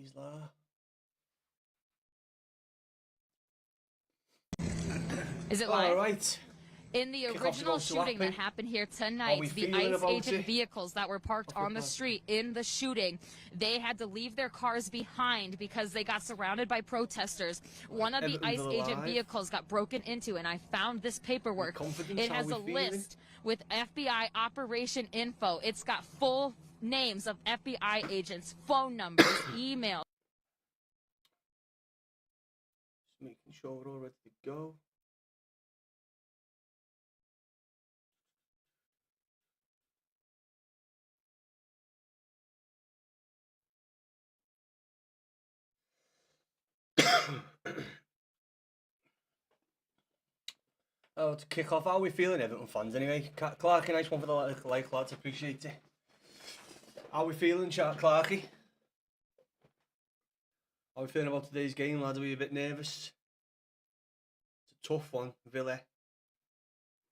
He's there. Is it All live? right. In the Kickoff's original about to shooting that happen. happened here How tonight, we the feeling ICE about agent it? vehicles that were parked on the street in the shooting, they had to leave their cars behind because they got surrounded by protesters. One of the Everton ICE Villa agent live. vehicles got broken into, and I found this paperwork. Confidence, It how has we a feeling? list with FBI operation info. It's got full names of FBI agents, phone numbers, emails. Just making sure we're all ready to go. Oh, to kick off, how are we feeling, Everton fans? Anyway, Clarky, nice one for the like, lads. Appreciate it. How are we feeling, Clarky? How are we feeling about today's game, lads? Are we a bit nervous? It's a tough one, Villa.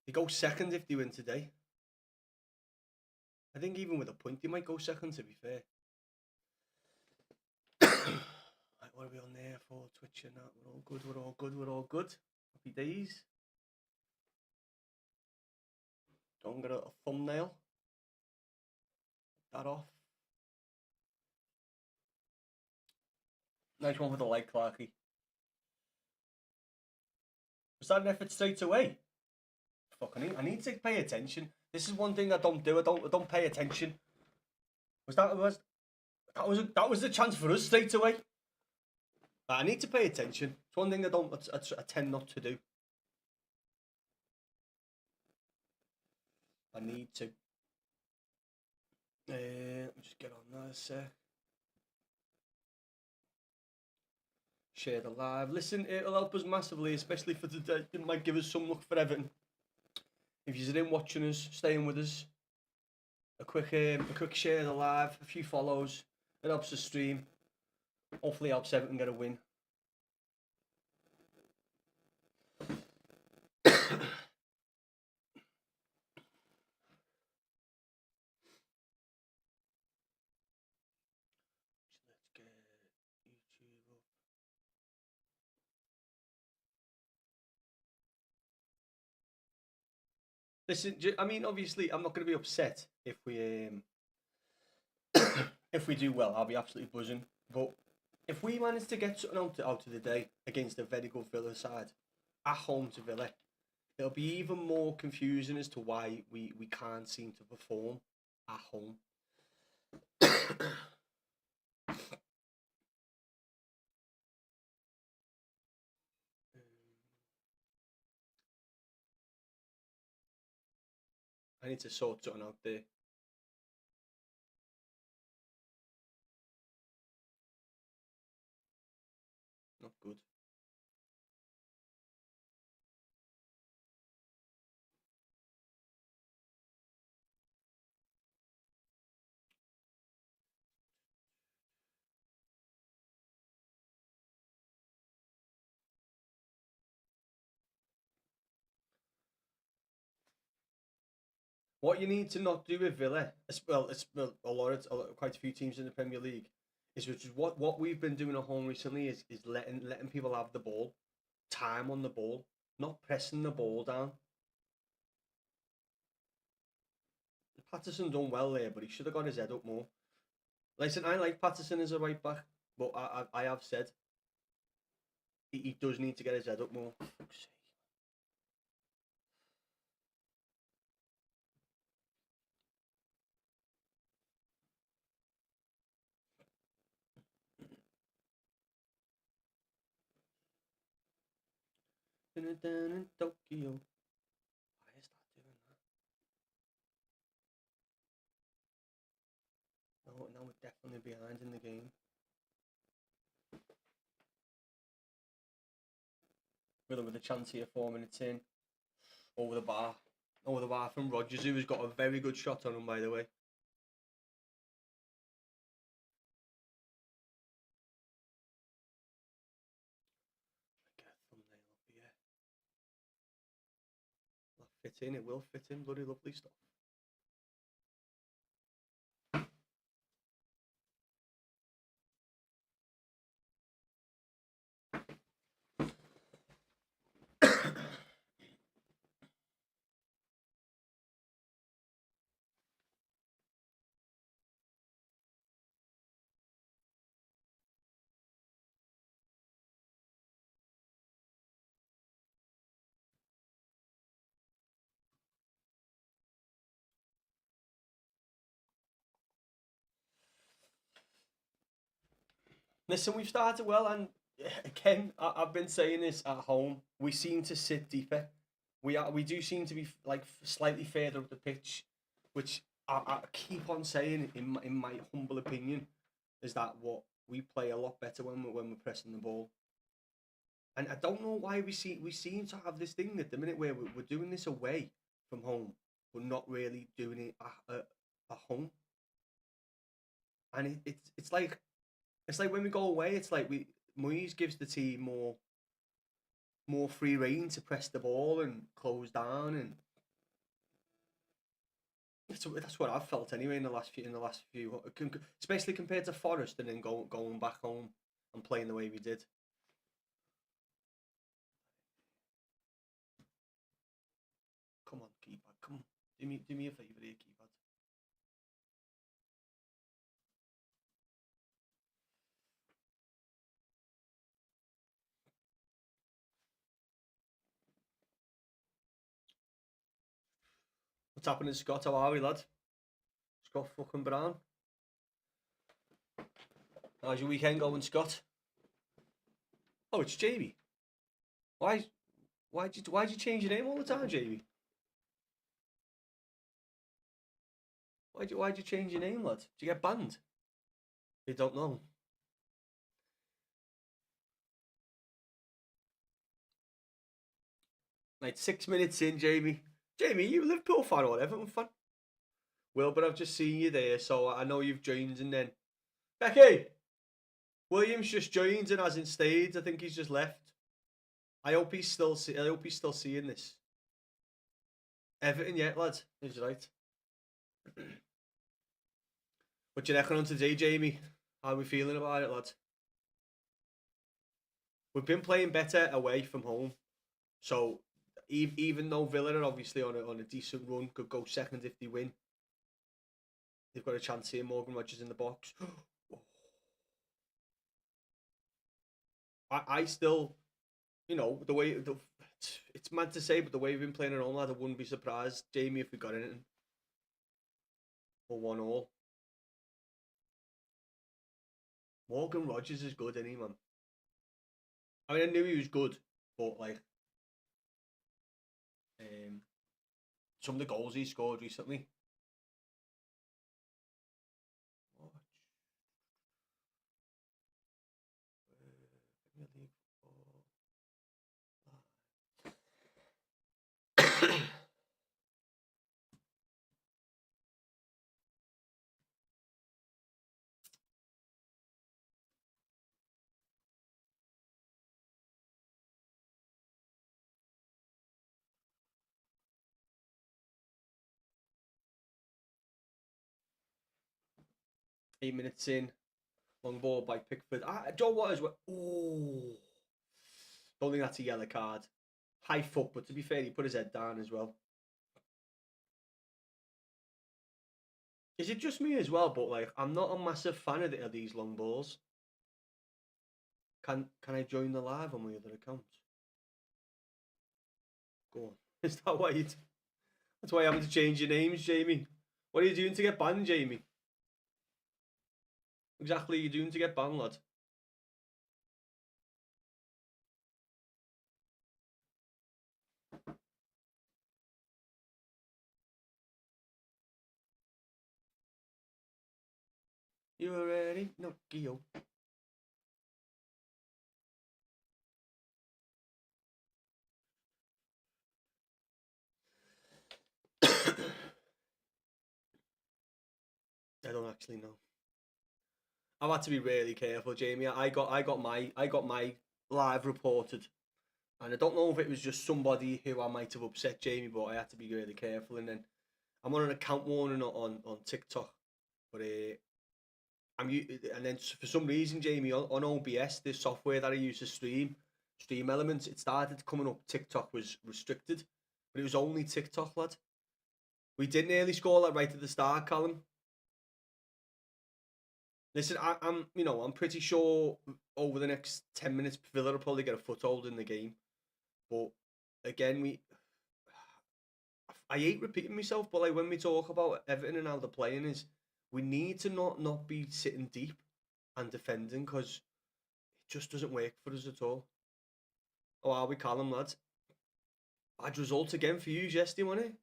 They go second if they win today. I think even with a point, they might go second, to be fair. Right, what are we on there for? Twitch and that. We're all good, we're all good, we're all good. Happy days. Don't get a thumbnail. That off. Nice one for the like, Clarky. Was that an effort straight away? Fuck, I need to pay attention. This is one thing I don't do. I don't pay attention. That was the chance for us straight away. I need to pay attention. It's one thing I tend not to do. I need to. Let me just get on that a sec. Share the live. Listen, it'll help us massively, especially for today. It might give us some luck for Everton. If you're in watching us, staying with us, a quick share of the live, a few follows, it helps the stream. Hopefully helps Everton get a win. Let's get YouTube up. Listen, I mean, obviously, I'm not going to be upset if we if we do well. I'll be absolutely buzzing. But if we manage to get something out of the day against a very good Villa side at home to Villa, it'll be even more confusing as to why we can't seem to perform at home. I need to sort something out there. Not good. What you need to not do with Villa, quite a few teams in the Premier League, is which is what we've been doing at home recently is letting people have the ball, time on the ball, not pressing the ball down. Patterson done well there, but he should have got his head up more. Listen, I like Patterson as a right back, but I have said he does need to get his head up more. Down in Tokyo. Why is that doing that? No, now we're definitely behind in the game. Really with a chance here, 4 minutes in. Over the bar from Rodgers, who has got a very good shot on him, by the way. Get a thumbnail up here. Will that fit in? It will fit in. Bloody lovely stuff. Listen, we've started well, and again, I've been saying this at home. We seem to sit deeper. We do seem to be like slightly further up the pitch, which I keep on saying in my humble opinion is that what we play a lot better when we're pressing the ball. And I don't know why we seem to have this thing at the minute where we're doing this away from home, but not really doing it at home. And it's like when we go away, it's like we Moyes gives the team more free reign to press the ball and close down, and that's what I've felt anyway in the last few, especially compared to Forest, and then going back home and playing the way we did. Come on, keeper, come on, do me a favour here, keeper. What's happening, Scott? How are we, lad? Scott fucking Brown. How's your weekend going, Scott? Oh, it's Jamie. Why? Why'd you change your name all the time, Jamie? Why'd you change your name, lad? Did you get banned? You don't know. Like 6 minutes in, Jamie. Jamie, you Liverpool fan or Everton fan? Wilbur, I've just seen you there, so I know you've joined. And then Becky, Williams just joined and hasn't stayed. I think he's just left. I hope he's still seeing this. Everton yet, lad. He's right. What you reckon on today, Jamie? How are we feeling about it, lad? We've been playing better away from home, so even though Villa are obviously on a decent run, could go second if they win. They've got a chance here. Morgan Rogers in the box. I still, the way it's mad to say, but the way we've been playing at home, lad, I wouldn't be surprised, Jamie, if we got anything or 1-1. Morgan Rogers is good, isn't he, man? I mean, I knew he was good, but like, some of the goals he scored recently. Eight minutes in, long ball by Pickford. Joe Waters. Oh, don't think that's a yellow card. High foot, but to be fair, he put his head down as well. Is it just me as well? But like, I'm not a massive fan of these long balls. Can I join the live on my other account? Go on. Is that why you? That's why you having to change your names, Jamie. What are you doing to get banned, Jamie? Exactly, you doing to get banned, lad? You ready? No, Gio. I don't actually know. I've had to be really careful, Jamie. I got my live reported, and I don't know if it was just somebody who I might have upset, Jamie, but I had to be really careful. And then I'm on an account warning on TikTok, but and then for some reason, Jamie, on OBS, this software that I use to stream elements, it started coming up. TikTok was restricted, but it was only TikTok, lad. We did nearly score that right at the start, Colin. Listen, I'm pretty sure over the next 10 minutes, Villa will probably get a foothold in the game. But again, I hate repeating myself, but like when we talk about Everton and how they're playing, is we need to not be sitting deep and defending, because just doesn't work for us at all. Oh, how we call them, lads? Bad result again for you yesterday, wasn't it?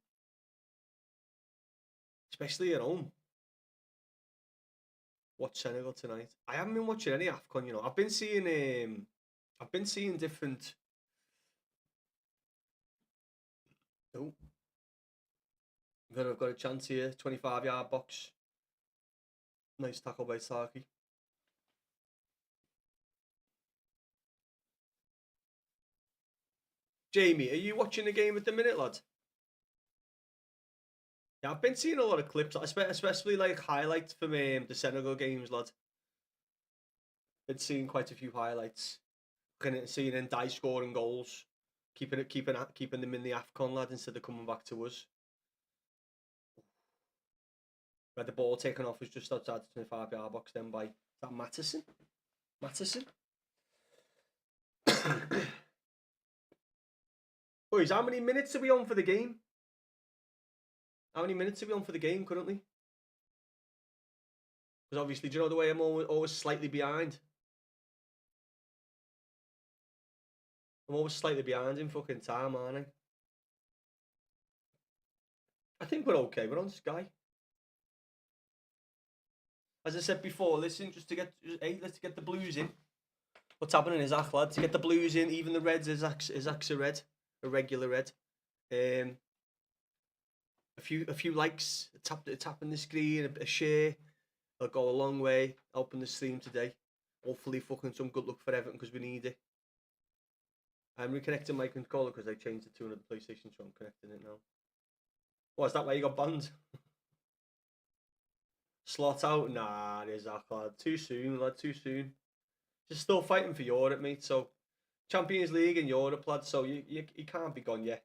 Especially at home. Watch Senegal tonight. I haven't been watching any AFCON, you know. I've been seeing different. Oh, I've got a chance here. 25-yard box. Nice tackle by Saki. Jamie, are you watching the game at the minute, lad? Yeah, I've been seeing a lot of clips, especially like highlights from the Senegal games, lad. Been seeing quite a few highlights. Seeing Ndiaye scoring goals, keeping them in the AFCON, lad, instead of coming back to us. Where the ball taken off was just outside the 25-yard box then by, is that Matteson? Boys, how many minutes are we on for the game? How many minutes are we on for the game currently? Because obviously, do you know the way I'm always slightly behind? I'm always slightly behind in fucking time, aren't I? I think we're okay. We're on Sky. As I said before, listen, let's get the Blues in. What's happening is, lad, to get the Blues in, even the Reds is a red, a regular red. A few likes, tapping the screen, a share, will go a long way, helping the stream today. Hopefully, fucking some good luck for Everton because we need it. I'm reconnecting my controller because I changed it to another PlayStation, so I'm connecting it now. Oh, is that why you got banned? Slot out? Nah, it is that, lad. Too soon, lad, too soon. Just still fighting for Europe, mate, so Champions League and Europe, lad, so you can't be gone yet.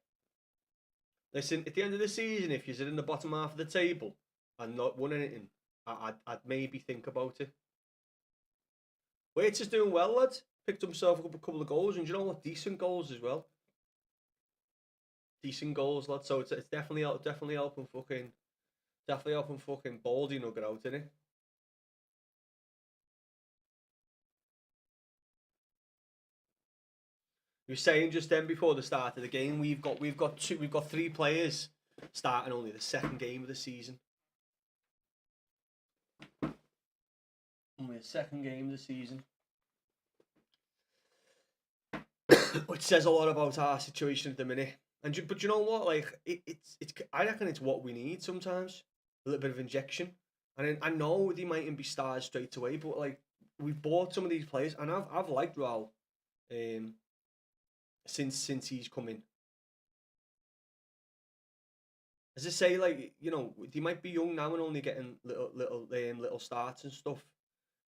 Listen, at the end of the season, if you're in the bottom half of the table and not won anything, I'd maybe think about it. Waits is doing well, lad. Picked himself up a couple of goals, and you know what? Decent goals as well. Decent goals, lad. So it's definitely helping fucking Baldy Nugget out, innit? You were saying just then before the start of the game, we've got three players starting only the second game of the season. Only the second game of the season. Which says a lot about our situation at the minute. But you know what? Like it's I reckon it's what we need sometimes. A little bit of injection. And I know they mightn't be stars straight away, but like we've bought some of these players, and I've liked Raul, since he's come in. As I say, like, you know, they might be young now and only getting little starts and stuff,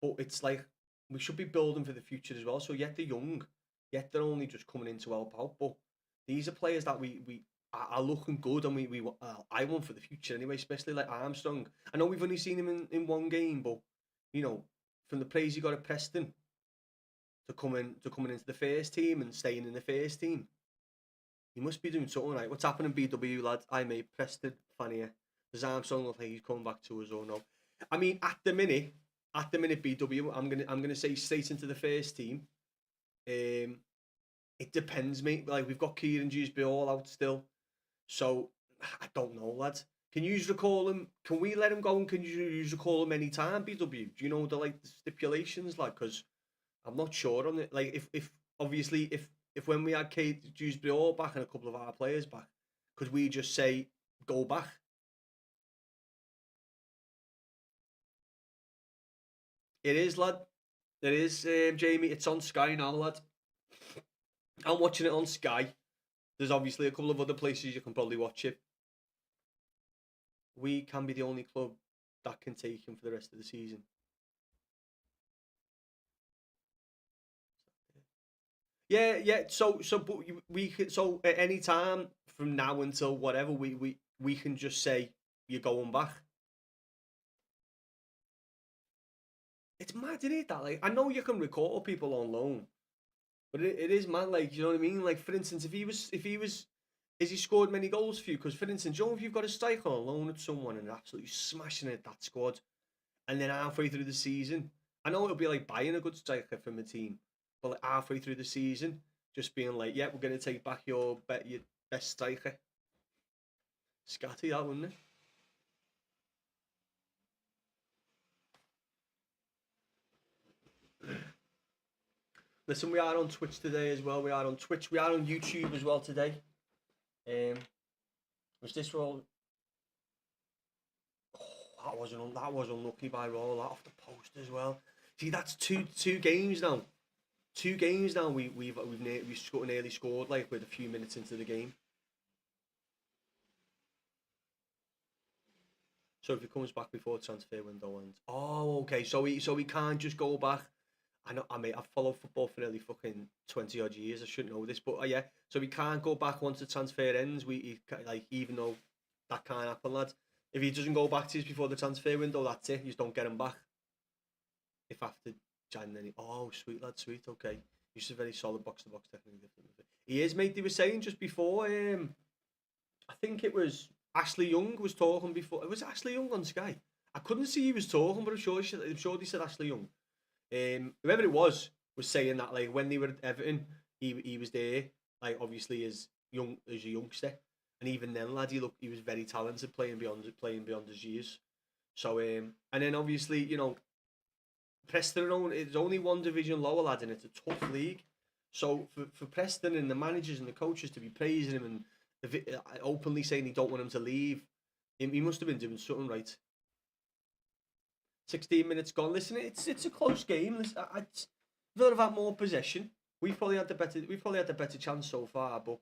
but it's like we should be building for the future as well. So yet they're young, yet they're only just coming in to help out. But these are players that we are looking good, and I want for the future anyway. Especially like Armstrong. I know we've only seen him in one game, but you know, from the praise he got at Preston to coming into the first team and staying in the first team, he must be doing something right. What's happening, BW lad? I made Preston fan here. Does Armstrong look like he's coming back to us or no? I mean, at the minute, BW, I'm gonna say straight into the first team. It depends, mate. Like we've got Kieran Dewsbury all out still, so I don't know, lads. Can you recall him? Can we let him go? And can you recall him any time, BW? Do you know the stipulations, like? Because I'm not sure on it. Like if obviously if when we had Kate Dewsbury all back and a couple of our players back, could we just say go back? It is, lad. It is, Jamie. It's on Sky now, lad. I'm watching it on Sky. There's obviously a couple of other places you can probably watch it. We can be the only club that can take him for the rest of the season. Yeah. So but we can, so at any time from now until whatever we can just say you're going back. It's mad, isn't it? That like I know you can recall people on loan, but it is mad. Like you know what I mean? Like for instance, if he was, has he scored many goals for you? Because for instance, you know if you've got a striker on loan at someone and absolutely smashing it that squad, and then halfway through the season, I know it'll be like buying a good striker from a team. but like halfway through the season, just being like, yeah, we're going to take back your best striker. Scatty, that, wouldn't it? Listen, we are on Twitch today as well. We are on Twitch. We are on YouTube as well today. Was this all? Oh, that was unlucky by roll. That off the post as well. See, that's two games now. 2 games now. We've nearly scored like with a few minutes into the game. So if he comes back before transfer window ends. Oh, okay. So we can't just go back. I've followed football for nearly fucking 20 odd years. I shouldn't know this, but yeah. So we can't go back once the transfer ends. Even though that can't happen, lad. If he doesn't go back to us before the transfer window, that's it. You just don't get him back. If after January, oh sweet lad, sweet. Okay, he's a very solid box to box technically. He is, mate. They were saying just before. I think it was Ashley Young was talking before. It was Ashley Young on Sky. I couldn't see he was talking, but I'm sure they said Ashley Young. Whoever it was saying that like when they were at Everton, he was there, like obviously as a youngster, and even then, lad, he was very talented playing beyond his years. So and then obviously Preston it's only one division lower, lad, and it's a tough league. So for Preston and the managers and the coaches to be praising him and openly saying they don't want him to leave, he must have been doing something right. 16 minutes gone. Listen, it's a close game. Listen, I thought have had more possession. We've probably had the better chance so far, but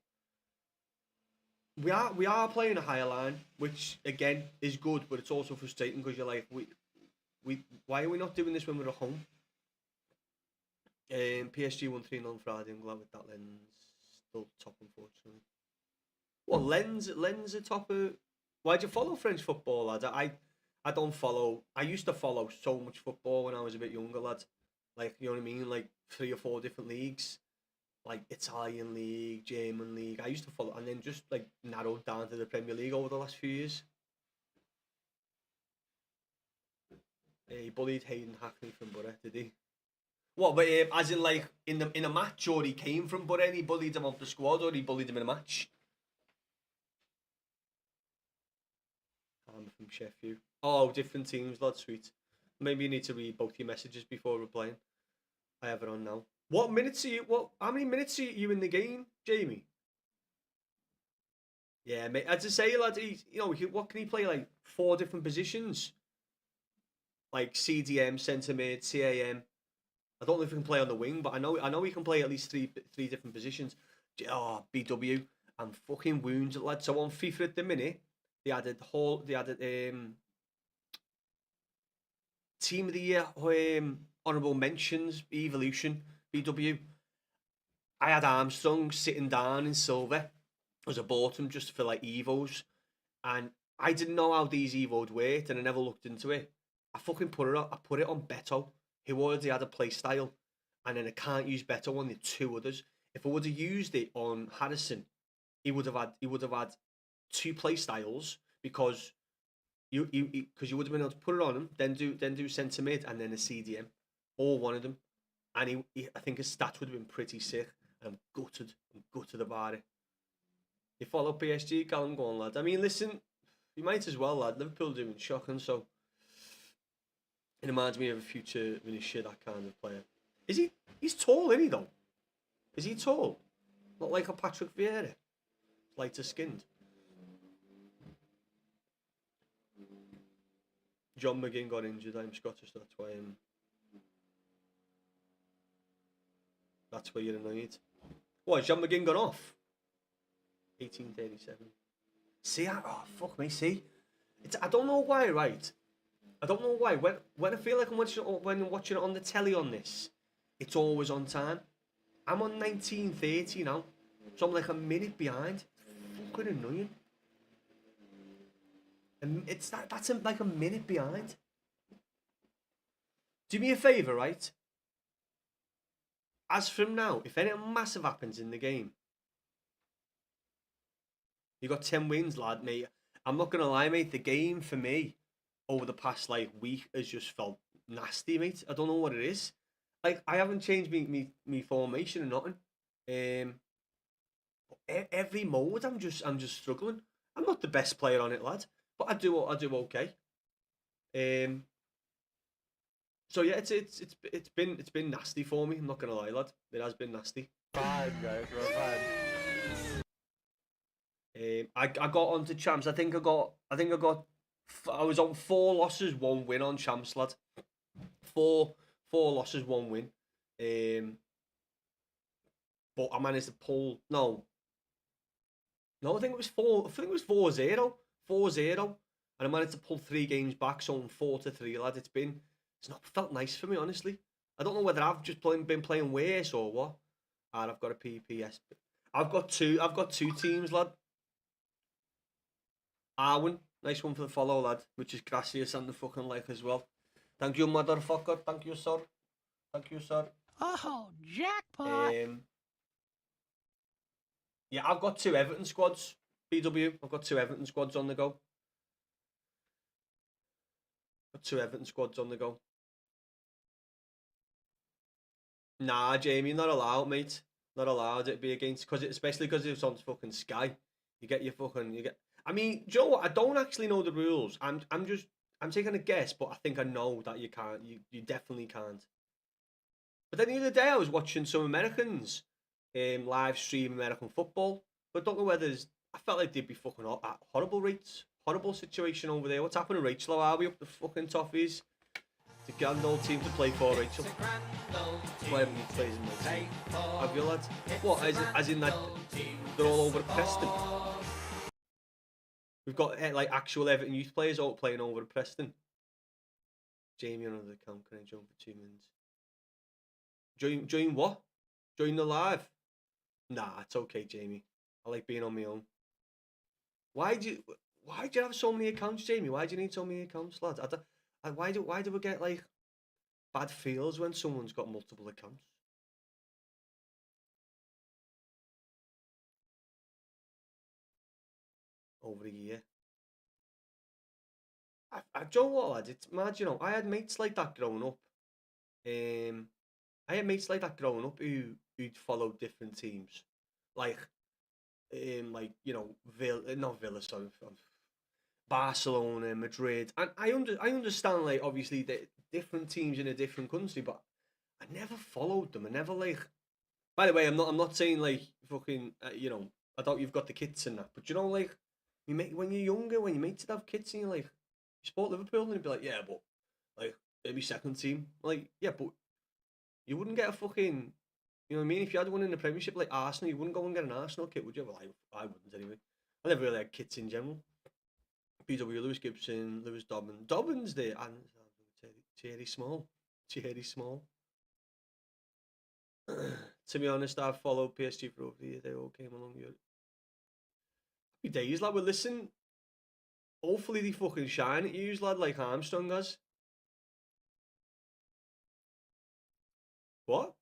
we are playing a higher line, which again is good, but it's also frustrating because you're like, why are we not doing this when we're at home? PSG won 3-0 on Friday. I'm glad with that. Lens still top, unfortunately. Well, Lens are top of. Why'd you follow French football, lad? I don't follow. I used to follow so much football when I was a bit younger, lad. Like, you know what I mean? Like 3 or 4 different leagues, like Italian league, German league. I used to follow, and then just like narrowed down to the Premier League over the last few years. He bullied Hayden Hackney from Borough, did he? What? But as in like in a match, or he came from Borough and he bullied him off the squad, or he bullied him in a match? I'm from Sheffield. Oh, different teams, lad, sweet. Maybe you need to read both your messages before replying. I have it on now. How many minutes are you in the game, Jamie? Yeah, mate. As I say, lad, what can he play? Like 4 different positions, like CDM, centre mid, CAM. I don't know if he can play on the wing, but I know he can play at least three different positions. Oh, BW, I'm fucking wounded, lad. So on FIFA at the minute, they added Team of the Year, honourable mentions, Evolution, BW. I had Armstrong sitting down in silver as I bought him just for like Evos, and I didn't know how these Evos worked, and I never looked into it. I fucking put it on Beto, who already had a play style, and then I can't use Beto on the 2 others. If I would have used it on Harrison, he would have had 2 play styles because you would have been able to put it on him, then do centre mid and then a CDM, or one of them, and I think his stats would have been pretty sick. And I'm gutted about it. You follow PSG, Callum, go on, lad. I mean, listen, you might as well, lad. Liverpool doing shocking, so it reminds me of a future Vinicius, that kind of player. Is he? He's tall, isn't he, though? Is he tall? Not like a Patrick Vieira. Lighter skinned. John McGinn got injured. I'm Scottish, that's why that's why you're annoyed. What, John McGinn gone off? 1837. See, fuck me, see? I don't know why, right? I don't know why. When I feel like I'm watching it on the telly on this, it's always on time. I'm on 1930 now, so I'm like a minute behind. Fucking annoying. And that's like a minute behind. Do me a favour, right? As from now, if anything massive happens in the game, you got 10 wins, lad, mate. I'm not gonna lie, mate. The game for me over the past like week has just felt nasty, mate. I don't know what it is. like I haven't changed me formation or nothing. Every mode I'm just struggling. I'm not the best player on it, lad, but I do okay. Um, so yeah, it's been nasty for me. I'm not gonna lie, lad. It has been nasty. Fine, guys, we're fine. I got onto champs. I was on 4 losses, 1 win on champs, lad. Four losses, 1 win. But I managed to pull no, I think it was 4-0. 4-0. And I managed to pull 3 games back, so I'm 4-3, lad. It's not felt nice for me, honestly. I don't know whether I've just been playing worse or what. And I've got a PPS. I've got two teams, lad. Arwen, nice one for the follow, lad. Which is gracious and the fucking like as well. Thank you, motherfucker. Thank you, sir. Thank you, sir. Oh, jackpot! Yeah, I've got 2 Everton squads. BW, I've got 2 Everton squads on the go. Got 2 Everton squads on the go. Nah, Jamie, not allowed, mate. Not allowed. It'd be against especially because it's on fucking Sky. You get. I mean, do you know what? I don't actually know the rules. I'm taking a guess, but I think I know that you can't. You definitely can't. But then the other day I was watching some Americans live stream American football. But I don't know whether I felt like they'd be fucking at horrible rates. Horrible situation over there. What's happening, Rachel? How are we up the fucking toffees? It's a grand old team to play for, Rachel. Why haven't you played in my team? Have you, lads? What, as in that they're all over at Preston? We've got like actual Everton youth players all playing over at Preston. Jamie on another account, can I join for 2 minutes? Join what? Join the live? Nah, it's okay, Jamie. I like being on my own. Why do you have so many accounts, Jamie? Why do you need so many accounts, lads? Why do we get like bad feels when someone's got multiple accounts? Over a year. I don't know what, lads. It's mad, you know. I had mates like that growing up. I had mates like that growing up who'd followed different teams, like you know, not Villa, sorry, Barcelona, Madrid, and I understand like obviously the different teams in a different country, but I never followed them. I never like. By the way, I'm not saying like fucking you know I doubt you've got the kits and that, but you know like you make when you're younger when you mates would have kits and you're like you support Liverpool and you'd be like yeah but like it'd be second team like yeah but you wouldn't get a fucking you know what I mean if you had one in the Premiership like Arsenal you wouldn't go and get an Arsenal kit would you? Well, I wouldn't anyway. I never really had kits in general. BW Lewis Gibson, Lewis Dobbins there, and Thierry Small. Thierry Small. To be honest, I've followed PSG for over the year. They all came along here. Happy days, lad. Well, listen. Hopefully they fucking shine at you, lad, like Armstrong has. What?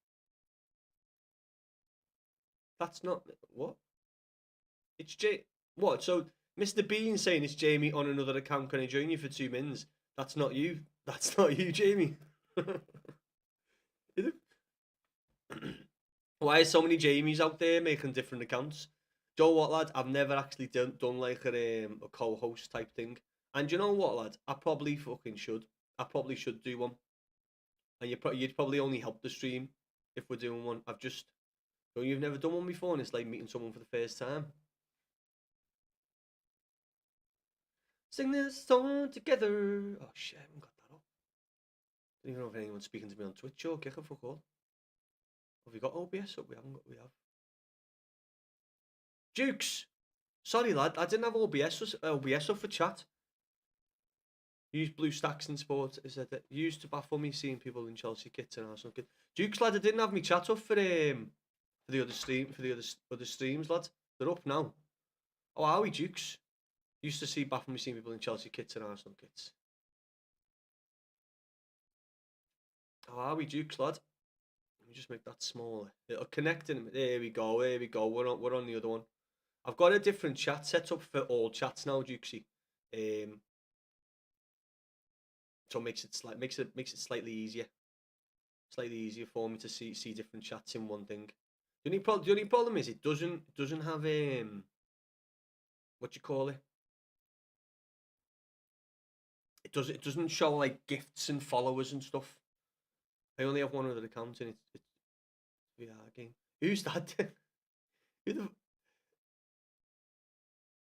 That's not what? It's What? So Mr. Bean saying it's Jamie on another account. Can I join you for 2 minutes? That's not you. That's not you, Jamie. Why are so many Jamies out there making different accounts? Do you know what, lad? I've never actually done like a co-host type thing. And you know what, lad? I probably fucking should. I probably should do one. And you'd probably only help the stream if we're doing one. You've never done one before, and it's like meeting someone for the first time. Sing this song together. Oh shit, I haven't got that up. I don't even know if anyone's speaking to me on Twitch or kick a fuck all. Have we got OBS up? We have. Dukes! Sorry, lad, I didn't have OBS up for chat. Use blue stacks in sport. Is that it? Used to baffle me seeing people in Chelsea kits and Arsenal kits. Dukes, lad, I didn't have me chat up for the other streams, lad. They're up now. Oh, are we, Dukes? Used to see baffle me seeing people in Chelsea kits and Arsenal kits. Oh, are we, Dukes, lad? Let me just make that smaller. It'll connect in. There we go. We're on the other one. I've got a different chat set up for all chats now, Dukesy. So makes it slightly easier. slightly easier for me to see different chats in one thing. The only problem is it doesn't have what you call it. It doesn't show like gifts and followers and stuff. I only have one other account and it's VR game. Who's that? Who the?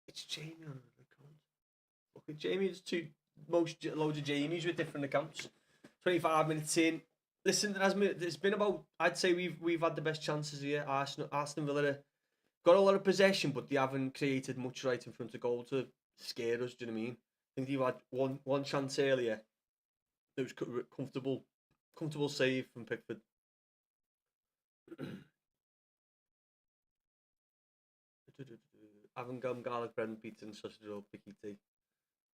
It's Jamie on another account. Look at Jamie. There's loads of Jamies with different accounts. 25 minutes in. Listen, there's been about. I'd say we've had the best chances here. Aston Villa got a lot of possession, but they haven't created much right in front of goal to scare us. Do you know what I mean? I think they've had one chance earlier. It was comfortable save from Pickford. Having gum garlic bread and pizza and sausage roll, picky tea.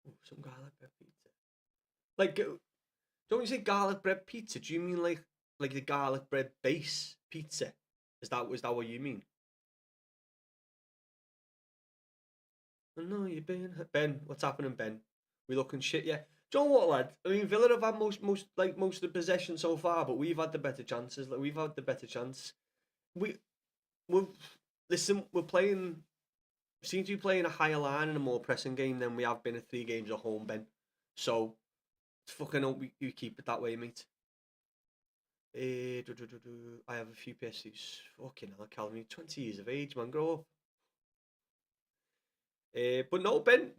Ooh, some garlic bread pizza. Like, don't you say garlic bread pizza? Do you mean like the garlic bread base pizza? Is that what you mean? I know you Ben. What's happening, Ben? We looking shit, yeah. Do you know what, lad? I mean, Villa have had most of the possession so far, but we've had the better chances. Like we've had the better chance. We're listen. We're playing. Seem to be playing a higher line and a more pressing game than we have been at 3 games at home, Ben. So, fucking hope you keep it that way, mate. I have a few PSCs. Fucking hell, Calvin, 20 years of age, man, grow up. But no, Ben,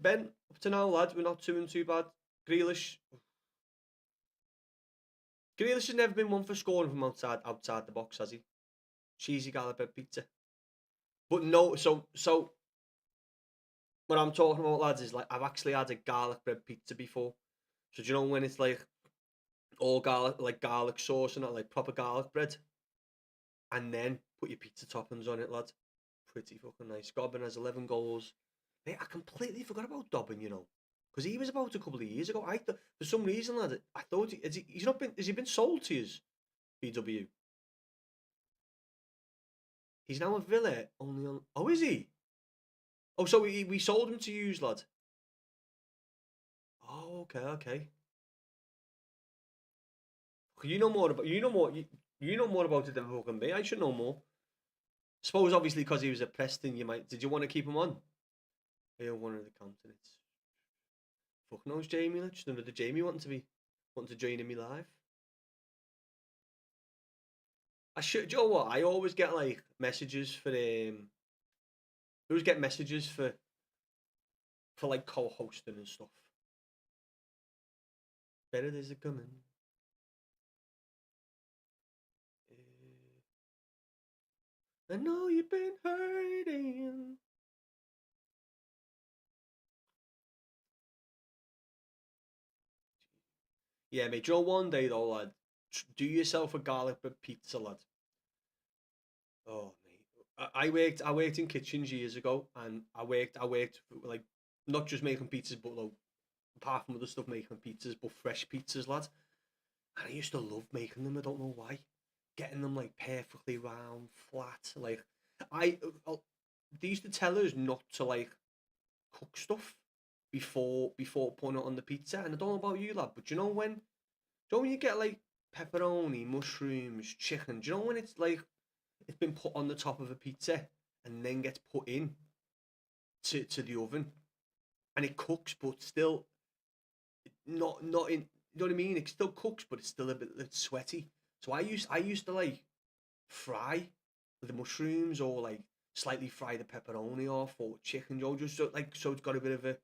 up to now, lad, we're not too bad. Grealish has never been one for scoring from outside the box, has he? Cheesy garlic bread pizza. But no, so what I'm talking about, lads, is like I've actually had a garlic bread pizza before. So do you know when it's like all garlic, like garlic sauce and not like proper garlic bread, and then put your pizza toppings on it, lad. Pretty fucking nice. Gobbin has 11 goals. Mate, I completely forgot about Dobbin, you know, because he was about a couple of years ago. I thought for some reason, lad, I thought has he been sold to us, BW? He's now a Villa only on. Oh, is he? Oh, so we sold him to use, lad. Oh, okay. You know more about you know more about it than fucking me. I should know more. Suppose obviously because he was at Preston, you might. Did you want to keep him on? Yeah, one of the candidates. Fuck knows Jamie. Just another Jamie wanting to join in me live. I should. Do you know what? I always get like messages for I always get messages for like co-hosting and stuff. Better days are coming. I know you've been hurting. Yeah, mate. Do you know one day though, lad? Do yourself a garlic bread pizza, lad. Oh, mate. I worked in kitchens years ago, and I worked like not just making pizzas, but like, apart from other stuff, making pizzas, but fresh pizzas, lad. And I used to love making them. I don't know why. Getting them like perfectly round, flat. Like they used to tell us not to like cook stuff before putting it on the pizza. And I don't know about you, lad, but do you know when you get like pepperoni, mushrooms, chicken? Do you know when it's like it's been put on the top of a pizza and then gets put in to the oven and it cooks, but still not in. You know what I mean? It still cooks, but it's still a bit sweaty. So I used to like fry the mushrooms or like slightly fry the pepperoni off or chicken, just so it's got a bit of a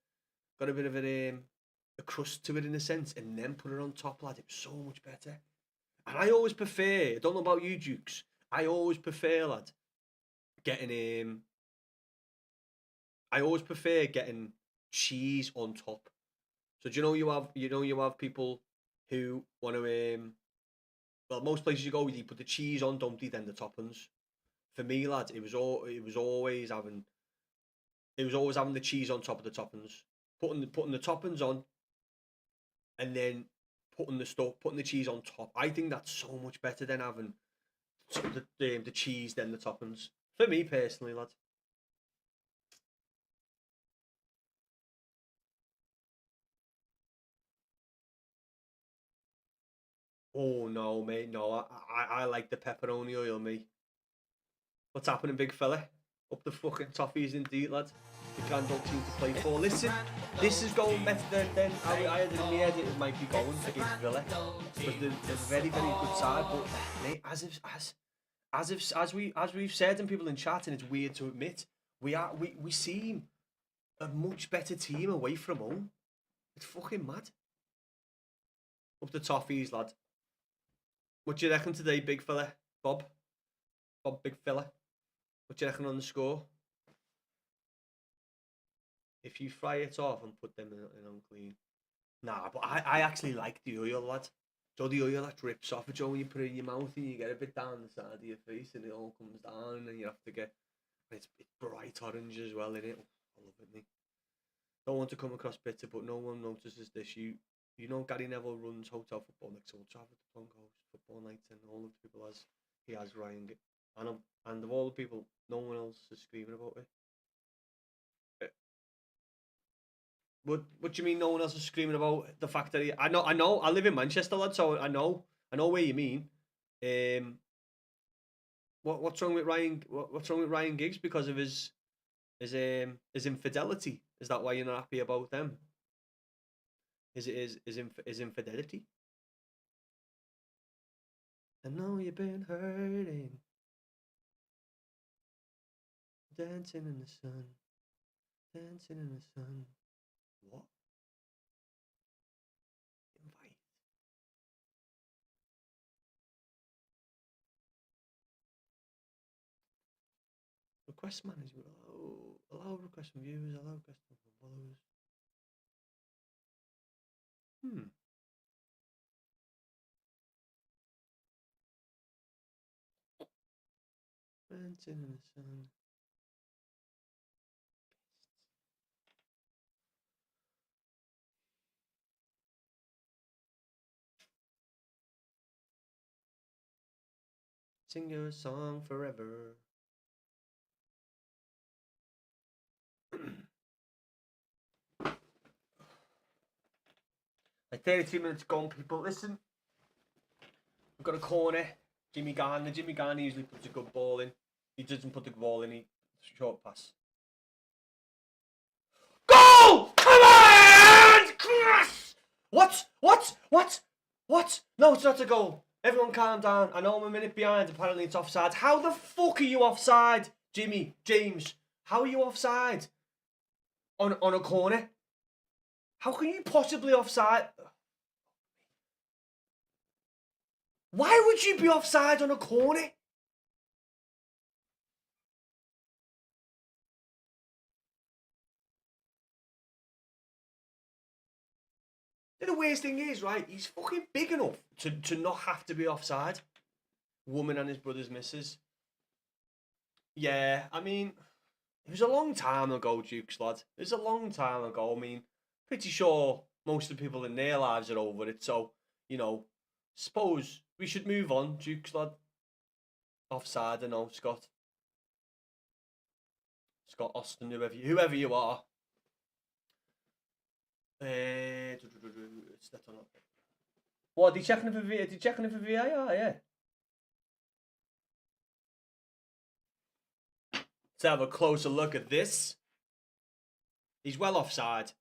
crust to it in a sense, and then put it on top, lad. It was so much better. And I always prefer. I don't know about you, Dukes. I always prefer, lad, getting I always prefer getting cheese on top. So do you have people who want to well, most places you go, you put the cheese on, don't you? Then the toppings. For me, lad, it was always having the cheese on top of the toppings, putting the toppings on, and then putting the cheese on top. I think that's so much better than having the cheese then the toppings. For me personally, lad. Oh no, mate, no. I like the pepperoni oil, mate. What's happening, big fella? Up the fucking toffees indeed, lad. The grand old team to play for. Listen, this is going better than I had in my head it might be going against Villa. Because they're very, very good side, but mate, as we've said and people in chat, and it's weird to admit, we seem a much better team away from home. It's fucking mad. Up the toffees, lad. What do you reckon today, big fella? Bob, big fella. What do you reckon on the score? If you fry it off and put them in unclean. Nah, but I actually like the oil, lad. So the oil that drips off it, when you put it in your mouth and you get a bit down the side of your face and it all comes down and you have to get... It's bright orange as well, innit? I love it, mate. Don't want to come across bitter, but no one notices this. You know Gary Neville runs Hotel Football next to Old Trafford, the Broncos football night, and all of the people he has Ryan. And of all the people, no one else is screaming about it. What do you mean no one else is screaming about the fact that I know I live in Manchester, lad, so I know where you mean. What's wrong with Ryan? What's wrong with Ryan Giggs because of his infidelity? Is that why you're not happy about them? Is it his infidelity? I know you've been hurting, dancing in the sun, dancing in the sun. What? Invite. Request management. Allow requests from viewers. Allow requests from followers. Dancing in the sun. Sing your song forever. Like 32 minutes gone, people. Listen, we've got a corner. Jimmy Garner usually puts a good ball in. He doesn't put the ball in. He short pass. Goal! Come on! Chris! What? No, it's not a goal. Everyone calm down. I know I'm a minute behind. Apparently it's offside. How the fuck are you offside, James? How are you offside? On a corner? How can you possibly offside? Why would you be offside on a corner? The worst thing is, right, he's fucking big enough to not have to be offside. Woman and his brother's missus. Yeah, I mean, it was a long time ago, Dukes, lad. It was a long time ago. I mean, pretty sure most of the people in their lives are over it. So, suppose we should move on, Dukes, lad. Offside, I know, Scott. Scott Austin, whoever you are. It's that or not. What, are you checking for VAR? Yeah. Let's have a closer look at this. He's well offside.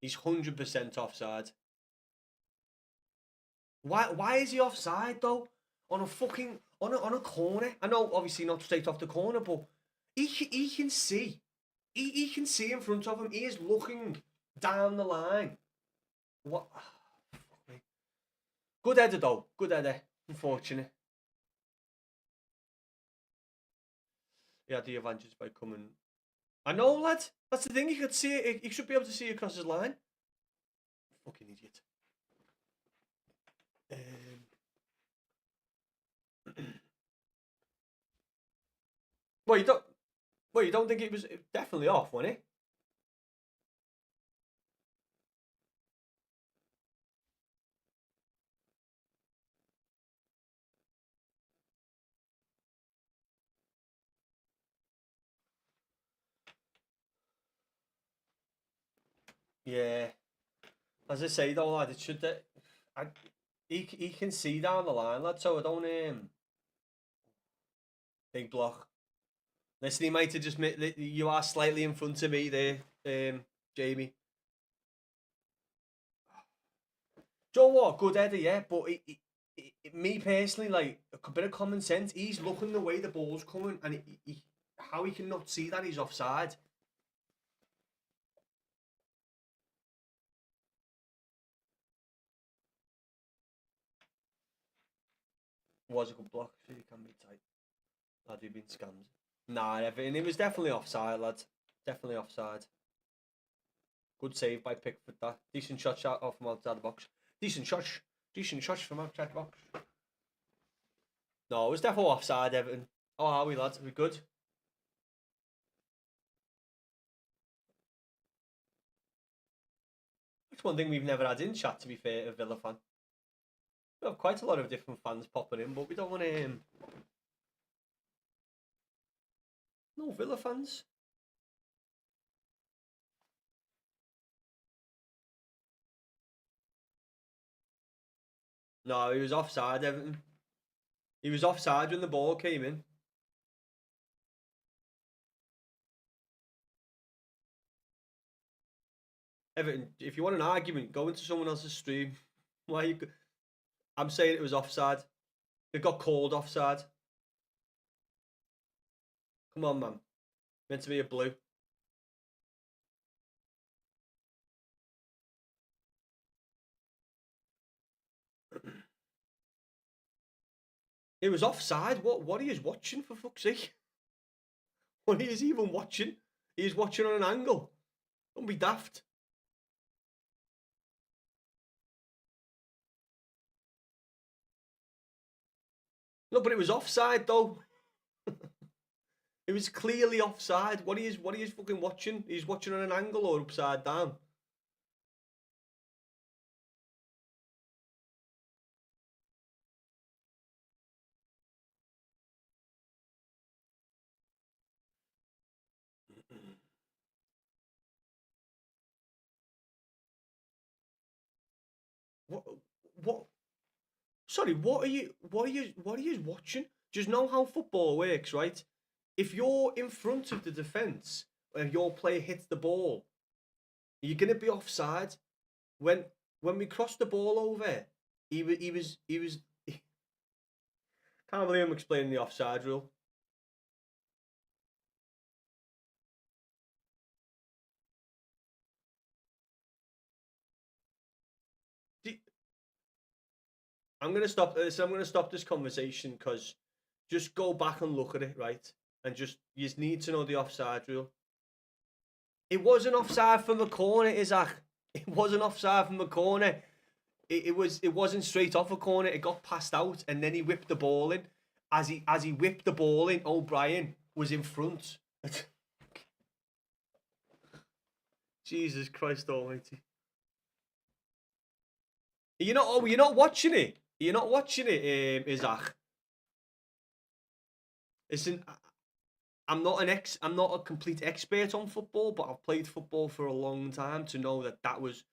He's 100% offside. Why is he offside though? On a fucking on a corner. I know obviously not straight off the corner, but he can see. He can see in front of him. He is looking down the line. What? Fuck me. Good header though. Good header. Unfortunate. Yeah, the advantage by coming. I know, lad. That's the thing. He could see it. He should be able to see across his line. Fucking idiot. Well, you don't think it was definitely off, wasn't it? Yeah. As I say though, lad, it should. he can see down the line, lad. So I don't big block. Listen, he might have just made. You are slightly in front of me there, Jamie. Do you know what? Good header, yeah. But me personally, like a bit of common sense. He's looking the way the ball's coming, and how he can not see that he's offside. Was a good block. So he can be tight. Lad, we've been scammed. Nah, Everton. It was definitely offside, lad. Definitely offside. Good save by Pickford. That decent shot off from outside the box. Decent shot from outside the box. No, it was definitely offside, Everton. Oh, are we, lads? Are we good? That's one thing we've never had in chat, to be fair, a Villa fan. We have quite a lot of different fans popping in, but we don't want to... No Villa fans. No, he was offside, Everton. He was offside when the ball came in. Everton, if you want an argument, go into someone else's stream. Why you? I'm saying it was offside. It got called offside. Come on, man. Meant to be a blue. It was offside. What are you watching, for fuck's sake? What are you even watching? He's watching on an angle. Don't be daft. No, but it was offside though. It was clearly offside. What are you fucking watching? He's watching on an angle or upside down. What sorry, what are you watching? Just know how football works, right? If you're in front of the defence and your player hits the ball, you're gonna be offside. When we crossed the ball over, he was can't believe I'm explaining the offside rule. I'm gonna stop this. I'm gonna stop this conversation because just go back and look at it, right? And you just need to know the offside rule. It wasn't offside from the corner, Isaac. It wasn't offside from the corner. It wasn't straight off a corner. It got passed out, and then he whipped the ball in. As he whipped the ball in, O'Brien was in front. Jesus Christ Almighty! You're not. Oh, you're not watching it. You're not watching it, Isaac. Listen, I'm not a complete expert on football, but I've played football for a long time to know that was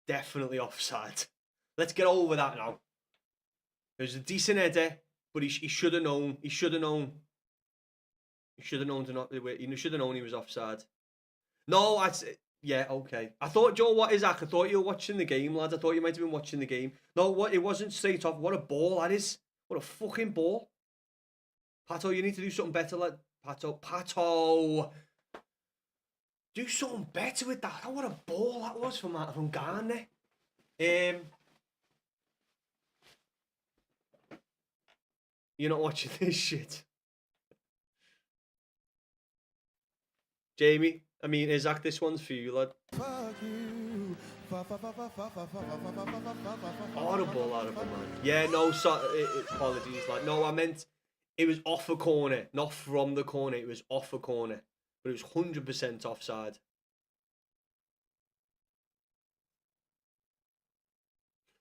definitely offside. Let's get over that now. It was a decent header, but he should have known. He should have known. He should have known to not. He should have known he was offside. No, yeah, okay. I thought, Joe, what is that? I thought you were watching the game, lad. I thought you might have been watching the game. No, what? It wasn't straight off. What a ball that is. What a fucking ball. Pato, you need to do something better, lad. Pato. Do something better with that. Oh, what a ball that was from Garner. You're not watching this shit. Jamie, I mean, Isaac, this one's for you, lad. Horrible, man. Yeah, no, apologies. Like, no, I meant it was off a corner, not from the corner. It was off a corner, but it was 100% offside.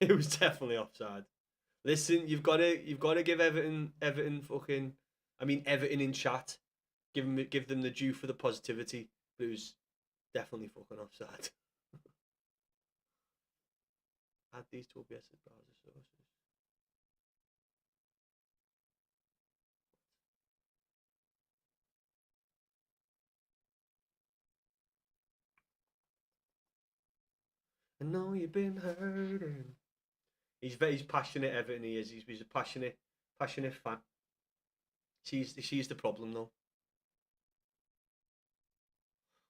It was definitely offside. Listen, you've got to give Everton fucking. I mean, Everton in chat. Give them the due for the positivity. But it was definitely fucking offside. Add these to OBS's browser sources. I know you've been hurting. He's very passionate, Everton. He is. He's a passionate fan. She's the problem though.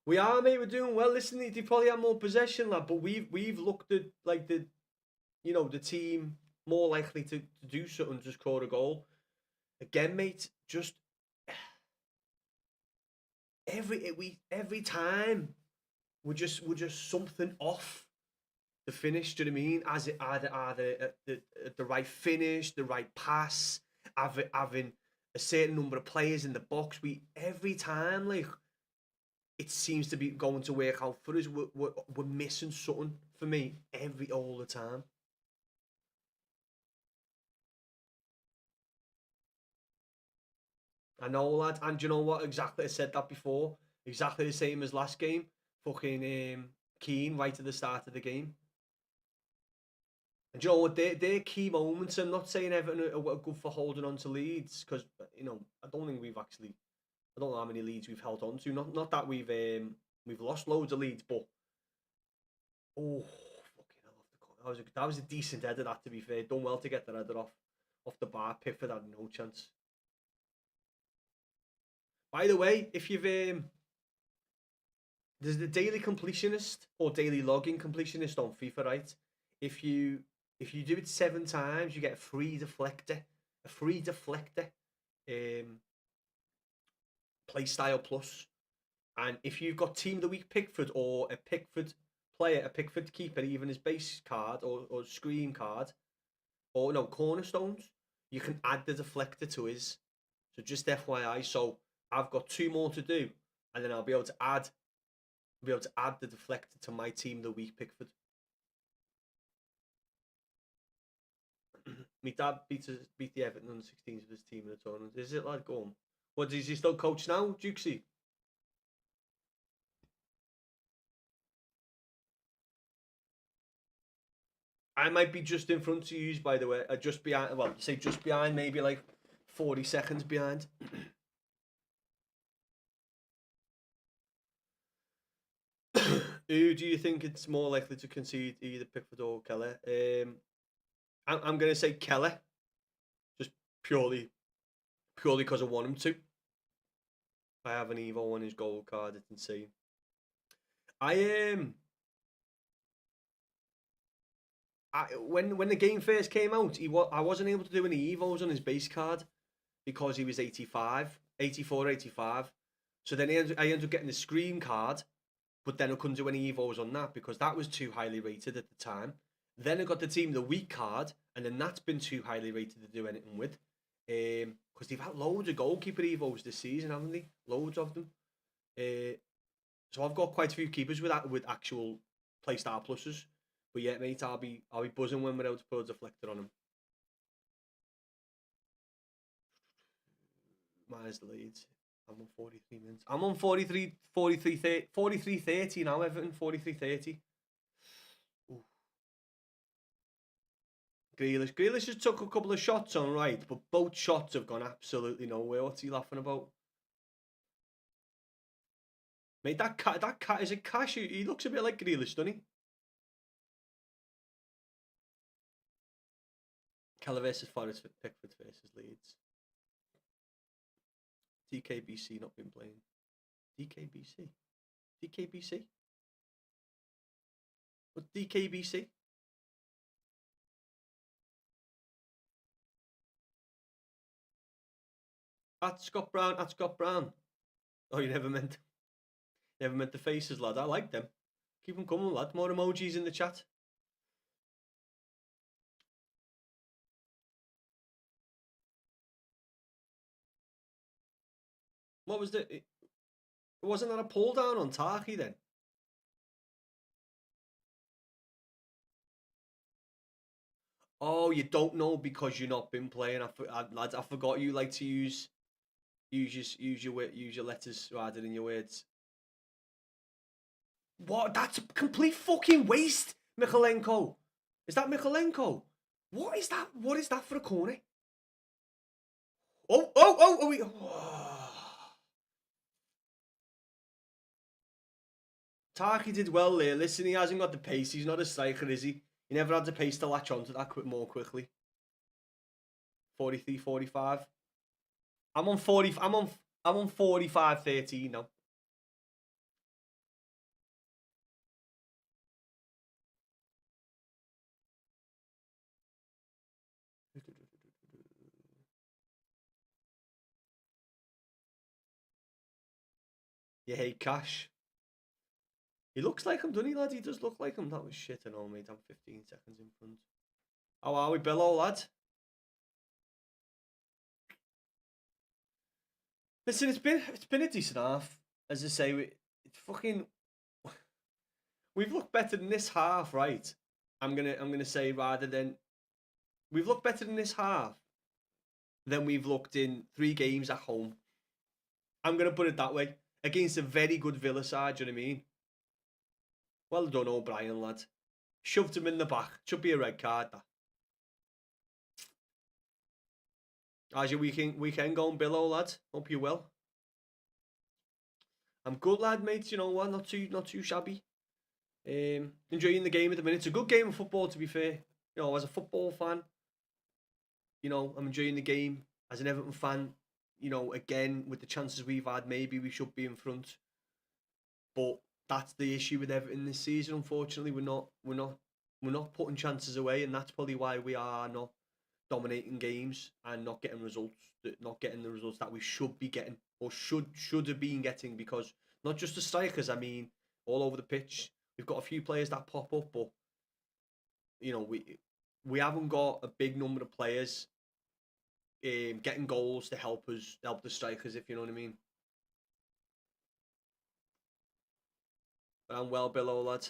We are, mate. We're doing well. Listen, they probably have more possession, lad, but we've looked at like the team more likely to do something, just score a goal. Again, mate, just every time we're just something off the finish. Do you know what I mean? As it either at the right finish, the right pass, having a certain number of players in the box. We every time like it seems to be going to work out for us. We're missing something for me all the time. I know, lad, and do you know what? Exactly, I said that before. Exactly the same as last game. Fucking Keane right at the start of the game. And do you know what? They're key moments. I'm not saying Everton are good for holding on to leads because I don't think we've actually. I don't know how many leads we've held on to. Not that we've lost loads of leads, but oh fucking hell, that was a decent header. That, to be fair, done well to get that header off the bar. Pickford had no chance. By the way, if you've there's the daily completionist or daily logging completionist on FIFA, right? If you do it 7 times, you get a free deflector. A free deflector. Play style plus. And if you've got team of the week Pickford or a Pickford player, a Pickford keeper, even his base card or screen card, or no, cornerstones, you can add the deflector to his. So just FYI, so I've got 2 more to do, and then I'll be able to add the deflector to my team of the week Pickford. My dad beat the Everton under 16s of his team in the tournament. Is it like going? What, is he still coach now, Dukesy? I might be just in front of you, by the way. Just behind, well, say just behind, maybe like 40 seconds behind. Who do you think it's more likely to concede, either Pickford or Keller? I'm going to say Keller, just purely because I want him to. I have an Evo on his gold card. It's insane. When the game first came out, I wasn't able to do any Evos on his base card because he was 85, 84, 85. So then I ended up getting the screen card, but then I couldn't do any Evos on that because that was too highly rated at the time. Then I got the team of the week card, and then that's been too highly rated to do anything with. Because they've had loads of goalkeeper Evos this season, haven't they? Loads of them. So I've got quite a few keepers with actual playstyle pluses. But yeah, mate, I'll be buzzing when we're able to put a deflector on him. Minus the leads. I'm on 43 minutes. I'm on 43-30 now, Everton. 43-30. Grealish just took a couple of shots on right, but both shots have gone absolutely nowhere. What's he laughing about? Mate, that cat is a cash. He looks a bit like Grealish, doesn't he? Keller versus Forest, Pickford versus Leeds. DKBC not been playing. DKBC? What DKBC? At Scott Brown. Oh, you never meant the faces, lad. I like them. Keep them coming, lad. More emojis in the chat. What was it? Wasn't that a pull down on Tarky then? Oh, you don't know because you've not been playing. Lads, I forgot you like to use your letters rather than your words. What? That's a complete fucking waste, Michalenko. Is that Michalenko? What is that? What is that for a corner? Oh. Tarky did well there. Listen, he hasn't got the pace. He's not a striker, is he? He never had the pace to latch onto that more quickly. 43, 45. I'm on 40. I'm on 45, 13 now. You hate Cash. He looks like him, doesn't he, lad? He does look like him. That was shit, I know, mate. I'm 15 seconds in front. How are we, Billo, lad? Listen, it's been a decent half. As I say, it's fucking. We've looked better than this half, right? I'm gonna say rather than we've looked better than this half than we've looked in 3 games at home. I'm gonna put it that way. Against a very good Villa side, do you know what I mean? Well done, O'Brien, lad. Shoved him in the back. Should be a red card, that. How's your weekend going, Billo, lad? Hope you're well. I'm good, lad, mate. You know what? Not too shabby. Enjoying the game at the minute. It's a good game of football, to be fair. You know, as a football fan, you know, I'm enjoying the game. As an Everton fan, you know, again, with the chances we've had, maybe we should be in front. But that's the issue with Everton this season. Unfortunately, we're not putting chances away, and that's probably why we are not dominating games and not getting results, not getting the results that we should be getting or should have been getting. Because not just the strikers, I mean, all over the pitch, we've got a few players that pop up, but you know, we haven't got a big number of players getting goals to help the strikers, if you know what I mean. But I'm well below, lad.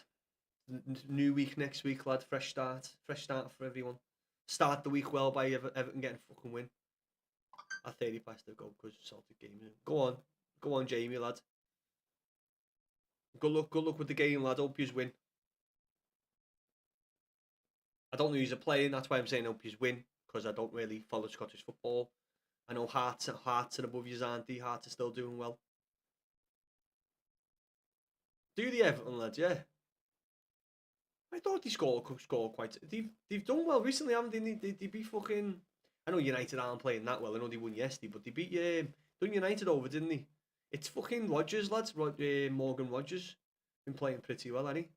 New week next week, lad. Fresh start for everyone. Start the week well by Everton getting a fucking win. At 30 past to go because Celtic game. Go on, Jamie, lad. Good luck with the game, lad. Hope you win. I don't know who's playing. That's why I'm saying hope you win, because I don't really follow Scottish football. I know Hearts and above you, aren't they? Hearts are still doing well. Do the Everton, lads, yeah. I thought they scored quite. They've done well recently, haven't they? They beat fucking. I know United aren't playing that well. I know they won yesterday, but they beat done United over, didn't they? It's fucking Rodgers, lads. Morgan Rodgers been playing pretty well, hasn't he?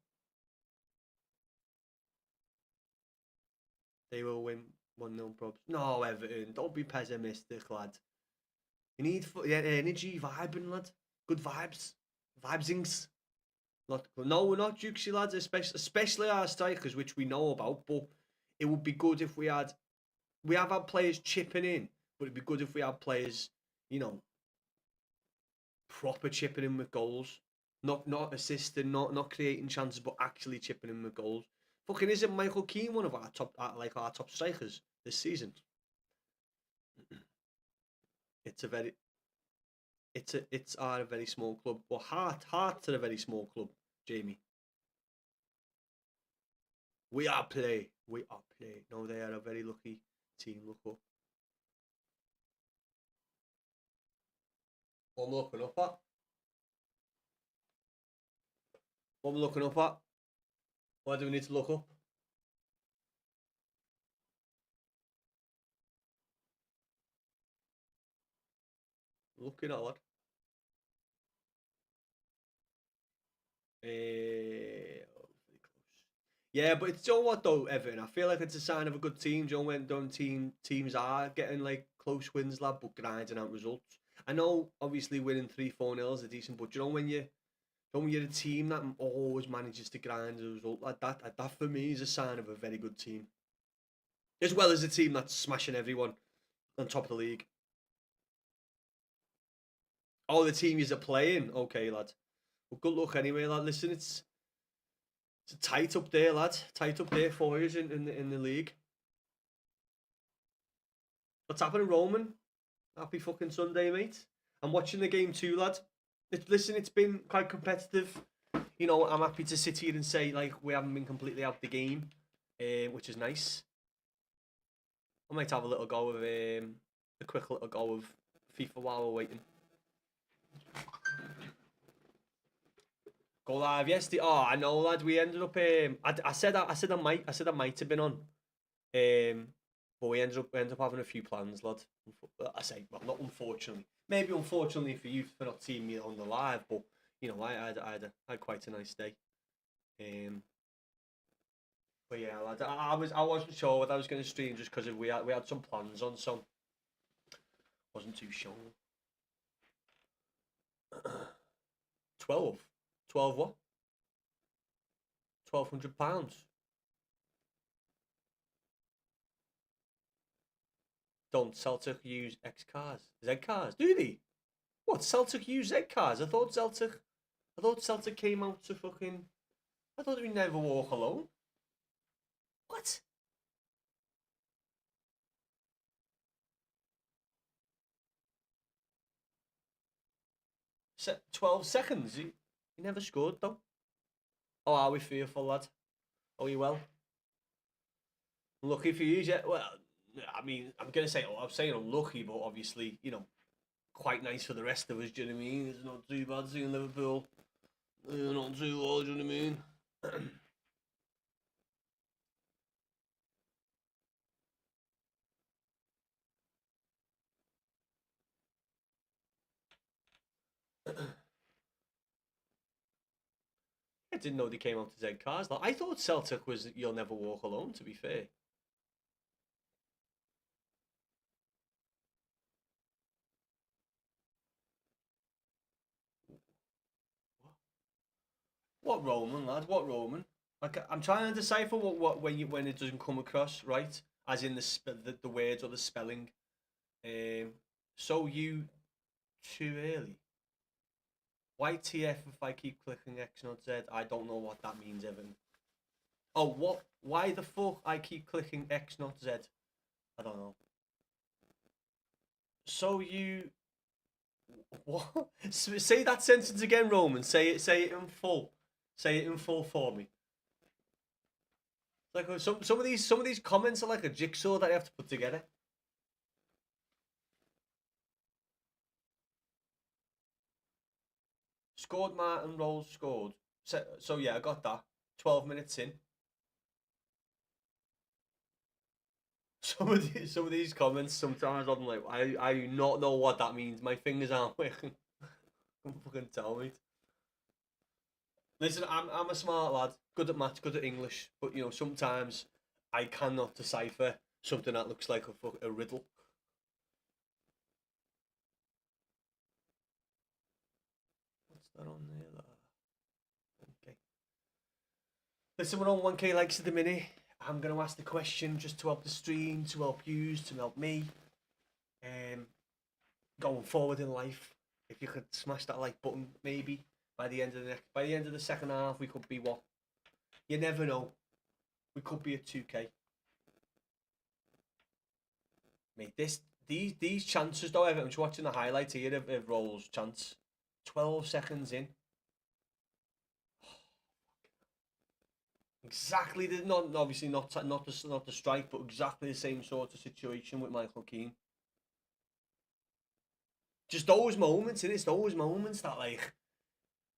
They will win 1-0 probs. No, Everton, don't be pessimistic, lad. You need energy, vibing, lad. Good vibes, vibesings. No, we're not jukesy, lads, especially our strikers, which we know about, but it would be good if we have had players chipping in, but it'd be good if we had players, you know, proper chipping in with goals. Not assisting, not creating chances, but actually chipping in with goals. Fucking isn't Michael Keane one of our top strikers this season? It's a very small club. But Hearts are a very small club, Jamie. We are play. No, they are a very lucky team. Look up. What am I looking up at? What do we need to look up? Looking at what? Yeah, but it's, you know what though, Everton? I feel like it's a sign of a good team. You know when teams are getting like close wins, lad, but grinding out results. I know, obviously, winning 3-4-0 is a decent, but you know when you're a team that always manages to grind a result like that for me is a sign of a very good team. As well as a team that's smashing everyone on top of the league. Oh, the team is playing. Okay, lad. Well, good luck anyway, lad. Listen, it's tight up there, lad. Tight up there for you in the league. What's happening, Roman? Happy fucking Sunday, mate. I'm watching the game too, lad. Listen, it's been quite competitive. You know, I'm happy to sit here and say, like, we haven't been completely out of the game, which is nice. I might have a quick little go of FIFA while we're waiting. Go live yesterday. Oh, I know, lad. We ended up. I said I might have been on. But we ended up having a few plans, lad. I say, well, not unfortunately. Maybe unfortunately for you for not seeing me on the live, but you know, I had quite a nice day. But yeah, lad, I wasn't sure what I was going to stream just because we had some plans on, so wasn't too sure. 12, 12 what? £1,200. Don't Celtic use X cars? Z cars? Do they? What, Celtic use Z cars? I thought Celtic came out to fucking. I thought we never walk alone. What? 12 seconds. He never scored though. Oh, are we fearful, lad? Are we well? Lucky for you, yeah. Well, I mean, I'm gonna say, I'm saying unlucky, but obviously, you know, quite nice for the rest of us. Do you know what I mean? It's not too bad seeing Liverpool. Not too old. Do you know what I mean? I didn't know they came out to Z cars. Like, I thought Celtic was "You'll Never Walk Alone." To be fair. What Roman, lad? What Roman? Like, I'm trying to decipher what when it doesn't come across right, as in the words or the spelling. So you too early. YTF if I keep clicking X not Z. I don't know what that means, Evan. Oh, what? Why the fuck I keep clicking X not Z? I don't know. So you what? Say that sentence again, Roman. Say it. Say it in full. Say it in full for me. Like some of these comments are like a jigsaw that you have to put together. Scored Martin Rolls scored. So yeah, I got that. 12 minutes in. Some of these comments sometimes I'm like, I do not know what that means. My fingers aren't working. Don't fucking tell me. Listen, I'm a smart lad, good at maths, good at English, but you know sometimes I cannot decipher something that looks like a riddle. What's that on there? Okay. Listen, we're on 1K likes at the minute. I'm going to ask the question just to help the stream, to help you, to help me. Going forward in life, if you could smash that like button, maybe by the end of the second half, we could be what? You never know. We could be at 2K. Mate, these chances though, Everton, I'm just watching the highlights here of Rolls' chance. 12 seconds in. Exactly the not obviously not the strike, but exactly the same sort of situation with Michael Keane. Just those moments, it's those moments that like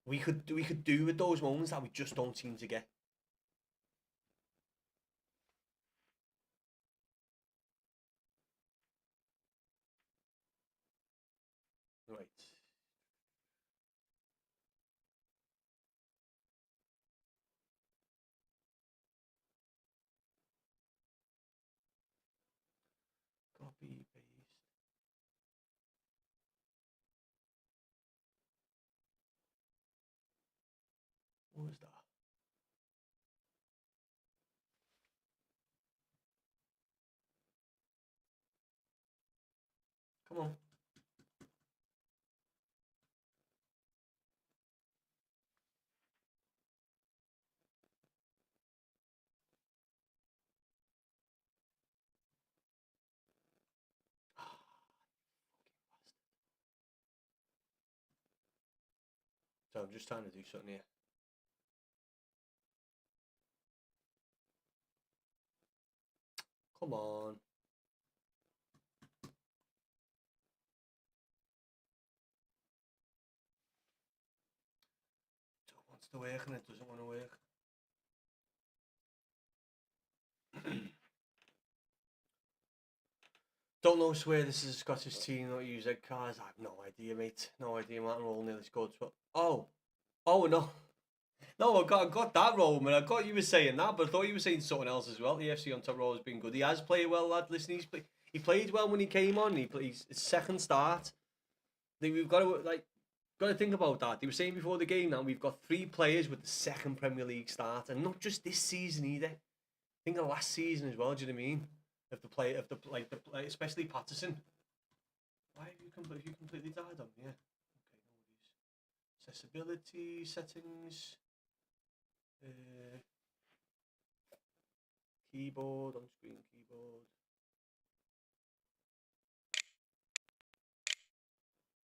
we could do with those moments that we just don't seem to get. Right. Copy paste. What was that? Come on. So I'm just trying to do something here. Come on. Don't want to work and it doesn't want to work. Don't know swear this is a Scottish team that use egg cars. I have no idea, mate. No idea. Martin Roll nearly scored. Oh no. No, I got that, Roman. I got you were saying that, but I thought you were saying something else as well. The FC on top row has been good. He has played well, lad. Listen, he played well when he came on. He plays his second start. We've got to think about that. They were saying before the game now we've got 3 players with the second Premier League start, and not just this season either. I think the last season as well. Do you know what I mean? Especially Patterson. Why have you completely died on me? Yeah. Okay, no worries. Accessibility settings. Keyboard, on screen keyboard.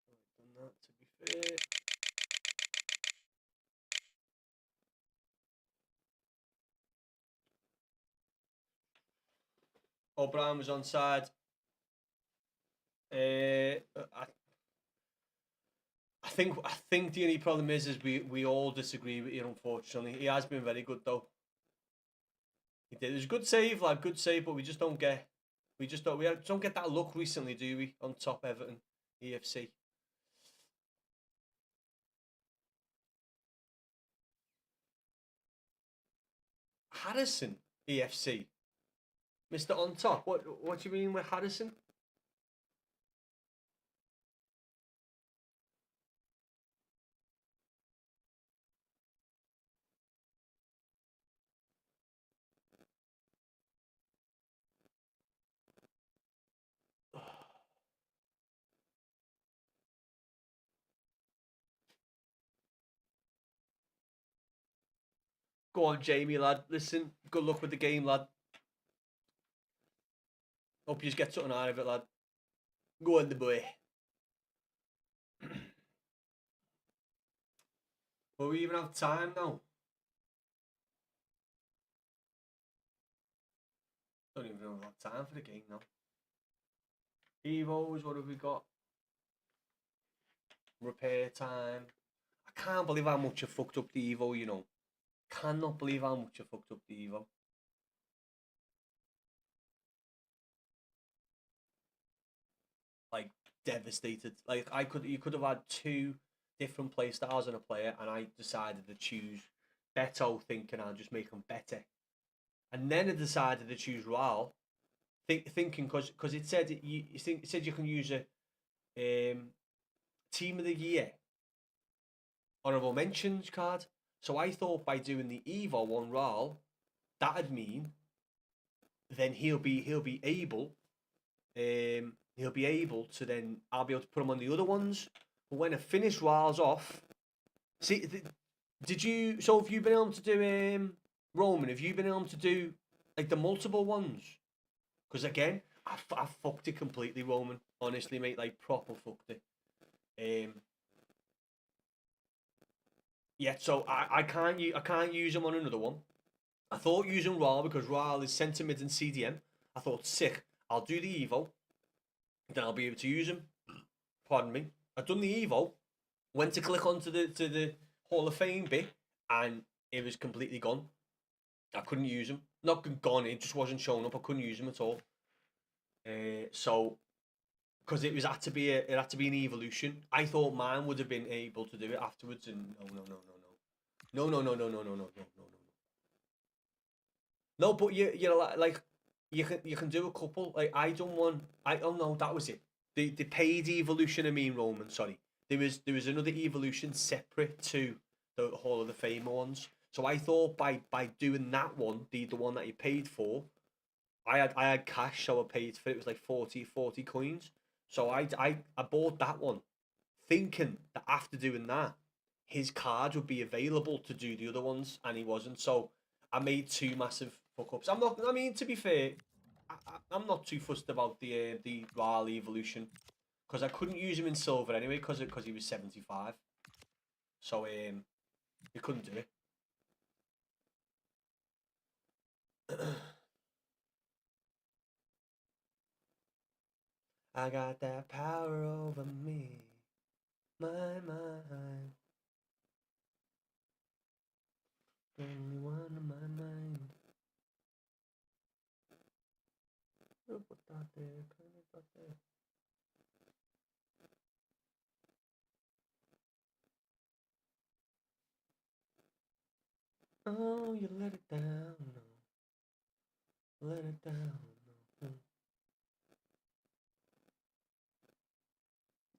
Right, done that to be fair. O'Brien was onside. I think the only problem is we all disagree with you, unfortunately. He has been very good though. He did. It was a good save, lad, good save, but we don't get that luck recently, do we? On top Everton, EFC. Harrison, EFC. Mr. On top. What do you mean with Harrison? Go on, Jamie, lad. Listen, good luck with the game, lad. Hope you just get something out of it, lad. Go on, the boy. Will we even have time now? Don't even know if we have time for the game now. Evos, what have we got? Repair time. I can't believe how much I fucked up the Evo, you know. Cannot believe how much I fucked up the Evo. Like, devastated. Like, you could have had 2 different play styles on a player, and I decided to choose Beto, thinking I'll just make him better. And then I decided to choose Raul, thinking because it said it said you can use a team of the year honorable mentions card. So I thought by doing the Evo on Raul, that'd mean then he'll be able to then I'll be able to put him on the other ones. But when I finish Raul's off, see, did you? So have you been able to do Roman? Have you been able to do like the multiple ones? Because again, I fucked it completely, Roman. Honestly, mate, like proper fucked it. Yeah, so I can't use him on another one. I thought using Raul because Raul is centre mid and CDM. I thought sick. I'll do the Evo, then I'll be able to use him. Pardon me. I've done the Evo, went to click onto the Hall of Fame bit, and it was completely gone. I couldn't use him. Not gone. It just wasn't showing up. I couldn't use him at all. So because it had to be an evolution. I thought mine would have been able to do it afterwards, and no. No, but you're like you can do a couple. Like I done one. Oh no, that was it. The paid evolution. I mean Roman. Sorry, there was another evolution separate to the Hall of the Fame ones. So I thought by doing that one, the one that you paid for, I had cash, so I paid for it. It was like 40 coins. So I bought that one, thinking that after doing that, his card would be available to do the other ones, and he wasn't. So I made 2 massive fuck ups. I'm not. I mean, to be fair, I'm not too fussed about the Raleigh evolution because I couldn't use him in silver anyway because he was 75. So you couldn't do it. I got that power over me, my mind. only one in my mind. Oh, put that there, kind of that there. Oh, you let it down, no. Let it down, no.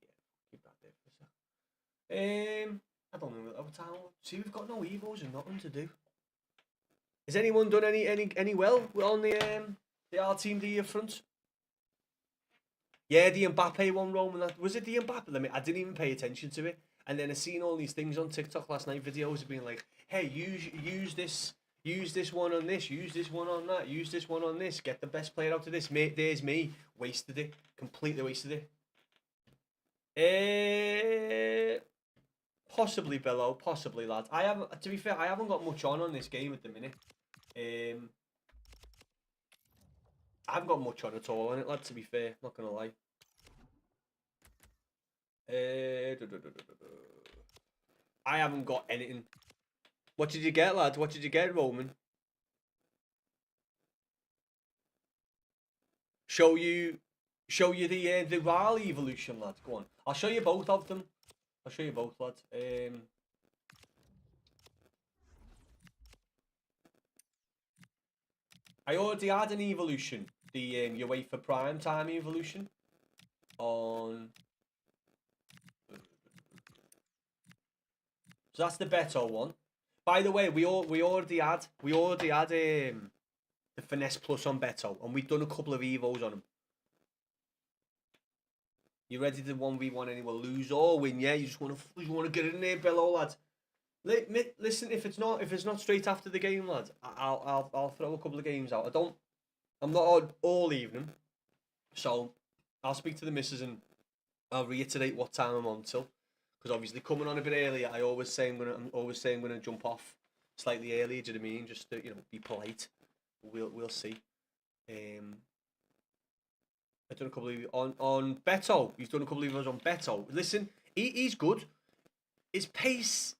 Yeah, keep that there for a sec. I don't know what time. See, we've got no evos and nothing to do. Has anyone done any well on the R team D front? Yeah, the Mbappe one, Roman. Was it the Mbappe? I didn't even pay attention to it. And then I seen all these things on TikTok last night, videos of being like, hey, use this one on this, use this one on that, use this one on this, get the best player out of this. Mate, there's me. Wasted it. Completely wasted it. Possibly below, possibly lads. To be fair, I haven't got much on this game at the minute. I haven't got much on at all on it, lad, to be fair, not gonna lie. I haven't got anything. What did you get, lad? What did you get, Roman? Show you the Raleigh evolution, lad. Go on. I'll show you both of them. I'll show you both, lad. I already had an evolution, the UEFA Prime Time evolution on. So that's the Beto one. By the way, we already had the Finesse Plus on Beto, and we've done a couple of evos on him. You ready to 1v1 anyway? Lose or win? Yeah, you just want to get in there, below, lad. Listen, if it's not straight after the game, lad, I'll throw a couple of games out. I'm not on all evening, so I'll speak to the missus and I'll reiterate what time I'm on till. Because obviously coming on a bit earlier, I'm always saying I'm gonna jump off slightly earlier. Do you know what I mean? Just to be polite. We'll see. I've done a couple of on Beto. He's done a couple of videos on Beto. Listen, he's good. His pace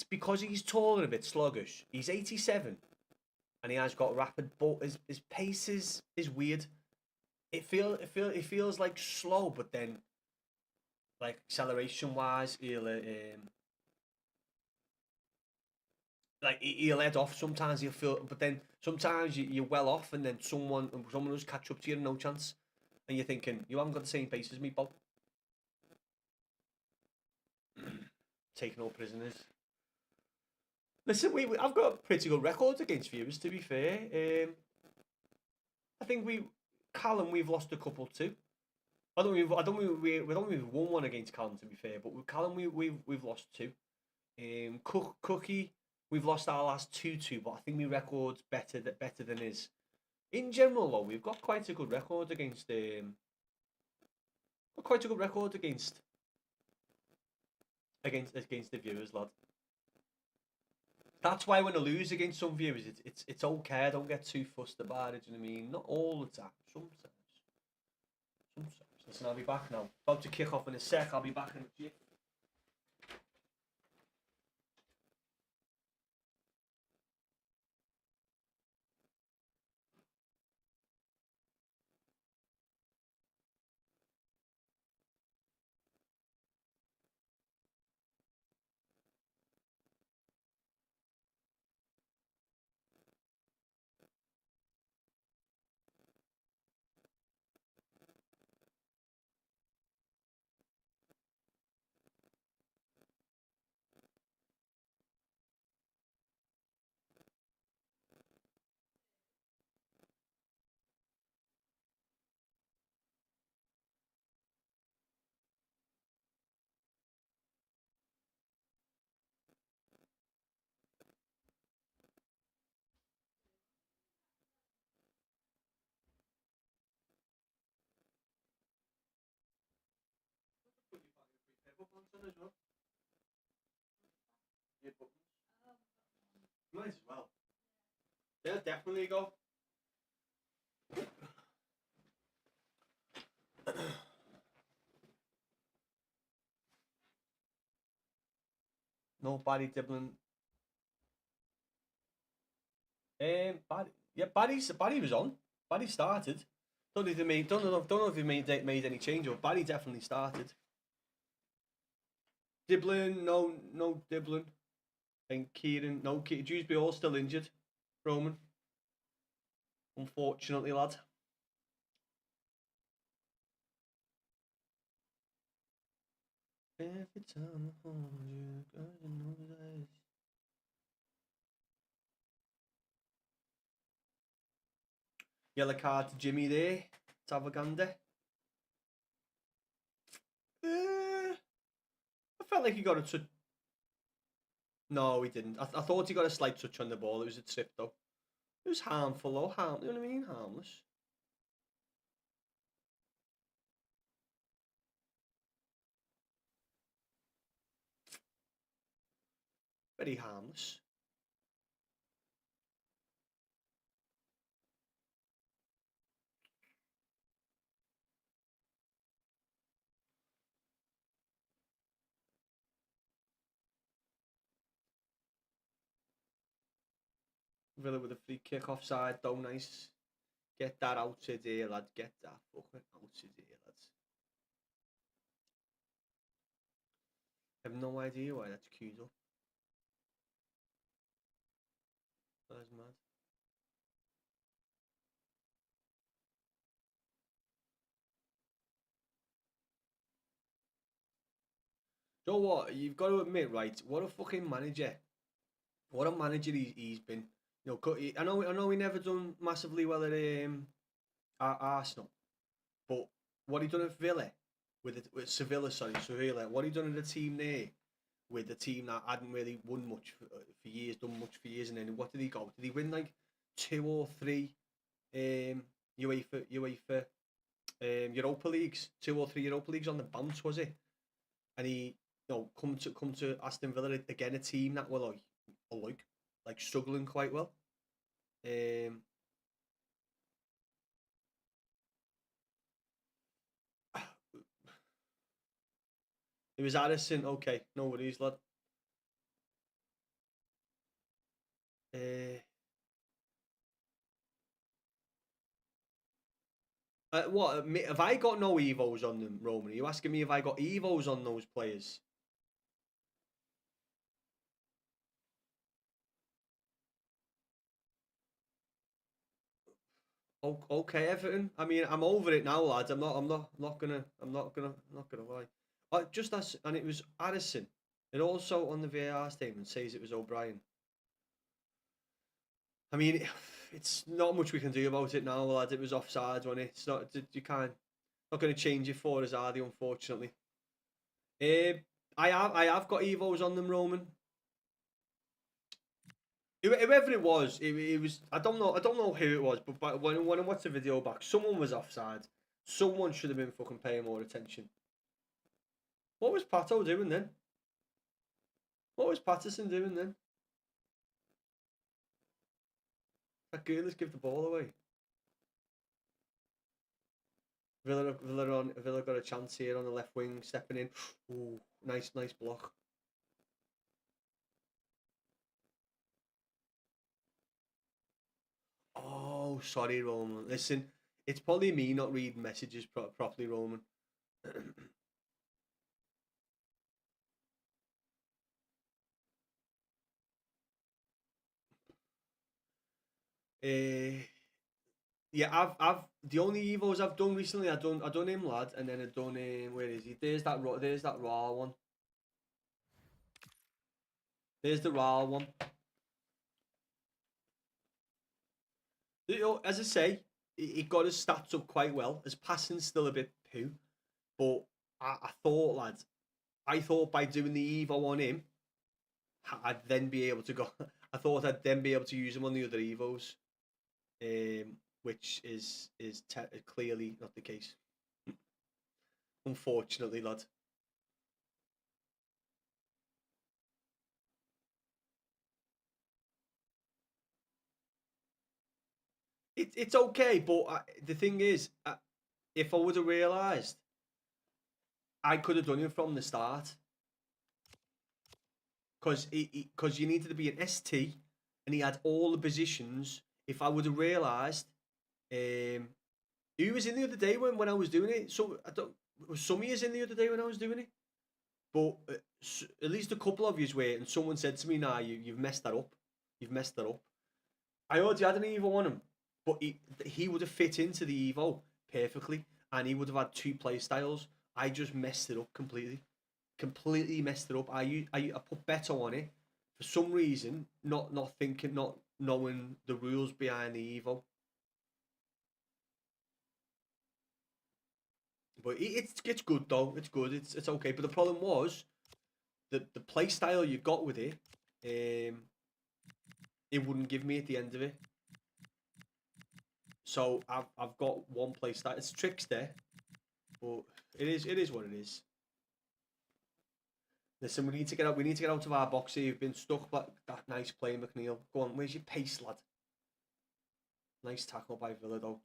because he's tall and a bit sluggish. He's 87, and he has got rapid, but his pace is weird. It feels like slow, but then like acceleration wise, he'll head off. Sometimes he'll feel, but then sometimes you're well off, and then someone will catch up to you, no chance, and you're thinking you haven't got the same pace as me, Bob. Taking all prisoners. Listen, I've got pretty good records against viewers. To be fair, I think Callum, we've lost a couple too. I don't think we've won one against Callum, to be fair, but with Callum we've lost two. Cookie, we've lost our last two, but I think my record's better than his. In general, though, we've got quite a good record against against the viewers, lad. That's why when I lose against some viewers, it's okay. I don't get too fussed about it. Do you know what I mean? Not all the time. Sometimes. Listen, I'll be back now. About to kick off in a sec. I'll be back in a jiff. Might as well. Yeah, definitely go. Nobody dribbling. Barry was on. Barry started. Don't know if they made. Don't know if he made any change, but Barry definitely started. Diblin, no Diblin. And Kieran, no Kieran. Dewsbury all still injured. Roman. Unfortunately, lad. Every time I hold you, girl, you know that it's... Yellow card to Jimmy there. Tavaganda. I felt like he got a touch. No, he didn't. I thought he got a slight touch on the ball. It was a trip, though. It was harmful, though. You know what I mean? Harmless. Very harmless. Villa with a free kick offside, though. Nice. Get that out today, lad. Get that fucking out today, lads. I have no idea why that's queued up. That's mad. You know what? You've got to admit, right? What a fucking manager. What a manager he's been. You know, I know he never done massively well at Arsenal, but what he done at Villa with Sevilla. What he done in the team there with a team that hadn't really won much for years, done much for years, and then what did he go? Did he win like 2 or 3 UEFA Europa Leagues? 2 or 3 Europa Leagues on the bounce, was it? And he, you know, come to Aston Villa again, a team that were like struggling quite well. It was Addison. Okay, no worries, lad. What have I got no evos on them, Roman? Are you asking me if I got evos on those players? Okay, Everton. I mean, I'm over it now, lads. I'm not gonna lie. Just as, and it was Addison. It also on the VAR statement says it was O'Brien. I mean, it's not much we can do about it now, lad. It was offside, wasn't it? It's not. You can't. Not going to change it for us, are they? Unfortunately. I have got evos on them, Roman. Whoever it was, it was. I don't know who it was, but when I watched the video back, someone was offside. Someone should have been fucking paying more attention. What was Pato doing then? What was Patterson doing then? That girl, let's give the ball away. Villa got a chance here on the left wing, stepping in. Ooh, nice block. Oh, sorry, Roman. Listen, it's probably me not reading messages properly, Roman. Yeah, I've the only evos I've done recently. I done him, lad, and then I done him. Where is he? There's that raw one. There's the raw one. You know, as I say, he got his stats up quite well. His passing's still a bit poo, but I thought, lad, I thought by doing the evo on him, I'd then be able to go. I thought I'd then be able to use him on the other evos, which is clearly not the case. Unfortunately, lad. It's okay, but the thing is, if I would have realised, I could have done it from the start. Because you needed to be an ST, and he had all the positions. If I would have realised, who was in the other day when I was doing it? So I don't. Was some of you in the other day when I was doing it? But at least a couple of yous were, and someone said to me, "Nah, you've messed that up. You've messed that up." I already had an Evo on him, but he would have fit into the Evo perfectly, and he would have had two play styles. I just messed it up completely. Completely messed it up. I put Beto on it for some reason, not thinking, not knowing the rules behind the Evo. But it's good though. It's good. It's okay. But the problem was the play style you got with it. It wouldn't give me at the end of it. So I've got one play style. It's tricks there, but it is what it is. Listen, we need to get out. We need to get out of our box here. You've been stuck by that nice play, McNeil. Go on, where's your pace, lad? Nice tackle by Villa, though.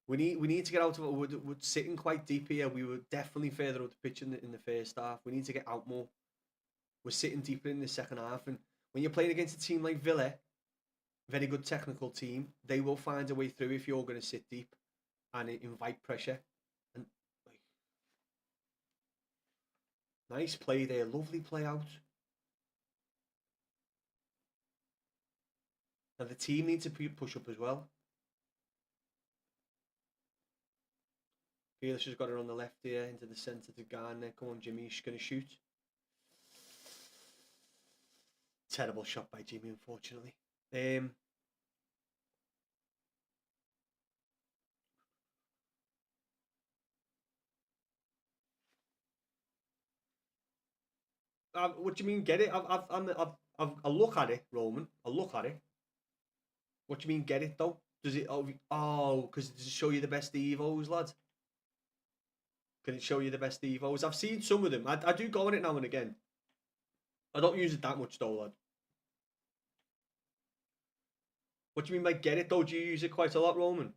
We need to get out of it. We're sitting quite deep here. We were definitely further up the pitch in the first half. We need to get out more. We're sitting deeper in the second half, and when you're playing against a team like Villa, very good technical team, they will find a way through if you're going to sit deep and invite pressure. And like, nice play there, lovely play out. And the team needs to push up as well. Grealish has got it on the left here into the centre to Garner. Come on, Jimmy, he's going to shoot. Terrible shot by Jimmy, unfortunately. What do you mean get it? I'll look at it, Roman. I'll look at it. What do you mean get it though? Does it? Oh, because does it show you the best Evos, lad? Can it show you the best Evos? I've seen some of them. I do go on it now and again. I don't use it that much though, lad. What do you mean by get it though? Do you use it quite a lot, Roman?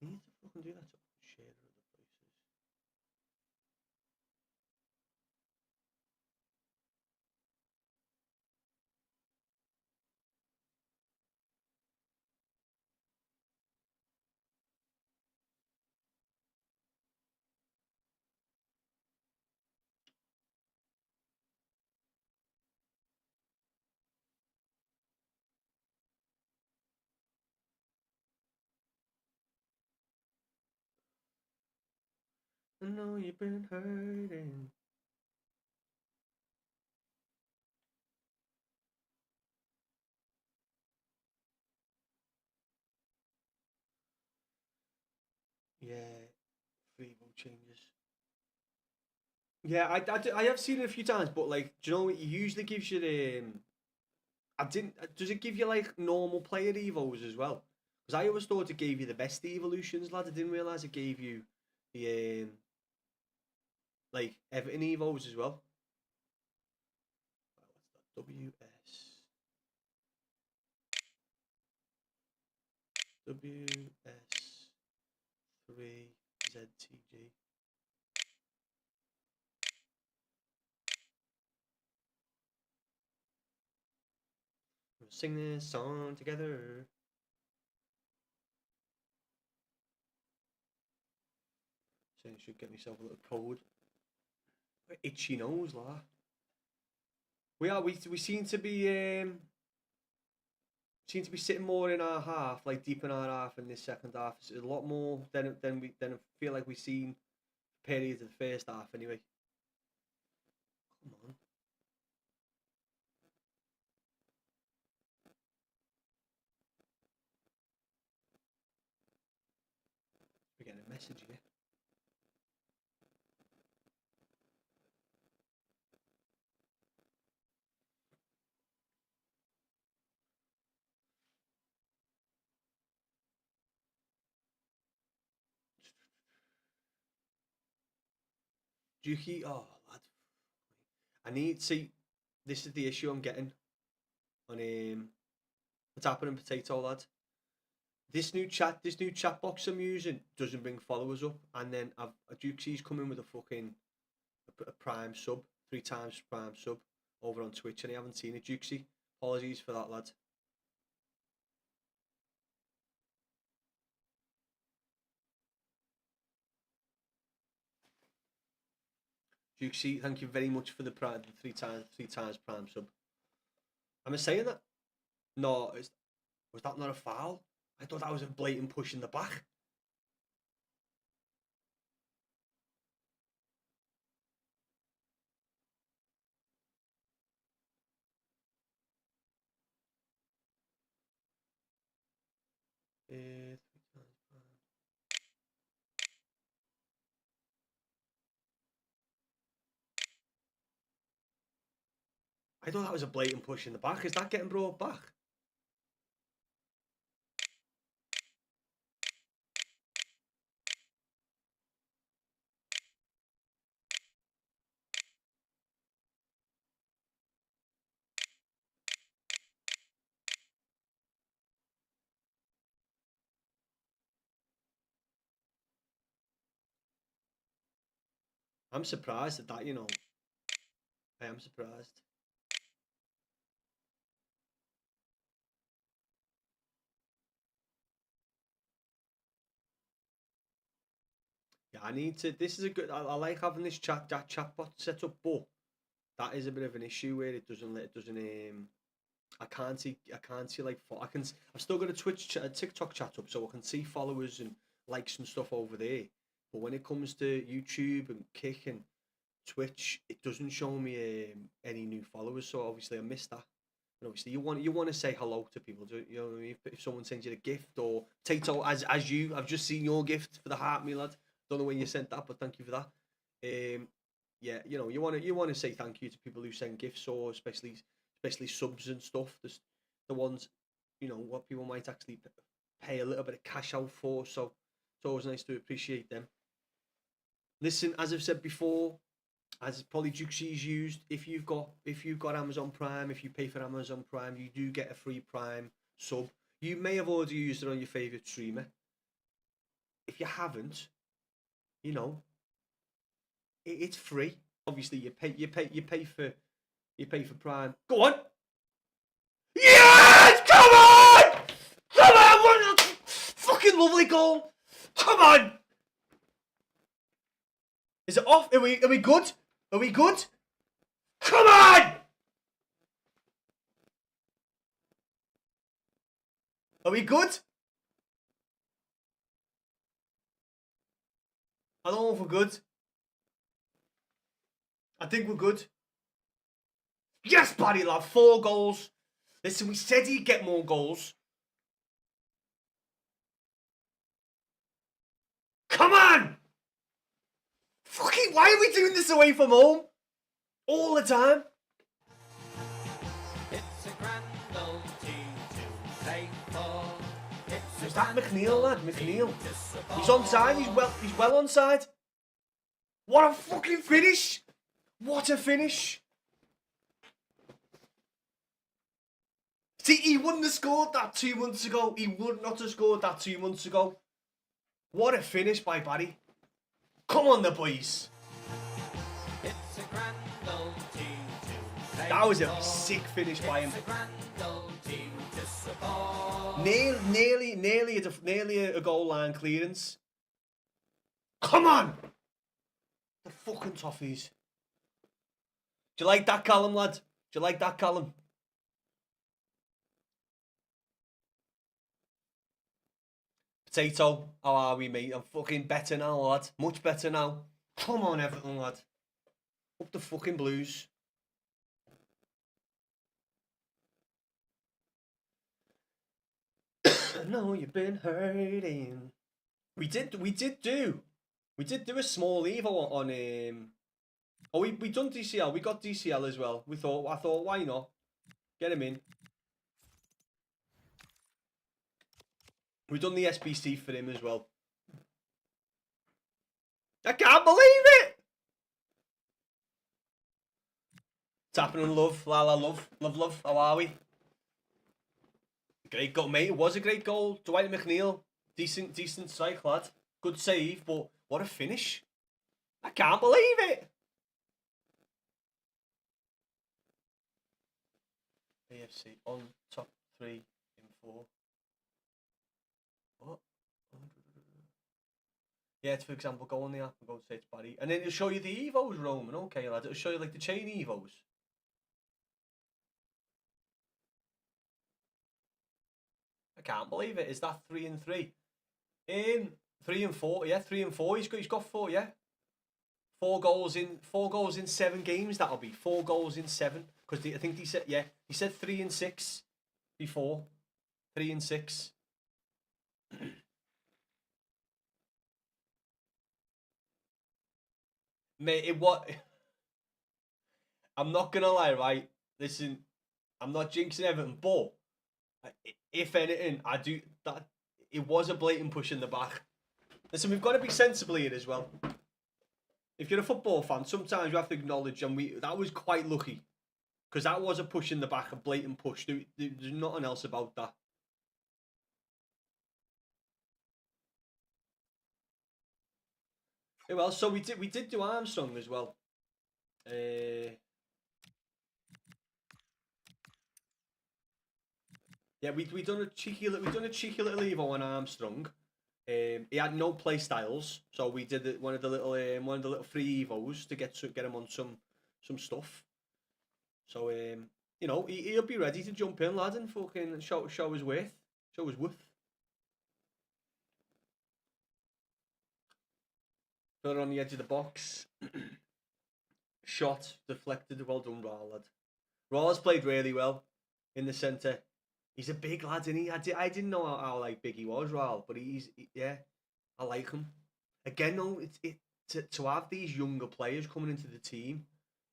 I need to fucking do that to share other places. I know you've been hurting. Yeah, free vote changes. Yeah, I have seen it a few times, but like, do you know, it usually gives you the. I didn't. Does it give you like normal player evos as well? Because I always thought it gave you the best evolutions, lad. I didn't realize it gave you the like Everton evos as well. What's that? WS3ZTG. We'll sing this song together. So I should get myself a little code. Itchy nose, la. We seem to be sitting more in our half, like deep in our half in this second half. It's a lot more than I feel like we've seen periods of the first half anyway. Come on. We're getting a message here. Juki, oh lad. See, this is the issue I'm getting. on what's happening, Potato Lad. This new chat box I'm using doesn't bring followers up, and then Dukesie's come in with a fucking a prime sub, 3 times prime sub over on Twitch, and I haven't seen it. Dukesy, apologies for that, lad. Dukesy, thank you very much for the prime, 3 times prime sub. Am I saying that? No, was that not a foul? I thought that was a blatant push in the back. I thought that was a blatant push in the back. Is that getting brought back? I'm surprised at that, you know. I am surprised. Yeah, I need to. This is a good. I like having this chatbot set up, but that is a bit of an issue where it doesn't. I can't see like. I've still got a TikTok chat up, so I can see followers and likes and stuff over there. But when it comes to YouTube and Kick and Twitch, it doesn't show me any new followers. So obviously I missed that. And obviously you want to say hello to people. You know what I mean? If someone sends you a gift, or Tato, as I've just seen your gift for the heart, me lad. Don't know when you sent that, but thank you for that. Yeah, you know, you want to say thank you to people who send gifts, or especially subs and stuff. The ones, you know, what people might actually pay a little bit of cash out for. So it's always nice to appreciate them. Listen, as I've said before, as probably Juxie's used, if you've got Amazon Prime, if you pay for Amazon Prime, you do get a free Prime sub. You may have already used it on your favourite streamer. If you haven't, you know, it's free. Obviously, you pay for Prime. Go on. Yes! Come on! Come on! What a fucking lovely goal! Come on! Is it off? Are we good? Are we good? Come on! Are we good? I don't know if we're good. I think we're good. Yes, buddy, lad. 4 goals. Listen, we said he'd get more goals. Come on! Fucking, why are we doing this away from home? All the time? It's a grand old team to play for. Is that McNeil, lad? McNeil. He's onside. He's well onside. What a fucking finish! What a finish! See, he wouldn't have scored that 2 months ago. He would not have scored that 2 months ago. What a finish by Barry. Come on, the boys. It's a grand old team to play That was a for. sick finish by him. It's a grand old team to support. Nearly a goal line clearance. Come on! The fucking toffees. Do you like that, Callum, lad? Do you like that, Callum? Potato, how are we, mate? I'm fucking better now, lad. Much better now. Come on, Everton, lad. Up the fucking Blues. No, you've been hurting. We did do a small Evo on Oh, we done DCL. We got DCL as well. I thought, why not? Get him in. We done the SBC for him as well. I can't believe it! It's happening, love. La la, love. Love, love. How are we? Great goal, mate. It was a great goal. Dwight McNeil, decent strike, lad. Good save, but what a finish. I can't believe it. AFC on top 3 in 4. What? Yeah, it's, for example, go on the app and go to say it's Barry. And then it'll show you the Evos, Roman. Okay, lad. It'll show you like the chain Evos. I can't believe it. Is that 3 and 3? 3 and 4. Yeah, 3 and 4. He's got 4. Yeah, 4 goals in 7 games. That'll be 4 goals in 7. Because I think he said 3 and 6 before. 3 and 6. Mate, I'm not gonna lie, right? Listen, I'm not jinxing Everton, but if anything, I do that. It was a blatant push in the back. Listen, we've got to be sensible here as well. If you're a football fan, sometimes you have to acknowledge, and that was quite lucky, because that was a push in the back, a blatant push. There's nothing else about that. Yeah, well, so we did do Armstrong as well. Yeah, we done a cheeky little Evo on Armstrong. He had no play styles, so we did one of the little free Evos to get him on some stuff. So you know, he'll be ready to jump in, lad, and fucking show his worth, show his worth. Further on the edge of the box, shot deflected. Well done, Raul, lad. Raul's played really well in the centre. He's a big lad, isn't he? I didn't know how like big he was, Raul, but yeah, I like him. Again, though, to have these younger players coming into the team,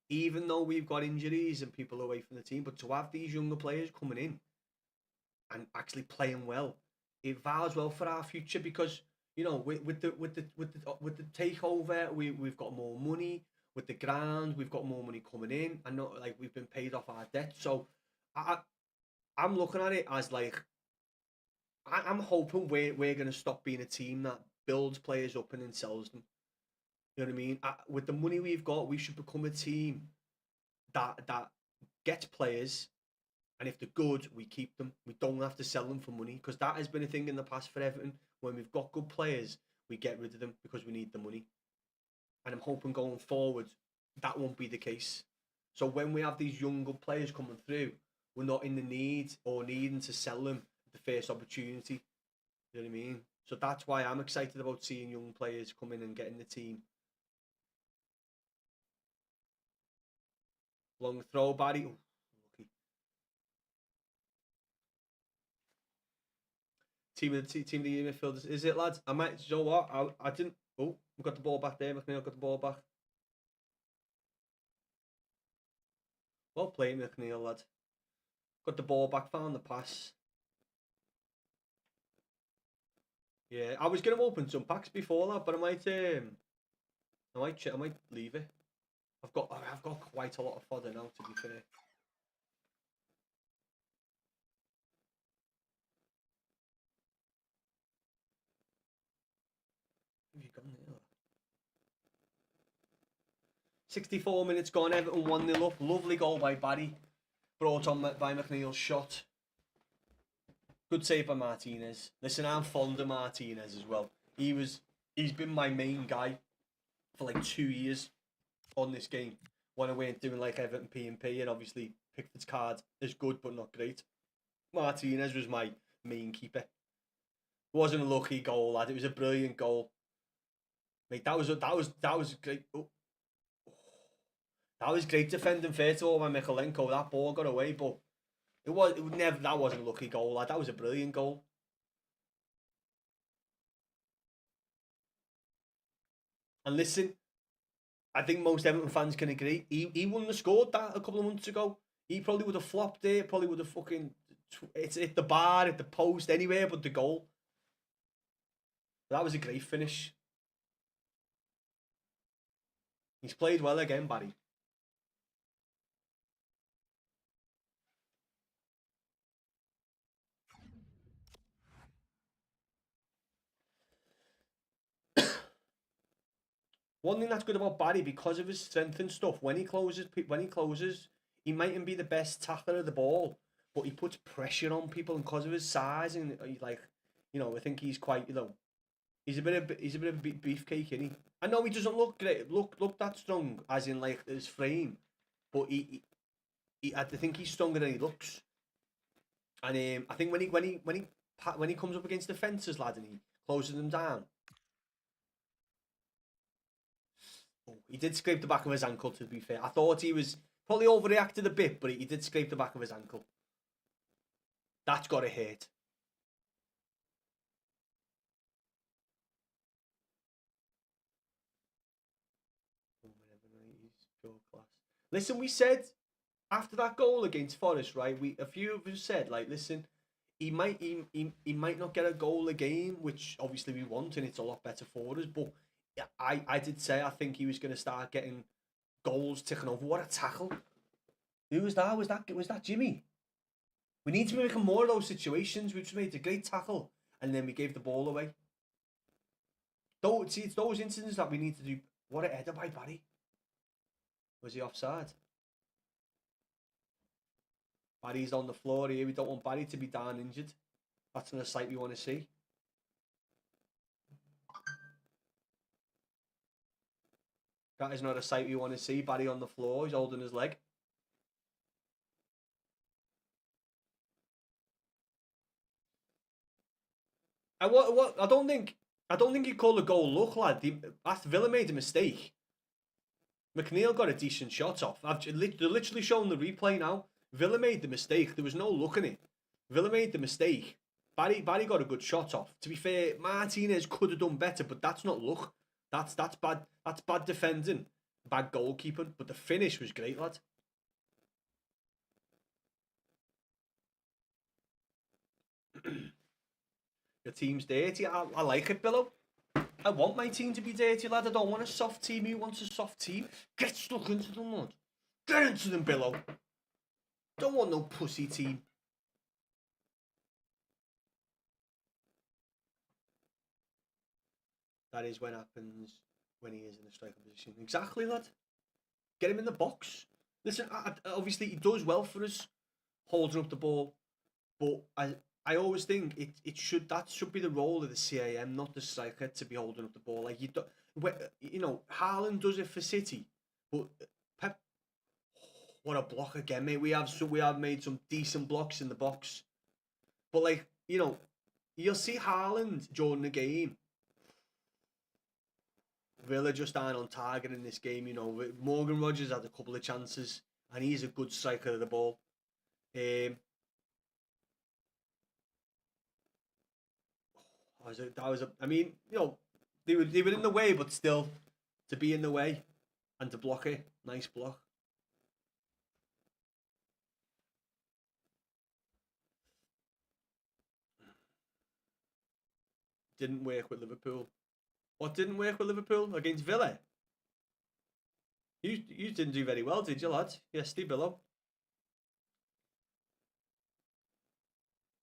even though we've got injuries and people away from the team, but to have these younger players coming in and actually playing well, it vows well for our future, because you know with the takeover, we've got more money. With the ground, we've got more money coming in. I know, like, we've been paid off our debt, so I'm looking at it as like I'm hoping we're gonna stop being a team that builds players up and then sells them. You know what I mean? With the money we've got, we should become a team that gets players, and if they're good, we keep them. We don't have to sell them for money, because that has been a thing in the past for Everton. When we've got good players, we get rid of them because we need the money. And I'm hoping going forward that won't be the case. So when we have these younger players coming through, we're not in the need or needing to sell them at the first opportunity. You know what I mean? So that's why I'm excited about seeing young players come in and get in the team. Long throw, Barry. Ooh, lucky. Team of the year midfielders. Is it, lads? I might. You know what? I didn't. Oh, we got the ball back there. McNeil got the ball back. Well played, McNeil, lad. Got the ball back, found the pass. Yeah, I was gonna open some packs before that, but I might leave it. I've got quite a lot of fodder now, to be fair. Have you gone there? 64 minutes gone. Everton 1-0 up. Lovely goal by Barry. Brought on by McNeil's shot. Good save by Martinez. Listen, I'm fond of Martinez as well. He's been my main guy for like 2 years on this game, when I weren't doing like Everton P&P, and obviously Pickford's card is good but not great. Martinez was my main keeper. It wasn't a lucky goal, lad. It was a brilliant goal. Mate, that was great. Oh. That was great defending, first of all, by Mikalenko. That ball got away, but that wasn't a lucky goal, lad. That was a brilliant goal. And listen, I think most Everton fans can agree. He wouldn't have scored that a couple of months ago. He probably would have flopped it. Probably would have fucking it's at the bar, at the post, anywhere but the goal. That was a great finish. He's played well again, Barry. One thing that's good about Barry, because of his strength and stuff, when he closes, he mightn't be the best tackler of the ball, but he puts pressure on people, and because of his size and he's like, I think he's quite, he's a bit of a beefcake, isn't he? I know he doesn't look great, look that strong, as in like his frame, but I think he's stronger than he looks. And I think when he comes up against defences, lad, and he closes them down. Oh, he did scrape the back of his ankle, to be fair. I thought he was probably overreacted a bit, but he did scrape the back of his ankle. That's got to hurt. Listen, we said after that goal against Forest, right? A few of us said, like, listen, he might not get a goal a game, which obviously we want, and it's a lot better for us. But yeah, I did say I think he was going to start getting goals ticking over. What a tackle! Who was that? Was that Jimmy? We need to be making more of those situations. We just made a great tackle, and then we gave the ball away. See, it's those incidents that we need to do. What a header by Barry. Was he offside? Barry's on the floor here. We don't want Barry to be down injured. That's not a sight we want to see. That is not a sight we want to see. Barry on the floor. He's holding his leg. I don't think you call the goal luck, lad. Villa made a mistake. McNeil got a decent shot off. They're literally showing the replay now. Villa made the mistake. There was no look in it. Villa made the mistake. Barry got a good shot off. To be fair, Martinez could have done better, but that's not luck. That's bad. That's bad defending, bad goalkeeping. But the finish was great, lad. Your team's dirty. I like it, Billo. I want my team to be dirty, lad. I don't want a soft team. Who wants a soft team? Get stuck into them, lad. Get into them, Billo. Don't want no pussy team. That is when happens when he is in a striker position. Exactly, lad. Get him in the box. Listen, obviously he does well for us, holding up the ball, but I always think that should be the role of the CAM, not the striker, to be holding up the ball. Like Haaland does it for City, but Pep. What a block again, mate. We have made some decent blocks in the box. But you'll see Haaland during the game. Villa just aren't on target in this game, Morgan Rogers had a couple of chances and he's a good striker of the ball. They were in the way, but still to be in the way and to block it, nice block. Didn't work with Liverpool. What didn't work with Liverpool against Villa? You didn't do very well, did you, lads? Yes, Steve Billo.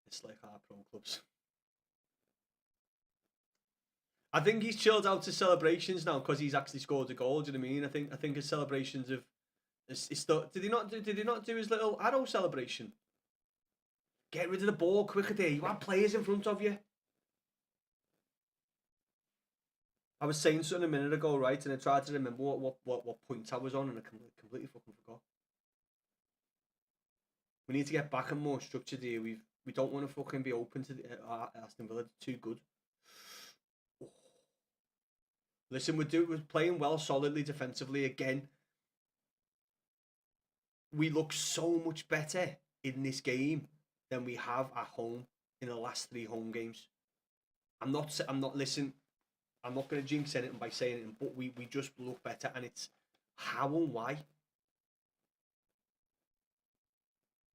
It's like our pro clubs. I think he's chilled out to celebrations now because he's actually scored a goal. Do you know what I mean? I think his celebrations have. Did he not do his little arrow celebration? Get rid of the ball quicker there. You have players in front of you. I was saying something a minute ago, right? And I tried to remember what point I was on, and I completely fucking forgot. We need to get back and more structured here. We don't want to fucking be open to Aston Villa. They're too good. Oh. Listen, we're playing well, solidly defensively again. We look so much better in this game than we have at home in the last 3 home games. I'm not. Listen. I'm not going to jinx anything by saying it, but we just look better, and it's how and why.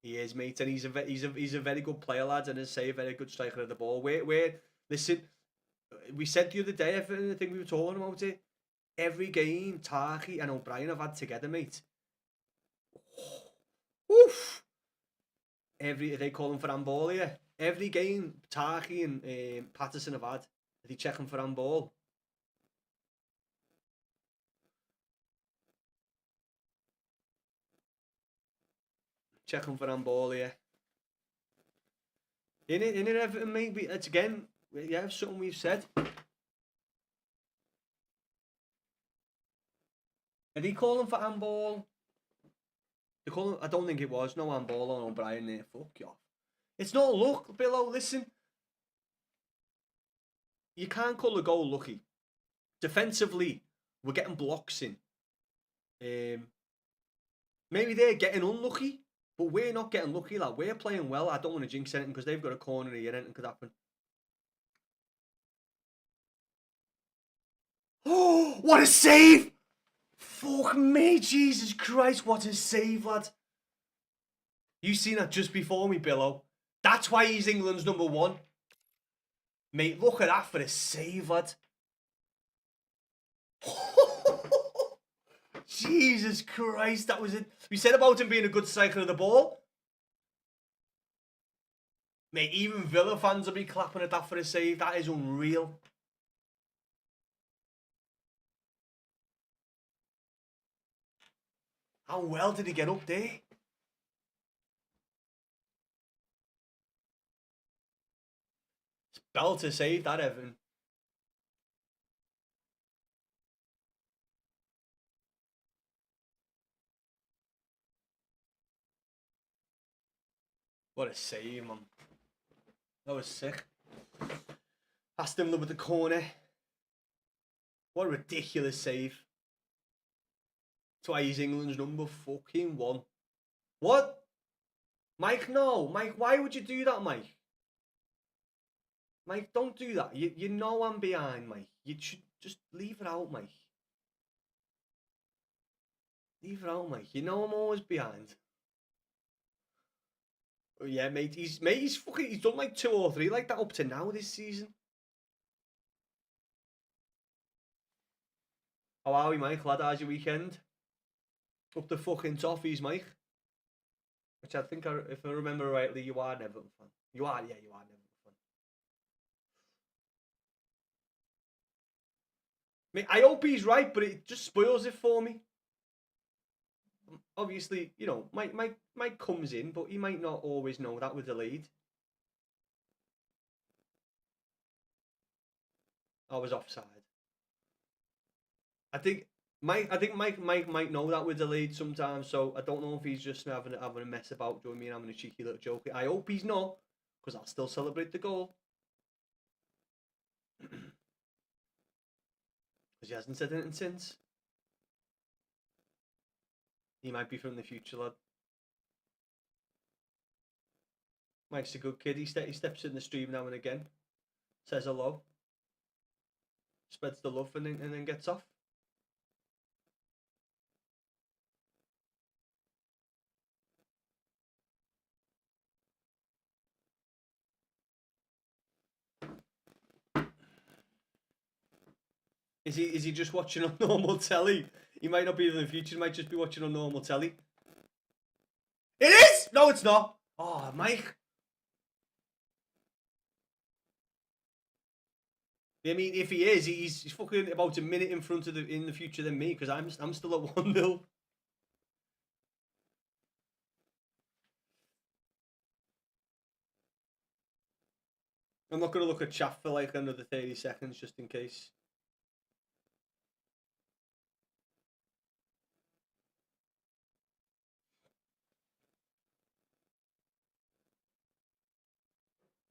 He is, mate, and he's a very good player, lads, and as I say, a very good striker of the ball. Listen, we said the other day, I think we were talking about it. Every game Tarky and O'Brien have had together, mate. Oof. They call him for handball here. Every game Tarky and Patterson have had. Are they checking for handball? Checking for handball here. In it, Everton, maybe. It's again, yeah, something we've said. Are they calling for handball? They calling, I don't think it was. No handball on O'Brien there. Fuck you off. It's not luck, Billo. Listen. You can't call a goal lucky. Defensively, we're getting blocks in. Maybe they're getting unlucky, but we're not getting lucky. Like, we're playing well. I don't want to jinx anything because they've got a corner here. Anything could happen. Oh, what a save! Fuck me, Jesus Christ, what a save, lad. You seen that just before me, Billo. That's why he's England's #1. Mate, look at that for a save, lad. Jesus Christ, that was it. We said about him being a good striker of the ball. Mate, even Villa fans will be clapping at that for a save. That is unreal. How well did he get up there? It's bell to save that, Everton. What a save, man. That was sick. Aston Villa with the corner. What a ridiculous save. That's why he's England's #1. What? Mike, no. Mike, why would you do that, Mike? Mike, don't do that. You know I'm behind, Mike. You should just leave it out, Mike. Leave it out, Mike. You know I'm always behind. Oh, yeah, mate. He's done like 2 or 3 like that up to now this season. How are we, Mike? Lad, how's your weekend? Up the fucking toffees, Mike. Which I think, if I remember rightly, you are an Everton fan. You are, yeah, you are an Everton fan. Mate, I hope he's right, but it just spoils it for me. Obviously, you know, Mike comes in, but he might not always know that with the lead. I was offside. I think Mike might know that with the lead sometimes, so I don't know if he's just having a mess about, doing me and having a cheeky little joke. I hope he's not, because I'll still celebrate the goal. Because he hasn't said anything since. He might be from the future, lad. Mike's a good kid. He steps in the stream now and again, says hello, spreads the love, and then gets off. Is he just watching on normal telly? He might not be in the future. He might just be watching on normal telly. It is! No, it's not. Oh, Mike. I mean, if he is, he's fucking about a minute in front of in the future than me, because I'm still at 1-0. I'm not gonna look at chat for like another 30 seconds just in case.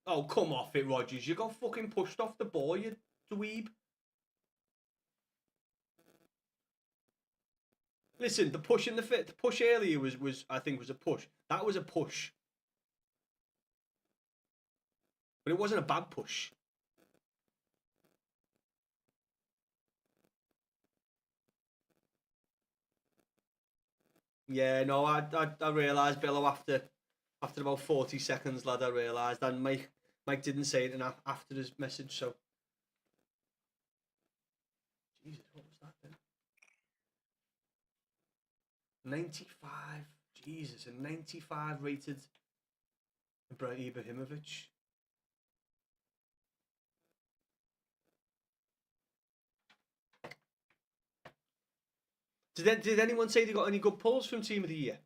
Oh, come off it, Rodgers. You got fucking pushed off the ball, you dweeb. Listen, the push in the push earlier was I think was a push. That was a push. But it wasn't a bad push. Yeah, no, I realised, Billo, after about 40 seconds, lad, I realised. And Mike didn't say it after his message, so. Jesus, what was that then? 95. Jesus, a 95 rated Ibrahimovic. Did anyone say they got any good pulls from Team of the Year?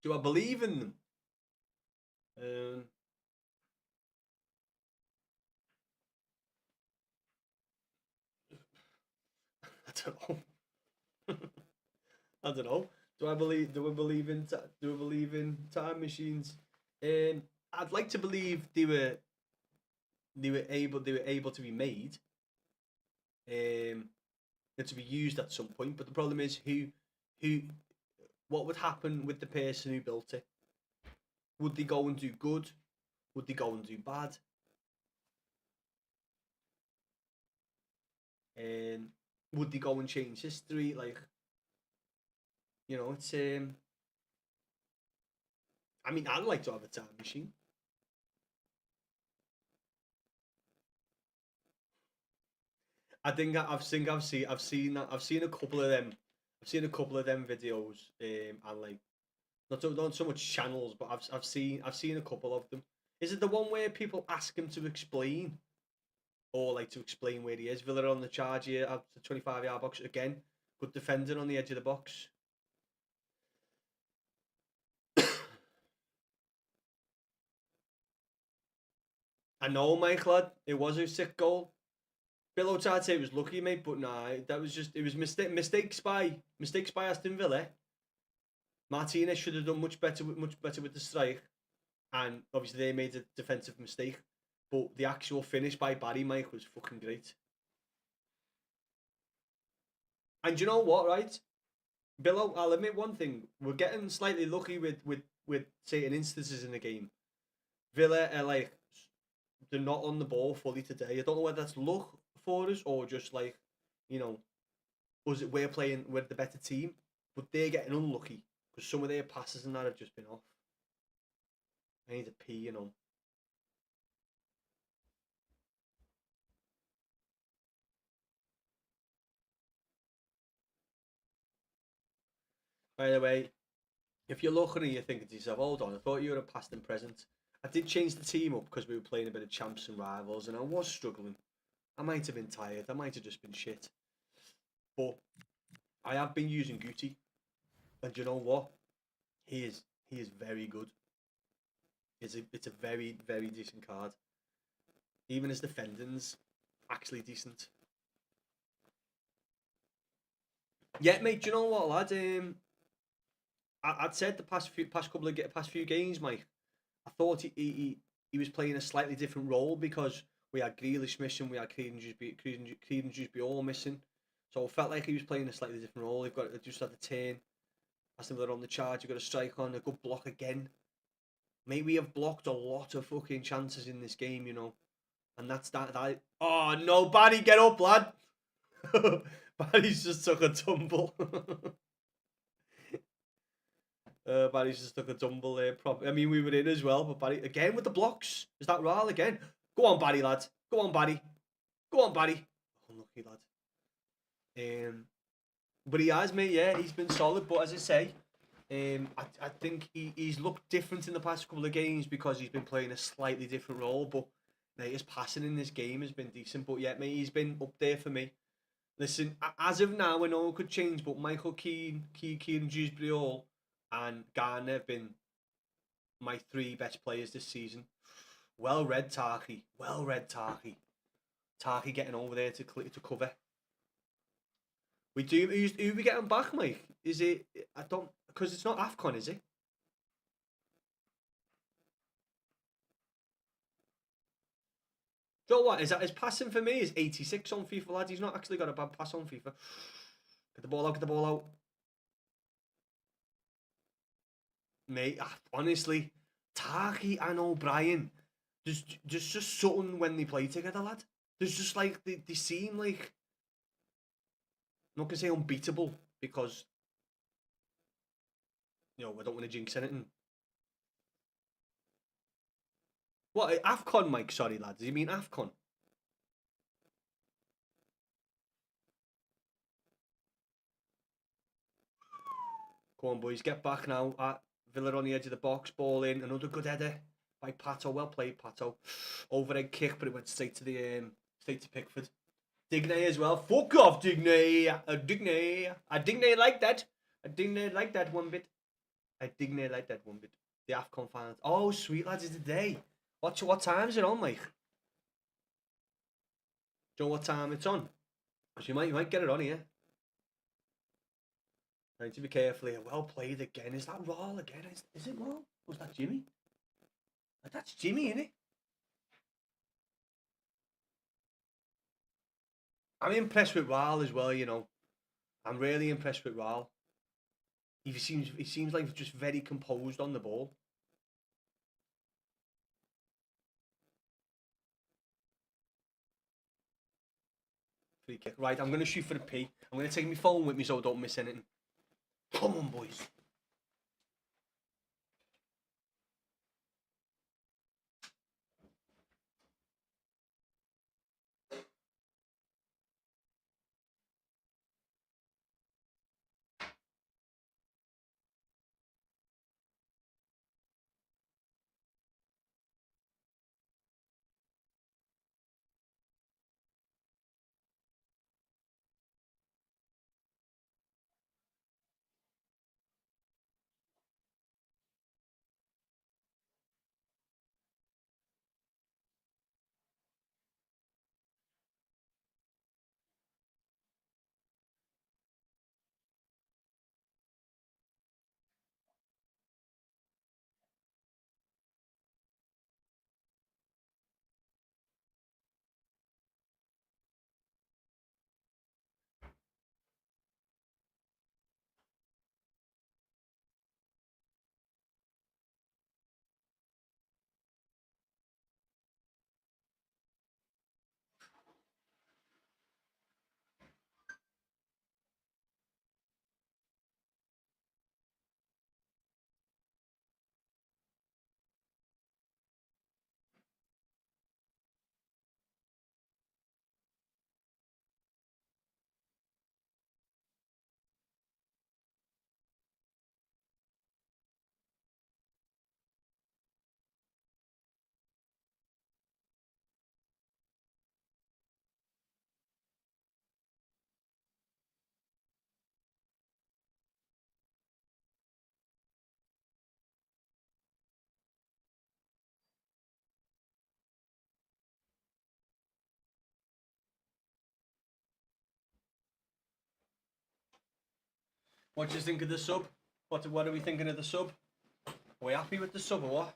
Do I believe in them? I don't know. I don't know. Do I believe in time machines? I'd like to believe they were able to be made, and to be used at some point. But the problem is who what would happen with the person who built it? Would they go and do good? Would they go and do bad? Would they go and change history? Like, it's I mean, I'd like to have a time machine. I think I've seen a couple of them. I've seen a couple of them videos, and like not so much channels, but I've seen a couple of them. Is it the one where people ask him to explain, or like to explain where he is? Villa on the charge here at the 25-yard box again. Good defender on the edge of the box. I know, Mike lad, it was a sick goal. Bill O'Tate was lucky, mate, but nah, that was just mistakes by Aston Villa. Martinez should have done much better with the strike, and obviously they made a defensive mistake. But the actual finish by Barry, Mike, was fucking great. And you know what, right? Bill, I'll admit one thing: we're getting slightly lucky with certain instances in the game. Villa are like, they're not on the ball fully today. I don't know whether that's luck for us or just like, we're playing with the better team, but they're getting unlucky because some of their passes and that have just been off. I need to pee, By the way, if you're looking and you're thinking to yourself, hold on, I thought you were a past and present. I did change the team up because we were playing a bit of champs and rivals, and I was struggling. I might have been tired. I might have just been shit. But I have been using Guti, and you know what? He is very good. It's a very, very decent card. Even his defending's actually decent. Yeah, mate. Do you know what, lad? I'd said the past few games, Mike. I thought he was playing a slightly different role because we had Grealish missing, we had Creedon Dewsbury all missing. So it felt like he was playing a slightly different role. They've got just had the turn. Aston Villa on the charge. You've got a strike on, a good block again. Mate, we have blocked a lot of fucking chances in this game, and that's that. Oh no, Barry, get up, lad. Barry's just took a tumble. Barry's just took a tumble there. I mean, we were in as well, but Barry again with the blocks. Is that Ral again? Go on, Barry, lad. Go on, Barry. Go on, Barry. Unlucky lad. But he has, mate. Yeah, he's been solid. But as I say, I think he's looked different in the past couple of games because he's been playing a slightly different role. But mate, his passing in this game has been decent. But yeah, mate, he's been up there for me. Listen, as of now, I know it could change, but Michael Keane, Dewsbury Hall, and Garner have been my three best players this season. Well read, Tarky. Well read, Tarky. Tarky getting over there to cover. We do. Who we getting back, Mike? Is it? I don't, because it's not AFCON, is it? Do you know what? His passing for me is 86 on FIFA, lad. He's not actually got a bad pass on FIFA. Get the ball out. Mate, honestly, Tarky and O'Brien, there's just something when they play together, lad. There's just like, they seem like, I'm not going to say unbeatable, because, I don't want to jinx anything. What, AFCON, Mike? Sorry, lads. You mean AFCON? Come on, boys. Get back now. Villa on the edge of the box. Ball in. Another good header by Pato. Well played, Pato. Overhead kick, but it went straight to Pickford. Digne as well. Fuck off, Digne. Digne. Digne like that. Digne like that one bit. I didn't like that one bit. The AFCON finals. Oh, sweet lads, it's today. What time is it on, Mike? Do you know what time it's on? Because you might get it on here. I need to be careful here. Well played again. Is that Rawl again? Is it Rawl? Or is that Jimmy? That's Jimmy, isn't it? I'm impressed with Rawl as well, you know. I'm really impressed with Rawl. He seems like just very composed on the ball. Free kick. Right, I'm going to shoot for the P. I'm going to take my phone with me so I don't miss anything. Come on, boys. What do you think of the sub? What are we thinking of the sub? Are we happy with the sub or what?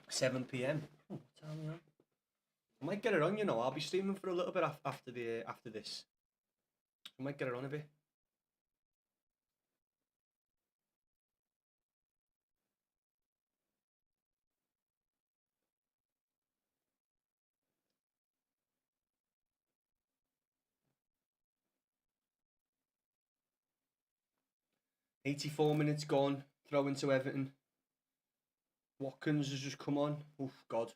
Seven PM. Oh, what time are we on? I might get it on, you know. I'll be streaming for a little bit after this. I might get it on a bit. $84 minutes gone. Throw into Everton. Watkins has just come on. Oh God.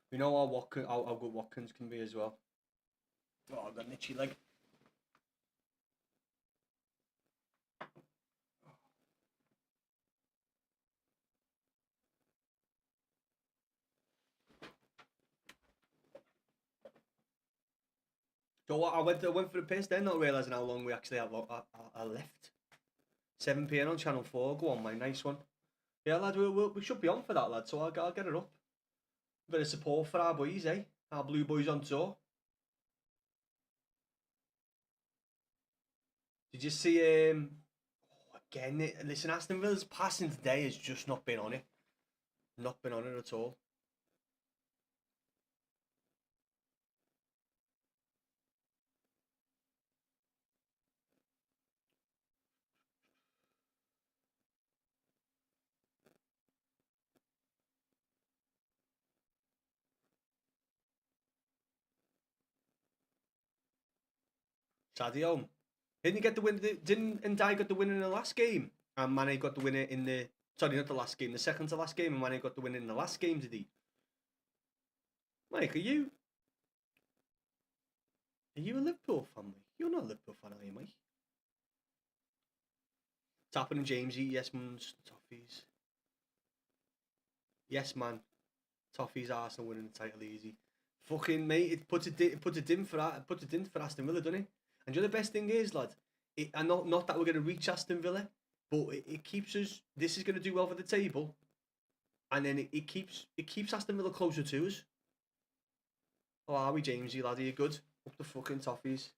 We know how good Watkins can be as well. Oh, I've got an itchy leg. So what? I went for the piss then, not realising how long we actually have left. 7 PM on Channel 4. Go on, my nice one. Yeah, lad, we should be on for that, lad. So I'll get it up. Bit of support for our boys, eh? Our blue boys on tour. Did you see again? Listen, Aston Villa's passing today has just not been on it. Not been on it at all. Sadio. Didn't he get the win? Didn't Ndai got the win in the last game? And Mane got the winner in the... Sorry, not the last game. The second to last game. And Mane got the win in the last game, did he? Mike, are you a Liverpool fan, Mike? You're not a Liverpool fan, are you, Mike? Tapping and Jamesy. Yes, man. Toffees. Yes, man. Toffees, Arsenal winning the title easy. fucking mate, it puts it in for Aston Villa, doesn't it? And you know the best thing is, lad, and not that we're going to reach Aston Villa, but it keeps us. This is going to do well for the table, and then it keeps Aston Villa closer to us. Oh, are we, Jamesy, lad? Are you good? Up the fucking toffees.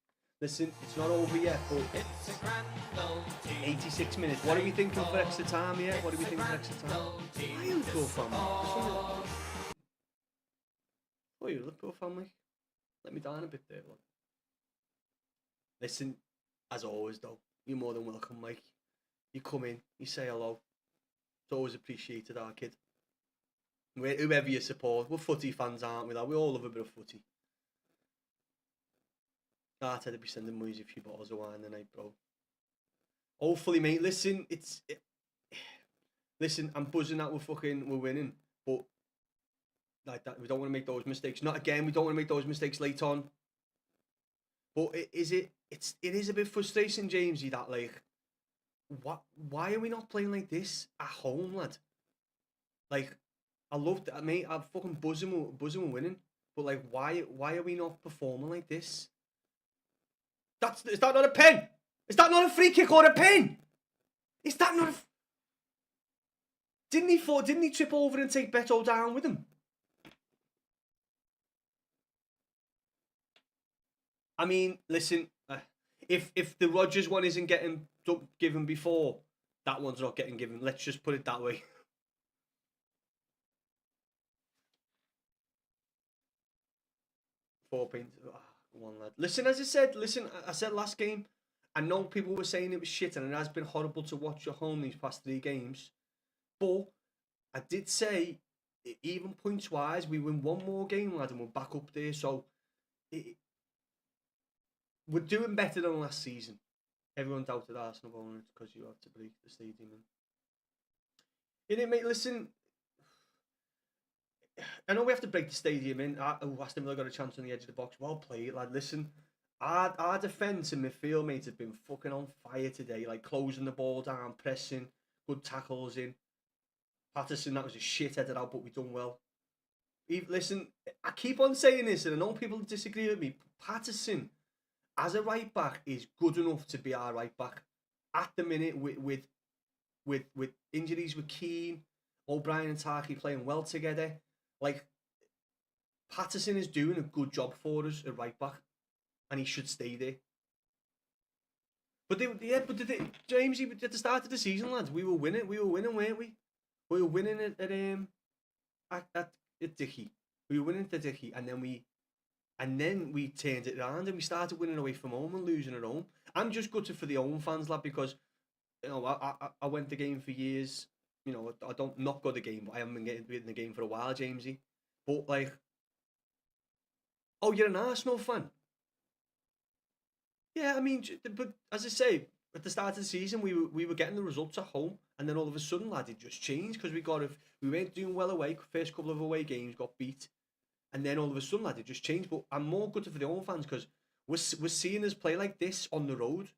Listen, it's not over yet, but It's a grand old team. 86 minutes. What are we thinking for extra time yet? What are we thinking for extra time? Why are you Liverpool family? Oh, you Liverpool family? Let me down a bit there, look. Listen, as always, though, you're more than welcome, Mike. You come in, you say hello. It's always appreciated, our kid. Whoever you support, we're footy fans, aren't we? We all love a bit of footy. I'd be sending Moisey a few bottles of wine tonight, bro. Hopefully, mate. Listen, listen, I'm buzzing that we're winning, but like that, we don't want to make those mistakes. Not again. We don't want to make those mistakes late on. But it is a bit frustrating, Jamesy, that like, why are we not playing like this at home, lad? Like, I love that, mate. I'm fucking buzzing with winning, but like, why are we not performing like this? Is that not a pen? Is that not a free kick or a pen? Is that not a... Didn't he trip over and take Beto down with him? I mean, listen, if the Rodgers one isn't getting given before, that one's not getting given. Let's just put it that way. Four points. One lad. Listen, as I said, I said last game, I know people were saying it was shit and it has been horrible to watch at home these past 3 games. But I did say, even points wise, we win one more game, lad, and we're back up there. So we're doing better than last season. Everyone doubted Arsenal going it because you had to break the stadium. In it, mate, listen, I know we have to break the stadium in. Aston Villa got a chance on the edge of the box. Well played, lad. Listen, our defence and midfield, mate, have been fucking on fire today. Like, closing the ball down, pressing, good tackles in. Patterson, that was a shit headed out, but we done well. Listen, I keep on saying this, and I know people disagree with me. Patterson, as a right back, is good enough to be our right back. At the minute, with injuries with Keane, O'Brien and Tarky playing well together. Like, Patterson is doing a good job for us at right back, and he should stay there. But James, at the start of the season, lads, we were winning, weren't we? We were winning at Dickey. We were winning at Dickey, and then we turned it around and we started winning away from home and losing at home. I'm just gutted for the home fans, lad, because you know I went the game for years. You know, I don't not go the game, but I haven't been in the game for a while, Jamesy. But like, oh, you're an Arsenal fan? Yeah, I mean, but as I say, at the start of the season, we were getting the results at home, and then all of a sudden, lad, it just changed because we weren't doing well away. First couple of away games got beat, and then all of a sudden, lad, it just changed. But I'm more gutted for the home fans because we're seeing us play like this on the road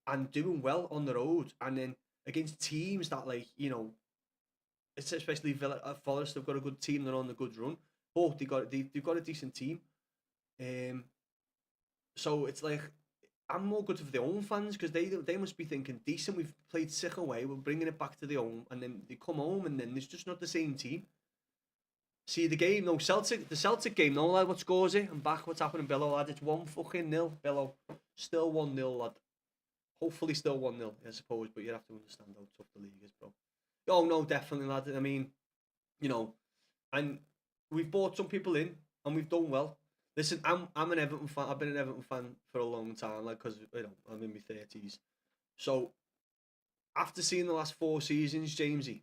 and doing well on the road, and then against teams that, like, you know, especially Villa, Forest have got a good team. They're on a good run. But they've got a decent team. So it's like, I'm more good for the home fans because they must be thinking, decent, we've played sick away, we're bringing it back to the home, and then they come home and then it's just not the same team. See the game, no, the Celtic game, no, lad, what scores it? I'm back, what's happening, Bello, lad? It's 1-0, Bello. Still 1-0, lad. Hopefully still 1-0, I suppose, but you have to understand how tough the league is, bro. Oh, no, definitely, lad. I mean, you know, and we've brought some people in and we've done well. Listen, I'm an Everton fan. I've been an Everton fan for a long time, like, because, you know, I'm in my 30s. So, after seeing the last 4 seasons, Jamesy,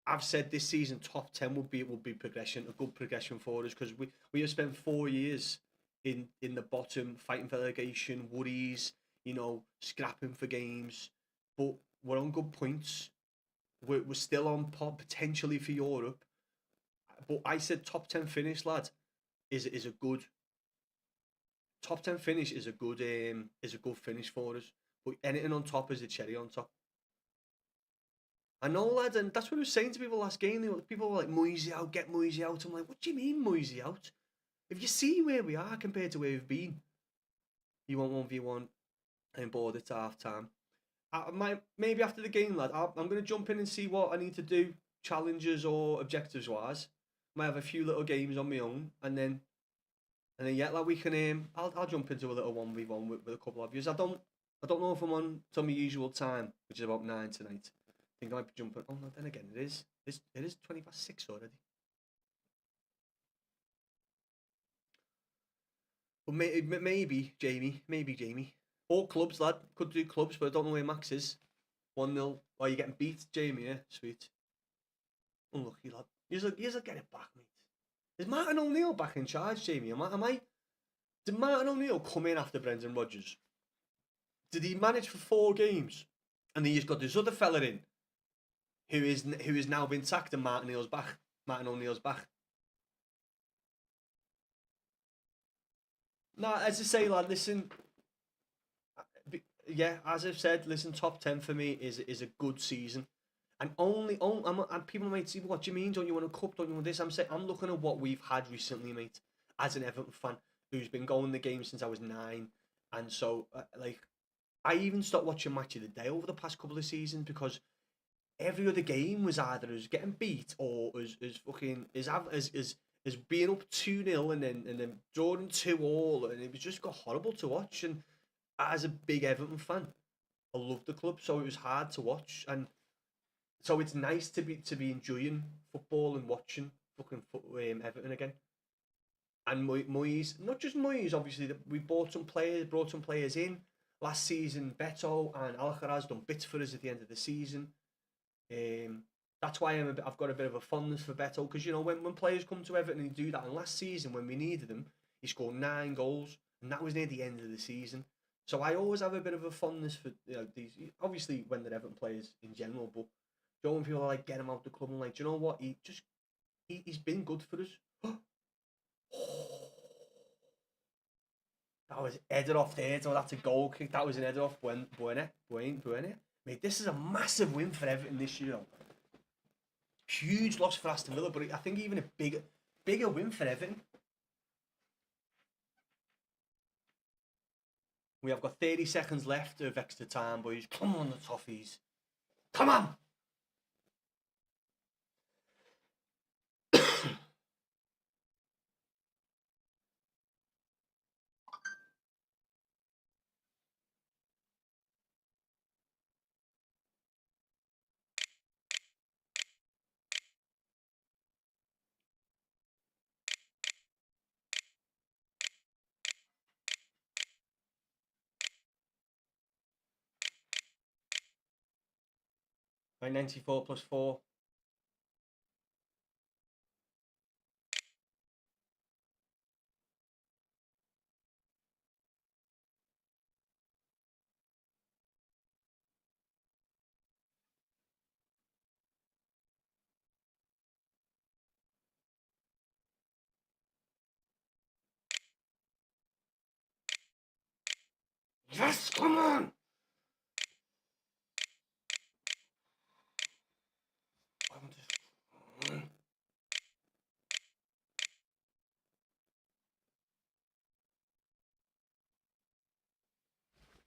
I've said this season top 10 would be progression, a good progression for us, because we have spent 4 years in the bottom, fighting for relegation, worries, you know, scrapping for games, but we're on good points. We're still on potentially for Europe, but I said top 10 finish, lad, is a good top 10 finish is a good finish for us. But anything on top is a cherry on top. I know, lad, and that's what I was saying to people last game. People were like, Moisey out, get Moisey out. I'm like, what do you mean Moisey out? if you see where we are compared to where we've been, you want 1v1 and bored at half time. Maybe after the game, lad, I'm going to jump in and see what I need to do, challenges or objectives wise. Might have a few little games on my own, and then yeah, like we can. I'll jump into a little 1v1 with a couple of yous. I don't know if I'm on to my usual time, which is about 9 tonight. I think I might be jumping. Oh no, then again, it is 6:20 already. But maybe Jamie. Or clubs, lad. Could do clubs, but I don't know where Max is. 1-0. Oh, you're getting beat, Jamie, yeah? Sweet. Unlucky, lad. You'll get it back, mate. Is Martin O'Neill back in charge, Jamie? Did Martin O'Neill come in after Brendan Rodgers? Did he manage for 4 games? And then he's got this other fella in who is now been sacked and Martin O'Neill's back. Nah, as I say, lad, listen. Yeah, as I've said, listen, top 10 for me is a good season. And and people might say, what do you mean? Don't you want a cup? Don't you want this? I'm looking at what we've had recently, mate, as an Everton fan who's been going the game since I was 9. And so, I even stopped watching Match of the Day over the past couple of seasons because every other game was either as getting beat or as being up 2-0 and then drawing 2-2, and it was just got horrible to watch. And as a big Everton fan, I love the club, so it was hard to watch. And so it's nice to be enjoying football and watching fucking Everton again. And Moyes, not just Moyes, obviously, we brought some players in. Last season, Beto and Alcaraz done bits for us at the end of the season. That's why I've got a bit of a fondness for Beto, because you know when players come to Everton and do that, and last season when we needed them, he scored 9 goals, and that was near the end of the season. So I always have a bit of a fondness for these. Obviously, when they're Everton players in general, but when people are like get him out the club, I'm like, do you know what? He's been good for us. That was headed off there. So that's a goal kick. That was an header off Buene. Mate, this is a massive win for Everton this year. Huge loss for Aston Villa, but I think even a bigger win for Everton. We have got 30 seconds left of extra time, boys. Come on, the Toffees. Come on! By 94 plus 4. Yes, come on!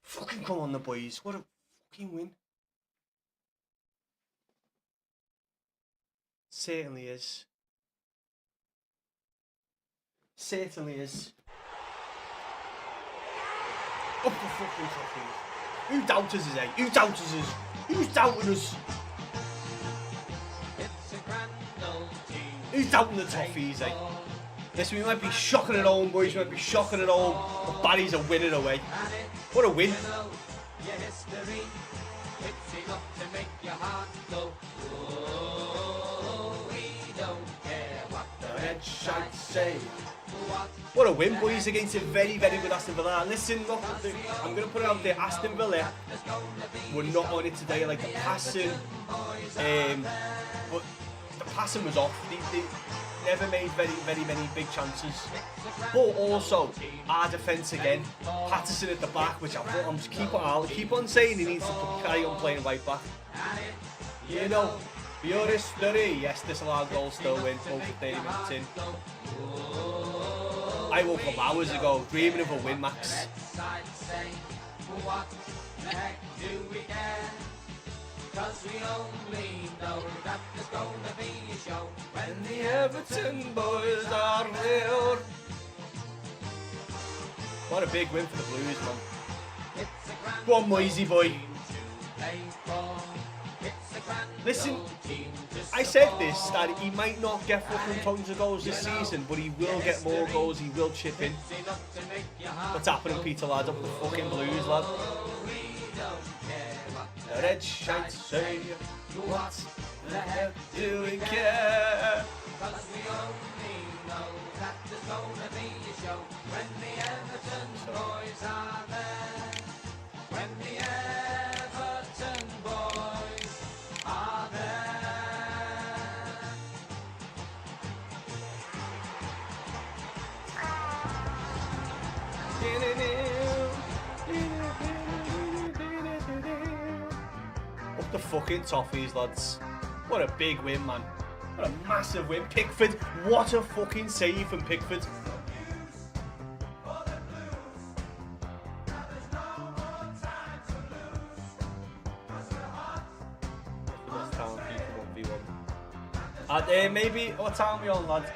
Fucking come on, the boys. What a fucking win. Certainly is. Certainly is. Up the fucking Toffees. Who doubts us, eh? Who doubts us? Who's doubting us? It's a grand old team. Who's doubting the Toffees, eh? Yes, we might be shocking at home, boys. We might be shocking at home. But Barry's a winner away. What a win. Your history, it's enough to make your heart go. Oh, we don't care what the red shirts say. What a win, boys, against a very, very good Aston Villa. And listen, look, I'm going to put it out there. Aston Villa were not on it today. Like, the passing, but the passing was off. They never made very, very many big chances. But also, our defence again. Patterson at the back, which I'll keep on saying he needs to carry on playing right back. You know, your history. Yes, this allowed goal still win over 30 minutes in. I woke up hours ago dreaming of a win, Max. I'd say, what the heck do we care? 'Cause we only know that there's gonna be a show when The Everton boys are here. What a big win for the Blues, man. it's a grand Go on, Moisey boy. to play for. It's a grand Listen, old team to I said support. this, that he might not get fucking tons of goals this season, but he will get more goals, he will chip in. It's enough to make your heart What's happening, Peter, lad? Up the fucking Blues, lad. we don't care what The red shite say, what the heck do we care? 'cause we only know that there's gonna be a show when the Everton boys are there. When the Everton boys are there. Up the fucking toffees, lads. What a big win, man. What a massive win. Pickford, what a fucking save from Pickford. Maybe, what time are we on, lad?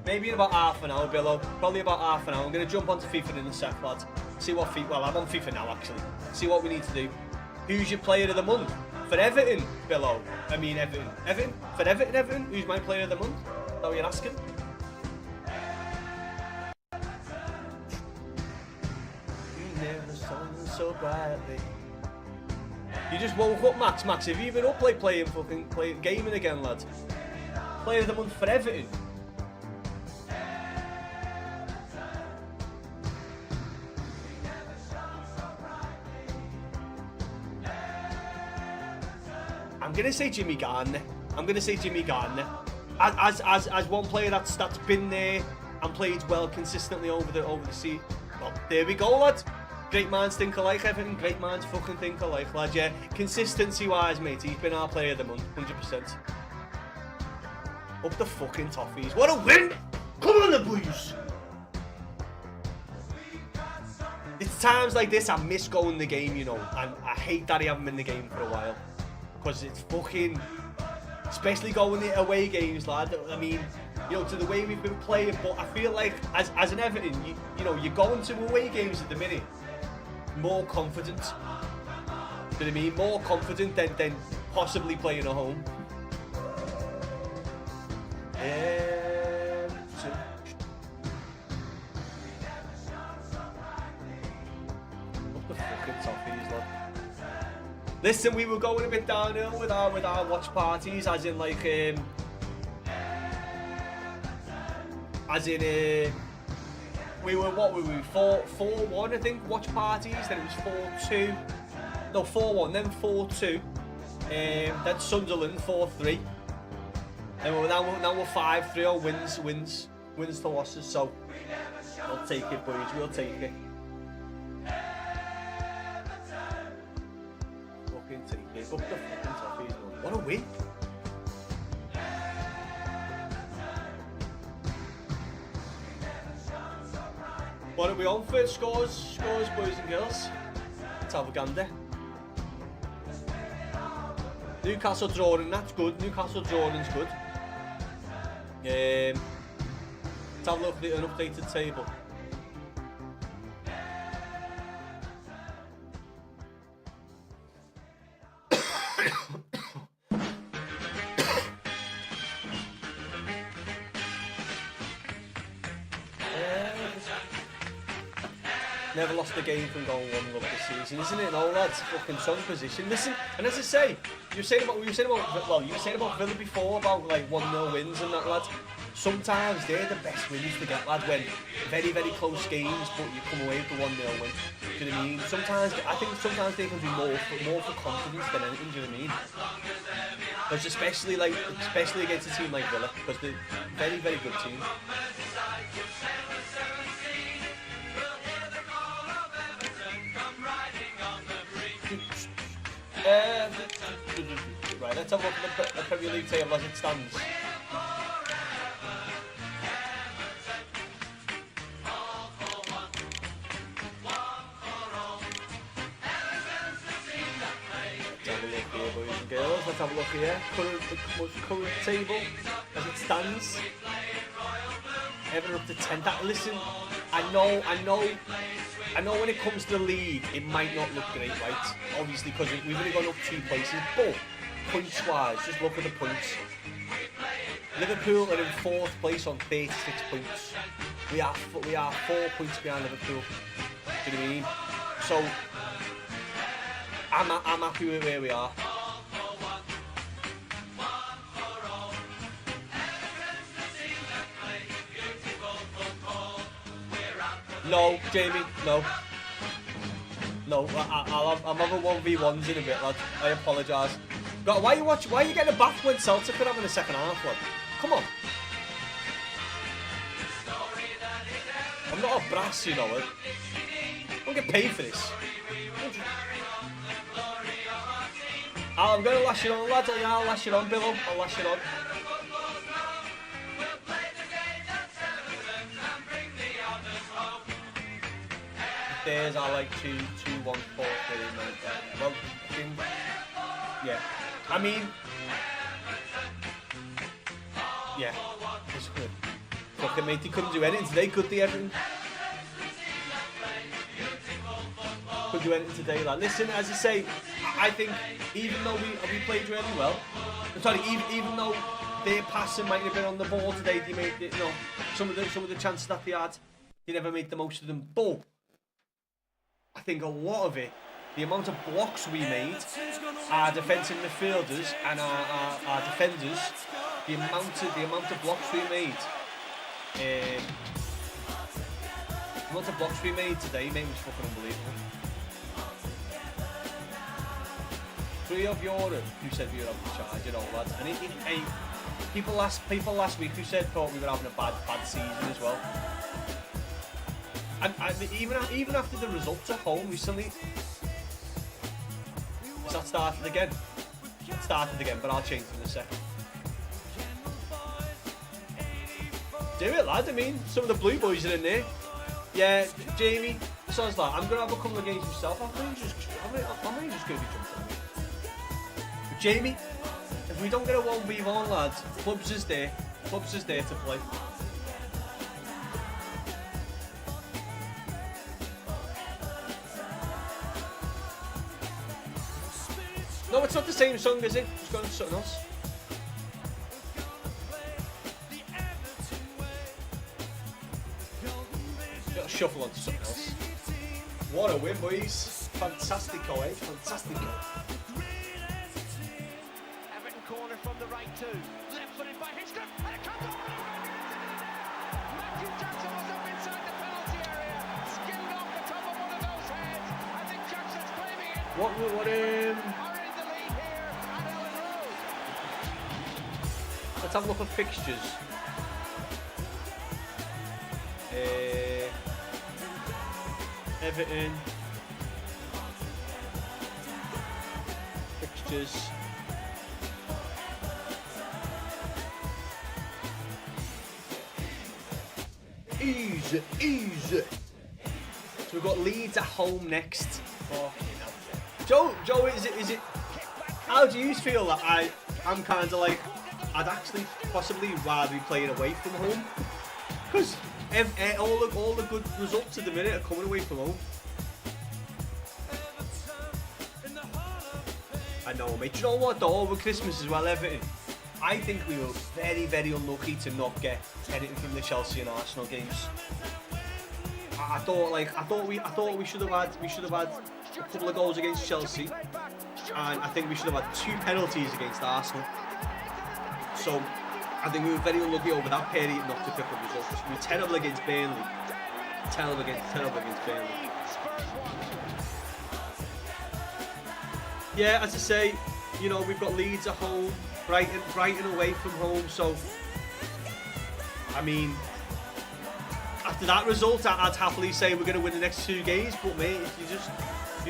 Maybe in about half an hour, Billo. Probably about half an hour. I'm going to jump onto FIFA in a sec, lad. See what FIFA... Well, I'm on FIFA now, actually. See what we need to do. Who's your player of the month? For Everton, Billo. I mean, Everton. Everton? For Everton? Who's my player of the month? Is that what you're asking? You never shone so brightly. You just woke up, Max. Max, have you been up like playing gaming again, lad? Player of the month for Everton. I'm gonna say Jimmy Garner. As one player that's been there and played well consistently over the season. Well, there we go, lad. Great minds think alike, Everton. Great minds fucking think alike, lad. Yeah, consistency wise, mate, he's been our player of the month, 100%. Up the fucking toffees. What a win! Come on, the Blues! It's times like this I miss going the game, you know, and I hate that I haven't been in the game for a while. Because it's fucking... Especially going to away games, lad. I mean, you know, to the way we've been playing, but I feel like, as an Everton, you know, you're going to away games at the minute, more confident. Do you know what I mean? More confident than possibly playing at home. What the fucking toffees, lad. Listen, we were going a bit downhill with our watch parties, as in like we were 4-1 I think watch parties, then it was 4-2. No, 4-1, then 4-2. Then Sunderland 4-3. And now we're 5-3 on wins to losses, so we'll take it, boys, we'll take it. Fucking take it. Up the fucking toffees, man. What a win. What are we on for? Scores, boys and girls. Let's have a gander. Newcastle drawing, that's good. Newcastle drawing's good. Let's have a look at an updated table. Never lost a game from going 1-0 this season, isn't it? No, lads, fucking strong position. Listen, and as I say, you were saying about Villa before, about like 1-0 wins and that, lads. Sometimes they're the best wins to get, lad, when very, very close games, but you come away with the 1-0 win. Do you know what I mean? I think sometimes they can do more for confidence than anything. Do you know what I mean? Because especially against a team like Villa, because they're a very, very good team. Right, let's have a look at the Premier League table as it stands. Let's have a look here. Current table as it stands. Everton up to 10th. Listen, I know when it comes to the league, it might not look great, right? Obviously, because we've only gone up 2 places, but points-wise, just look at the points. Liverpool are in 4th place on 36 points. We are 4 points behind Liverpool. Do you know what I mean? So, I'm happy with where we are. No, Jamie, no. No, I'm having 1v1s in a bit, lad. I apologise. God, why are you getting a bath when Celtic are having a second half, lad? Come on. I'm not a brass, you know it. I don't get paid for this. I'm going to lash it on, lads. I'll lash it on, Billo. I'll lash it on. There's our like 2, 1, 4, 3, 9, 10. Well, yeah. I mean, yeah, it's good. Fucking mate, he couldn't do anything today, could they, Everton? Couldn't do anything today, lad. Listen, as I say, I think even though we played really well, I'm sorry, even though their passing might have been on the ball today, they made it, you know, some of the chances that they had, they never made the most of them. But I think a lot of it, the amount of blocks we made, our defensive midfielders and our defenders, the amount of blocks we made, the amount of blocks we made today made was fucking unbelievable. 3 of Europe who said we were out of charge, you know, lads. And people last week who said thought we were having a bad season as well. And even after the results at home recently, has that started again? It started again, but I'll change it in a second. Do it, lad. I mean, some of the blue boys are in there. Yeah, Jamie, sounds like I'm going to have a couple of games myself. I'm really just going to be jumping on you. But Jamie, if we don't get a 1v1, lads, Clubs is there to play. No, it's not the same song, is it? It's going to something else. Got to shuffle on to something else. What a win, boys. Fantastico, eh? Fantastico. Everton corner from the right too. Left footed by Hitchcock. And it comes over. Matthew Jackson was up inside the penalty area. Skimmed off the top of one of those heads. I think Jackson's claiming it. What Let's have a look at fixtures. Everton. Fixtures. Easy. So we've got Leeds at home next. Joe, is it? How do you feel that I'm kind of like, I'd actually possibly rather be playing away from home, because all the good results at the minute are coming away from home. I know, mate. Do you know what though? Over Christmas as well, Everton, I think we were very, very unlucky to not get anything from the Chelsea and Arsenal games. I thought we should have had a couple of goals against Chelsea, and I think we should have had 2 penalties against Arsenal. So I think we were very unlucky over that period not to pick up results. We were terrible against Burnley. Terrible against Burnley. Yeah, as I say, you know, we've got Leeds at home, Brighton away from home. So I mean, after that result, I'd happily say we're going to win the next 2 games. But mate, you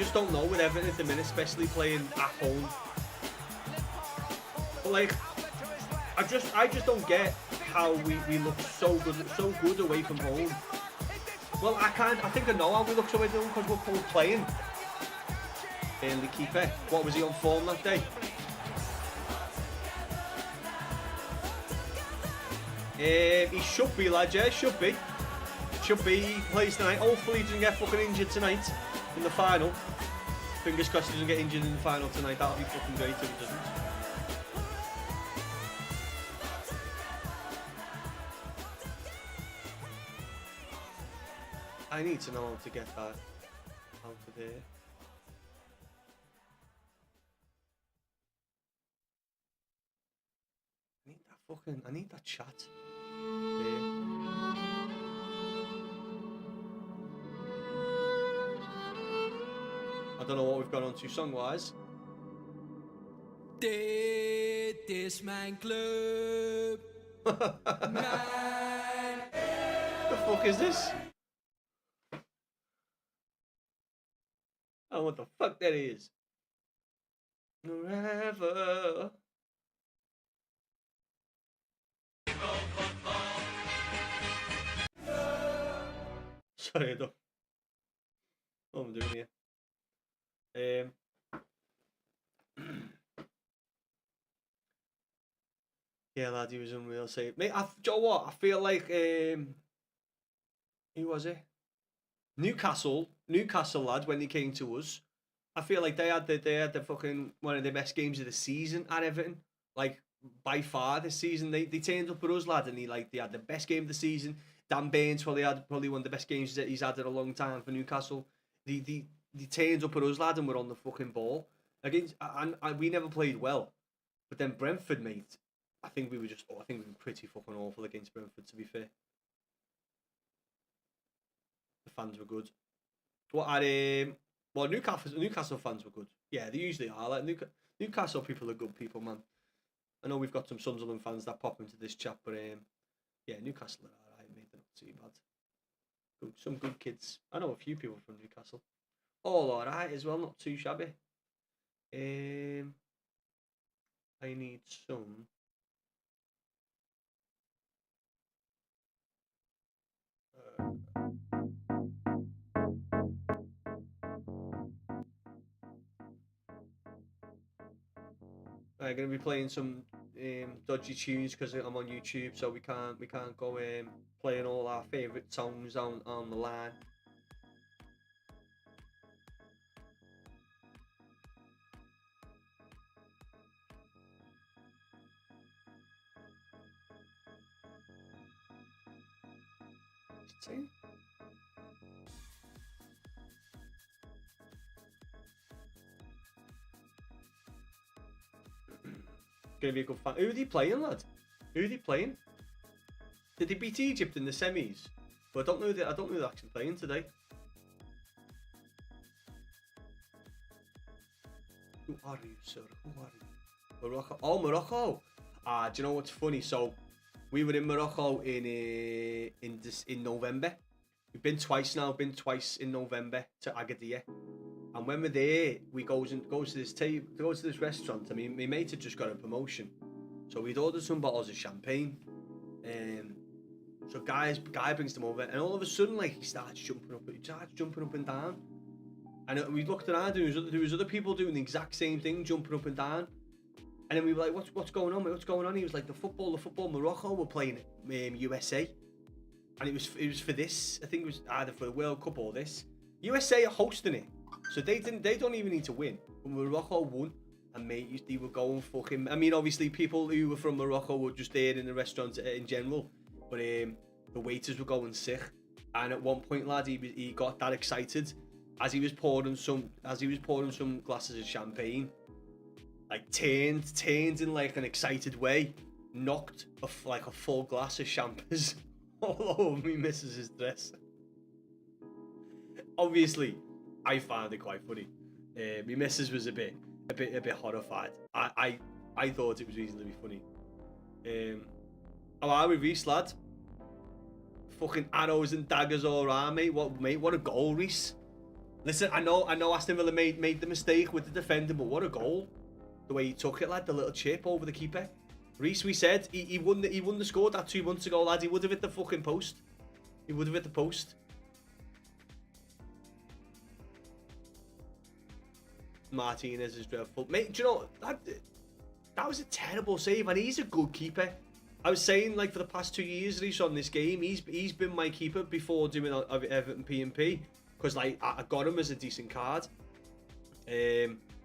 just don't know with Everton at the minute, especially playing at home. But like, I just don't get how we look so good away from home. Well, I think I know how we look so good because we're both playing. Burnley keeper, what was he on form that day? He should be, lad, yeah, should be. Should be. He plays tonight. Hopefully he doesn't get fucking injured tonight in the final. Fingers crossed he doesn't get injured in the final tonight. That'll be fucking great if he doesn't. I need to know how to get that out of there. I need that chat. There. I don't know what we've got on to song-wise. This man club. Man. The fuck is this? Oh, what the fuck that is? Forever. Sorry, I don't. What am I doing here? Yeah, lad, he was unreal. Say, mate, do you know what? I feel like who was it? Newcastle lad. When they came to us, I feel like they had the fucking one of the best games of the season at Everton. Like by far this season, they turned up at us, lad, and they had the best game of the season. Dan Burns probably one of the best games that he's had in a long time for Newcastle. They turned up at us, lad, and were on the fucking ball against. And we never played well, but then Brentford, mate. I think we were pretty fucking awful against Brentford, to be fair. The fans were good. Well, Newcastle fans were good. Yeah, they usually are. Like Newcastle people are good people, man. I know we've got some Sunderland fans that pop into this chat, but yeah, Newcastle are alright, mate. They're not too bad. Good, some good kids. I know a few people from Newcastle. All alright as well, not too shabby. I need some. I'm gonna be playing some dodgy tunes because I'm on YouTube, so we can't go playing all our favourite songs on the line. See? Gonna be a good fan. Who are they playing, lad? Who are they playing? Did they beat Egypt in the semis? But I don't know they're actually playing today. Who are you, sir? Who are you? Morocco. Oh, Morocco. Do you know what's funny? So we were in Morocco in November. We've been twice now. Been twice in November to Agadir. And when we're there, we goes to this restaurant. I mean, my mate had just got a promotion, so we'd ordered some bottles of champagne. So guy brings them over, and all of a sudden, like, he starts jumping up and down. And we looked around, and there was other people doing the exact same thing, jumping up and down. And then we were like, "What's going on, mate? What's going on?" He was like, "The football Morocco were playing USA, and it was for this. I think it was either for the World Cup or this. USA are hosting it." So they don't even need to win. But Morocco won, and mate, they were going fucking. I mean, obviously, people who were from Morocco were just there in the restaurant in general, but the waiters were going sick. And at one point, lad, he got that excited as he was pouring some glasses of champagne, like turned in like an excited way, knocked a full glass of champers all over me missus's dress. Obviously, I found it quite funny. My missus was a bit horrified. I thought it was reasonably funny. How are we, Reese, lad? Fucking arrows and daggers all around, mate. What a goal, Reese. Listen, I know Aston Villa made the mistake with the defender, but what a goal. The way he took it, lad, the little chip over the keeper. Reese, we said he wouldn't have scored that 2 months ago, lad. He would have hit the fucking post. He would have hit the post. Martinez is dreadful. Mate, do you know, that was a terrible save, and he's a good keeper. I was saying, like, for the past 2 years, Reece, on this game, he's been my keeper before doing Everton P&P, because like I got him as a decent card,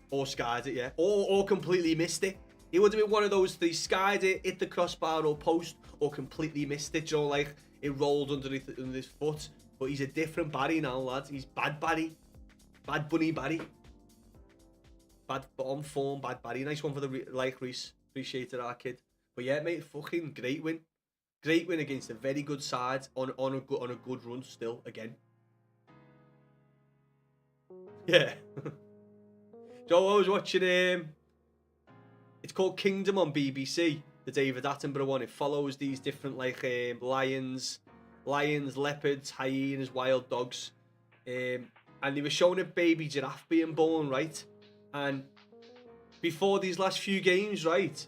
or skied it, yeah, or completely missed it. He would have been one of those. They skied it, hit the crossbar or post, or completely missed it. You know, like it rolled underneath his foot. But he's a different Barry now, lads. He's bad Barry, bad bunny Barry, bad on form, bad Barry. Nice one for the Reece. Appreciate it, our kid. But yeah, mate, fucking great win. Great win against a very good side on a good run still again. Yeah. So I was watching it's called Kingdom on BBC, the David Attenborough one. It follows these different like lions, leopards, hyenas, wild dogs. And they were showing a baby giraffe being born, right? And before these last few games, right?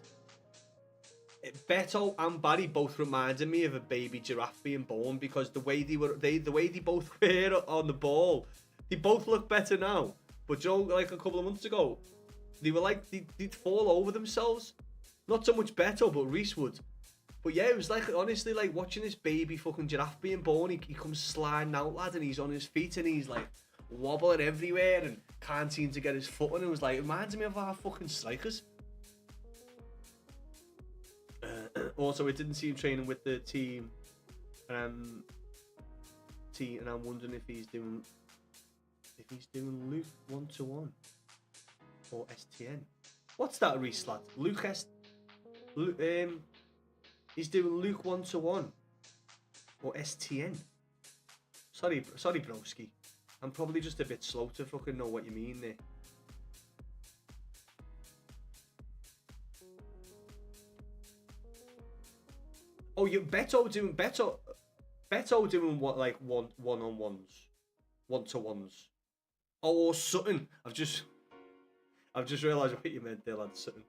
Beto and Barry both reminded me of a baby giraffe being born, because the way they both were on the ball, they both look better now. But Joe, like a couple of months ago, they were like they'd fall over themselves. Not so much Beto, but Reece would. But yeah, it was like honestly like watching this baby fucking giraffe being born. He comes sliding out, lad, and he's on his feet and he's like wobbling everywhere and can't seem to get his foot on. It was like, it reminds me of our fucking strikers. Also, it didn't see him training with the team, and I'm wondering if he's doing Luke 1-to-1 or STN. What's that, Reece, lad? He's doing Luke 1-to-1 or STN. Sorry, broski. I'm probably just a bit slow to fucking know what you mean there. Oh, you Beto doing what, like one-on-ones, 1-to-1s. Oh, or Sutton. I've just realised what you meant there, lad. Sutton.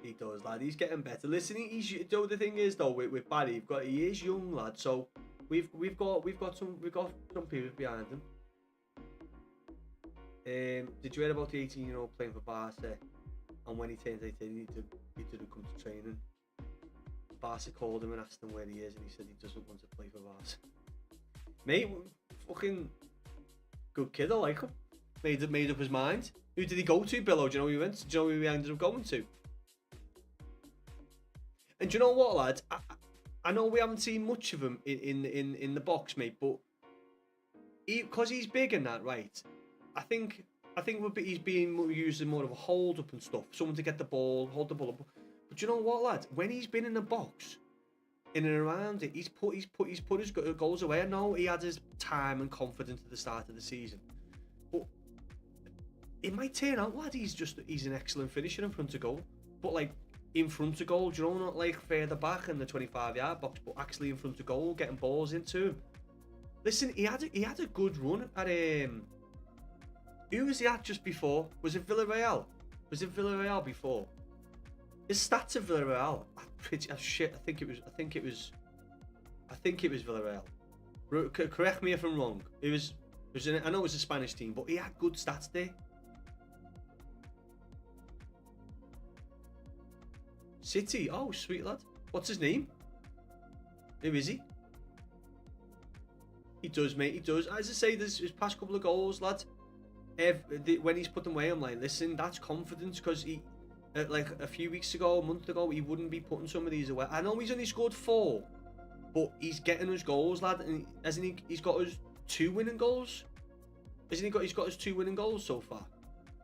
He does, lad. He's getting better. Listen, the thing is though with Barry, he is young, lad. So we've got some people behind him. Did you hear about the 18-year-old playing for Barca? And when he turned 18, he didn't come to training. Barca called him and asked him where he is, and he said he doesn't want to play for Barca. Mate, fucking good kid. I like him. Made up his mind. Who did he go to, Billo? Do you know who he went to? Do you know who he ended up going to? And do you know what, lads? I know we haven't seen much of him in the box, mate, but because he's big and that, right? I think he's being used as more of a hold up and stuff. Someone to get the ball, hold the ball up. But you know what, lad? When he's been in the box, in and around it, he's put his goals away. I know he had his time and confidence at the start of the season, but it might turn out, lad, he's an excellent finisher in front of goal. But like in front of goal, you know, not like further back in the 25-yard box, but actually in front of goal, getting balls into him. Listen, he had a good run at who was he at just before? Was it Villarreal? Was it Villarreal before? His stats at Villarreal, shit. I think it was Villarreal. Correct me if I'm wrong. I know it was a Spanish team, but he had good stats there. City. Oh, sweet lad. What's his name? Who is he? He does, mate. He does. As I say, his past couple of goals, lad. When he's put them away, I'm like, listen, that's confidence, because he, like a few weeks ago, a month ago, he wouldn't be putting some of these away. I know he's only scored 4, but he's getting us goals, lad, and he's got us 2 winning goals. He's got us 2 winning goals so far.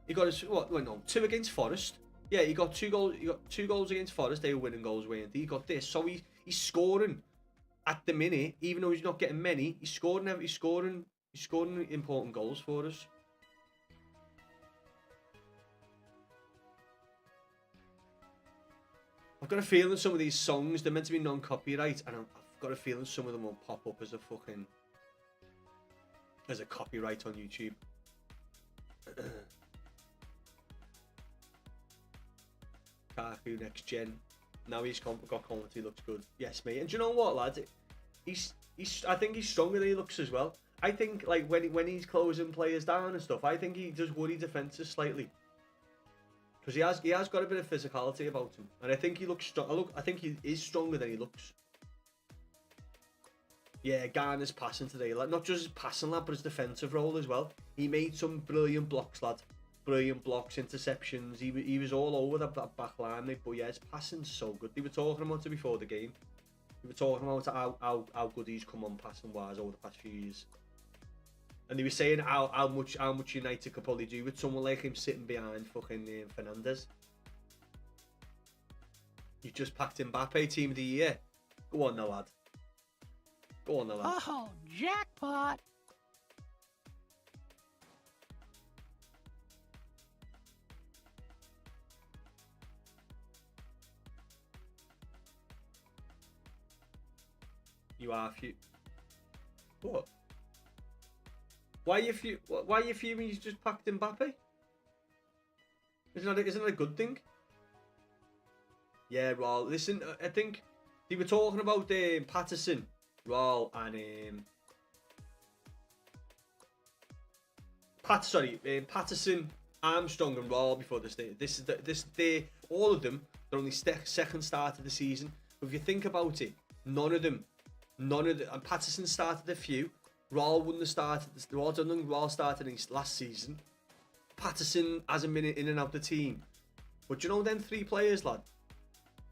He got us 2 against Forest. Yeah, he got 2 goals. He got 2 goals against Forest. They were winning goals, weren't they? He got this, so he's scoring at the minute, even though he's not getting many. He's scoring important goals for us. I've got a feeling some of these songs, they're meant to be non-copyright, and I've got a feeling some of them will pop up as a copyright on YouTube. Kaku next gen. Now he's got quality, looks good. Yes, mate. And do you know what, lad? I think he's stronger than he looks as well. I think like when he's closing players down and stuff, I think he does worry defenses slightly. Because he has got a bit of physicality about him, and I think he looks strong. I think he is stronger than he looks. Yeah, Garner's passing today, like not just his passing lad, but his defensive role as well. He made some brilliant blocks, lad. Brilliant blocks, interceptions. He was all over that back line, mate. But yeah, his passing's so good. They were talking about it before the game. They were talking about how good he's come on passing wise over the past few years. And they were saying how much United could probably do with someone like him sitting behind fucking Fernandes. You just packed Mbappe team of the year. Go on now, lad. Go on now, lad. Oh, jackpot! You are What? Why are you fuming? You just packed Mbappe? Isn't that a good thing? Yeah, Raul. Listen, I think they were talking about Patterson, Raul, and Patterson, Armstrong, and Raul before this day. All of them. They're only second start of the season. But if you think about it, none of them. And Patterson started a few. Raul wouldn't have started. Raul started in last season. Patterson hasn't been in and out the team. But you know them 3 players, lad?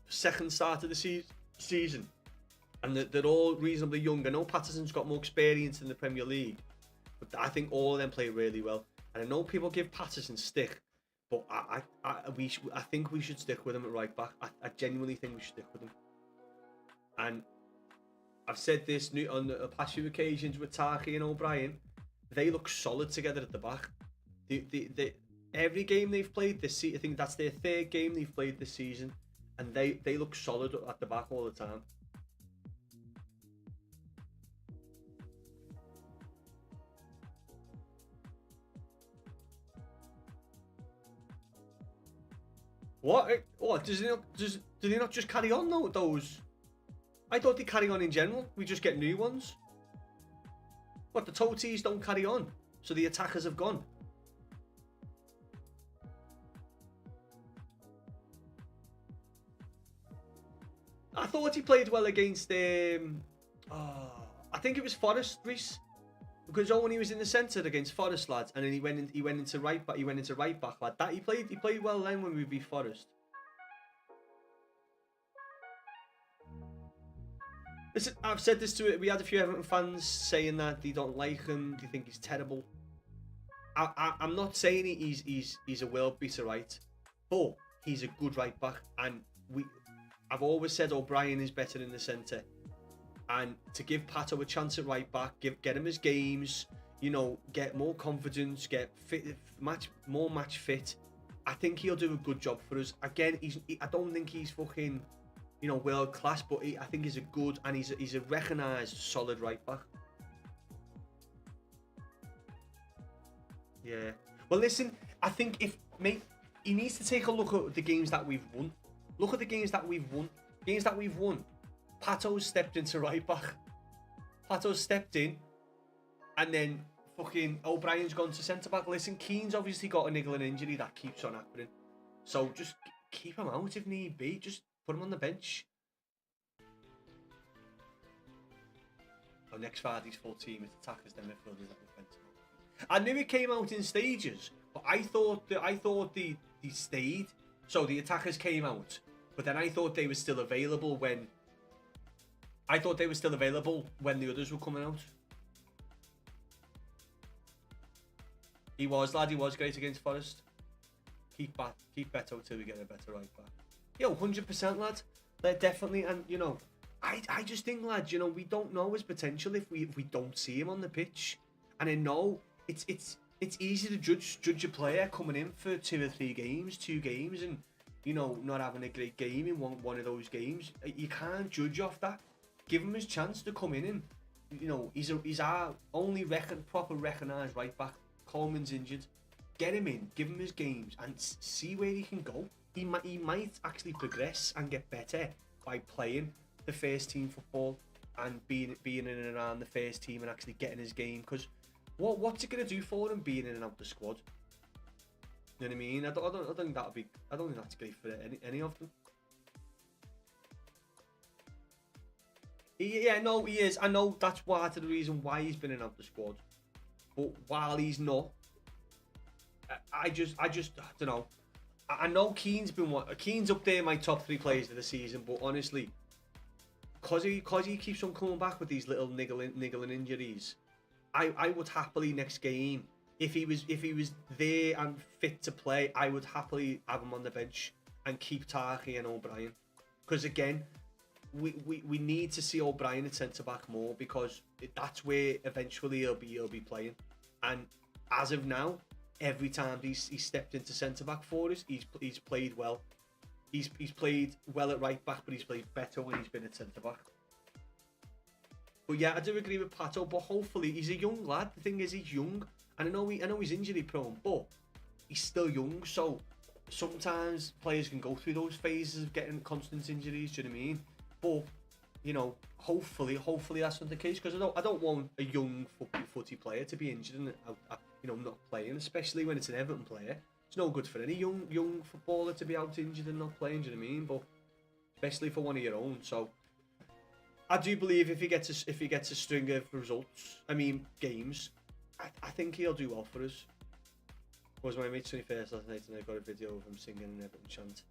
Second start of the season. And they're all reasonably young. I know Patterson's got more experience in the Premier League. But I think all of them play really well. And I know people give Patterson stick. But I think we should stick with him at right back. I genuinely think we should stick with him. And I've said this on the past few occasions with Taki and O'Brien. They look solid together at the back. Every game they've played this season, I think that's their 3rd game they've played this season, and they look solid at the back all the time. What? What? Do they not just carry on though? Those? I thought they carry on in general. We just get new ones. What? The Toties don't carry on, so the attackers have gone. I thought he played well against I think it was Forest, Reece. Because when he was in the centre against Forest, lads, and then he went into right back. He went into right back, lad. He played well then when we beat Forest. Listen, I've said this to it. We had a few Everton fans saying that they don't like him. They think he's terrible. I'm not saying he's a world beater, right? But he's a good right back, and I've always said O'Brien is better in the centre. And to give Pato a chance at right back, get him his games, get more confidence, get fit, more match fit. I think he'll do a good job for us. Again, I don't think he's fucking, world class, but I think he's a good and he's a recognised solid right back. Yeah. Well, listen, I think he needs to take a look at the games that we've won. Look at the games that we've won. Games that we've won. Pato's stepped into right back. Pato's stepped in, and then fucking O'Brien's gone to centre back. Listen, Keane's obviously got a niggling injury that keeps on happening, so just keep him out if need be. Just put him on the bench. Our next Friday's full team is attackers, then midfielders, and defence. I knew it came out in stages, but I thought they stayed. So the attackers came out, but then I thought they were still available when. I thought they were still available when the others were coming out. He was, lad. He was great against Forest. Keep Beto till we get a better right back. Yo, 100%, lad. They're definitely, and I just think, lad, we don't know his potential if we don't see him on the pitch. And I know it's easy to judge a player coming in for 2 games, and not having a great game in one of those games. You can't judge off that. Give him his chance to come in, and he's our only proper recognised right back. Coleman's injured. Get him in, give him his games, and see where he can go. He might actually progress and get better by playing the first team football. and being in and around the first team and actually getting his game. Because what's it gonna do for him being in and out the squad? You know what I mean? I don't think that'll be. I don't think that's great for any of them. Yeah, no, he is. I know that's part of the reason why he's been in and out the squad. But while he's not, I just I don't know. I know Keane's up there in my top 3 players of the season, but honestly, cause he keeps on coming back with these little niggling injuries, I would happily next game, if he was there and fit to play, I would happily have him on the bench and keep Tarky and O'Brien, because again, we need to see O'Brien at centre back more, because that's where eventually he'll be playing. And as of now, every time he's stepped into centre back for us, he's played well. He's played well at right back, but he's played better when he's been at centre back. But yeah, I do agree with Pato. But hopefully, he's a young lad. The thing is, he's young, and I know he's injury prone, but he's still young. So sometimes players can go through those phases of getting constant injuries. Do you know what I mean? But you know, hopefully that's not the case, because I don't want a young footy player to be injured and not playing, especially when it's an Everton player. It's no good for any young footballer to be out injured and not playing. Do you know what I mean? But especially for one of your own. So I do believe if he gets a string of games, I think he'll do well for us. It was my mate's 21st last night, and I got a video of him singing an Everton chant.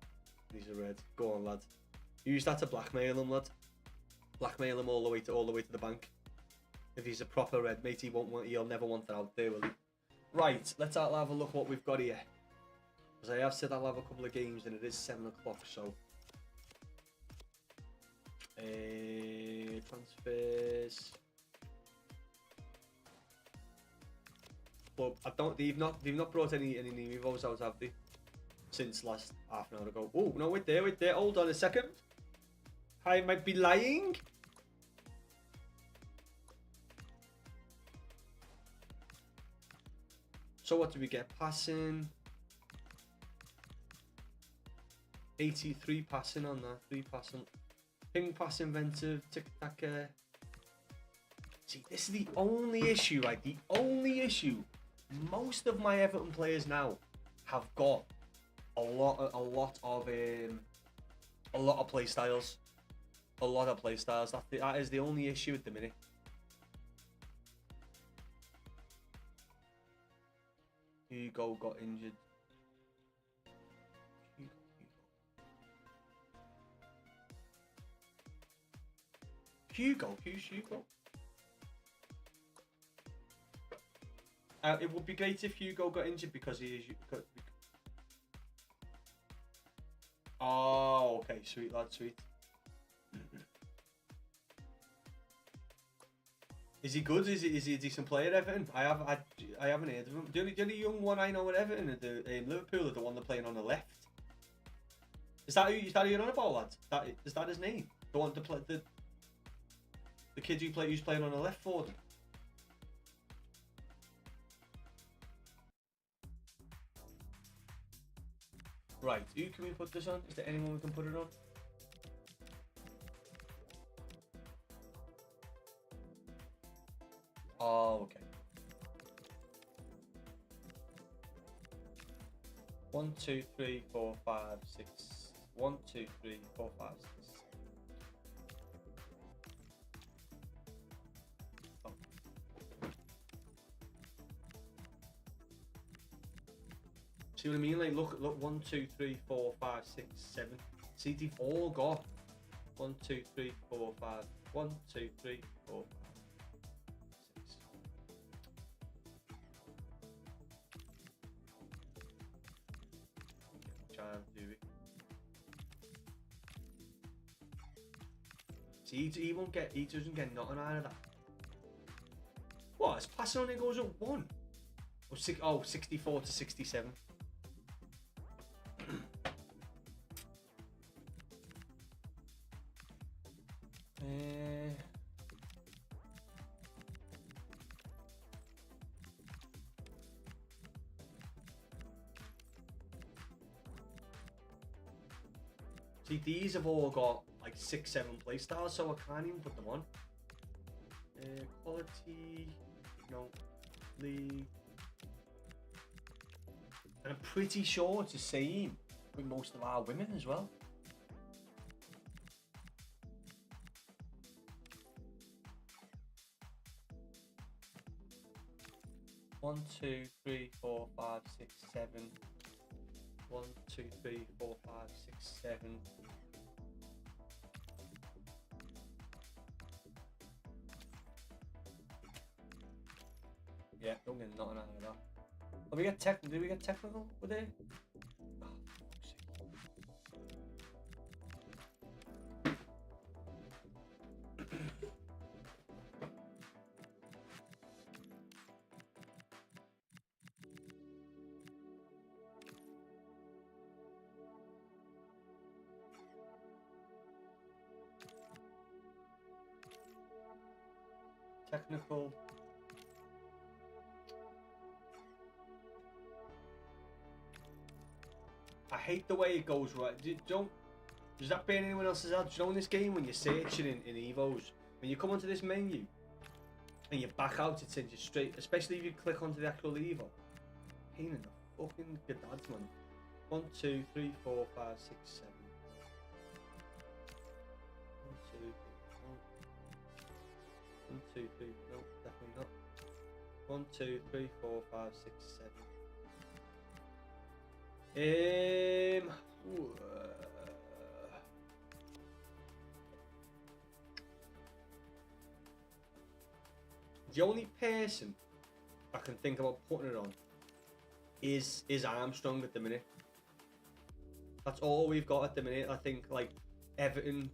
He's a red. Go on, lad. Use that to blackmail him, lad. Blackmail him all the way to the bank. If he's a proper red, mate, he'll never want that out there, will he? Right, let's have a look what we've got here. Because I have said I'll have a couple of games, and it is 7 o'clock, so transfers. But they've not brought any new Evos out, have they? Since last half an hour ago. Oh no, wait there. Hold on a second. I might be lying. So what do we get? Passing. 83 passing on that. 3 passing. Ping pass inventive. Tic tac. See, this is the only issue, right? The only issue. Most of my Everton players now have got a lot of play styles. A lot of play styles. That is the only issue at the minute. Hugo got injured. Hugo. It would be great if Hugo got injured because he is. Oh, okay, sweet lad, sweet. Is he good? Is he a decent player, Everton? I haven't heard of him. The only young one I know at Everton in Liverpool are the one they're playing on the left. Is that who you're on about, lad? Is that his name? The one to play the kid who's playing on the left for them. Right, who can we put this on? Is there anyone we can put it on? Oh, okay. 1, 2, 3, 4, 5, 6. 1, 2, 3, 4, 5, 6. Oh. See what I mean? Like, look, 1, 2, 3, 4, 5, 6, 7. See, they've all got 1, 2, 3, 4, 5. 1, 2, 3, 4, 5. See, he doesn't get nothing out of that. What? His passing only goes up 1. Oh, 64 to 67. See, these have all got like 6, 7 play styles, so I can't even put them on. Quality, no, league. And I'm pretty sure it's the same with most of our women as well. One, two, three, four, five, six, seven. 1, 2, 3, 4, 5, 6, 7. Yeah, don't get nothing out of that. Did we get technical with it? Oh, fuck's sake. Technical. I hate the way it goes right. Does that burn anyone else's out? Do you know in this game when you're searching in Evos, when you come onto this menu and you back out, it sends you straight, especially if you click onto the actual Evo. Pain in the fucking godads, man. 1, 2, 3, 4, 5, 6, 7. 1, 2, 3, no, definitely not. 1, 2, 3, 4, 5, 6, 7. The only person I can think about putting it on is Armstrong at the minute. That's all we've got at the minute. I think like Everton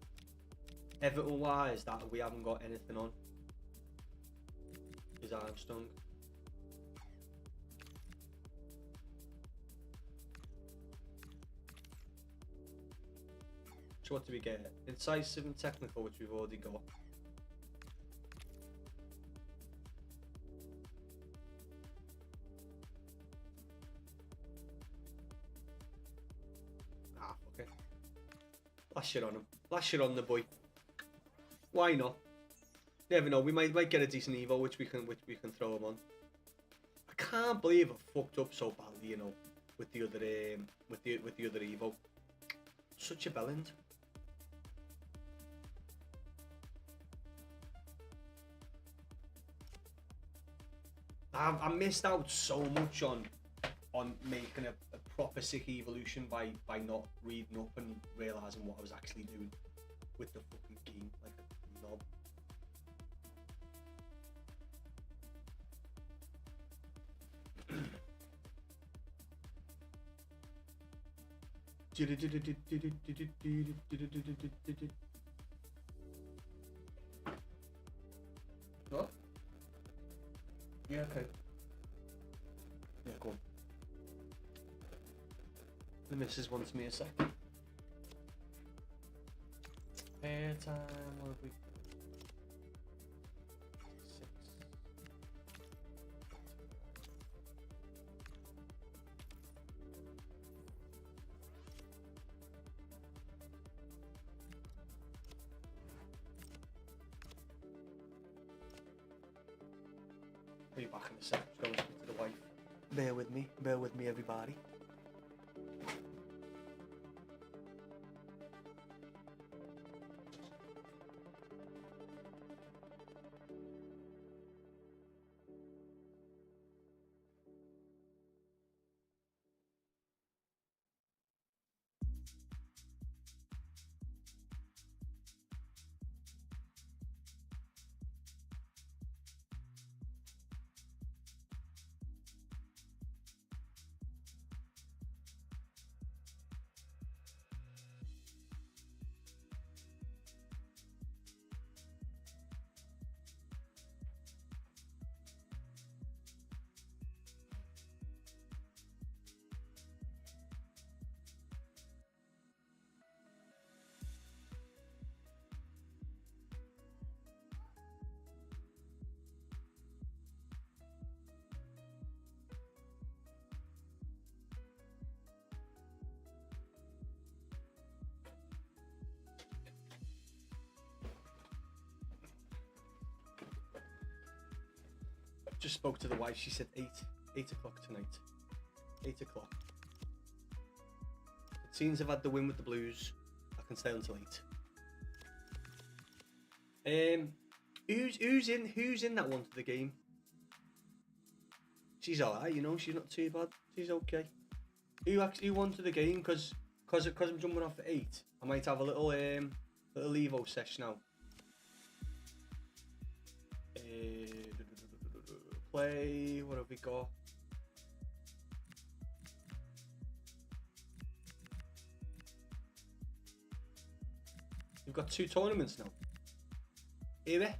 wise that we haven't got anything on is Armstrong. So what do we get? Incisive and technical, which we've already got. Ah, fuck it. Lash it on him. Lash it on the boy. Why not? Never know. We might get a decent Evo, which we can throw him on. I can't believe I fucked up so badly, you know, with the other with the other Evo. Such a bellend. I missed out so much on making a proper sick evolution by not reading up and realising what I was actually doing with the fucking game like a knob. What? Yeah, okay. Yeah, go on. The missus wants me a sec. Airtime, what have we? 6. I'll be back in a sec. Just go and speak to the wife. Bear with me, everybody. just spoke to the wife. She said 8 o'clock tonight. 8 o'clock. It seems I've had the win with the Blues. I can stay until 8. Who's in that one for the game? She's alright, you know. She's not too bad. She's okay. Who won to the game? Because I'm jumping off at 8. I might have a little Evo session now. Play. What have we got? We've got 2 tournaments now. Here.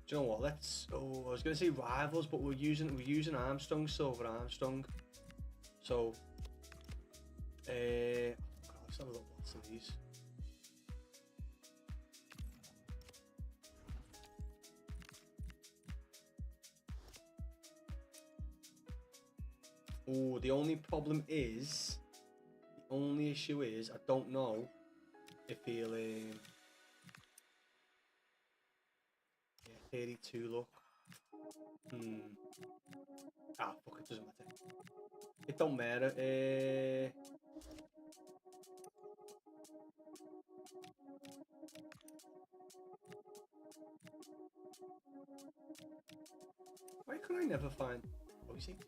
Do you know what? Let's. Oh, I was gonna say rivals, but we're using Armstrong, Silver Armstrong. So, God, let's have a look at some of these. Oh, the only issue is, I don't know if he'll. Yeah, 32 look. Ah, fuck, it doesn't matter. It don't matter. Why can I never find? Oh, he's 85.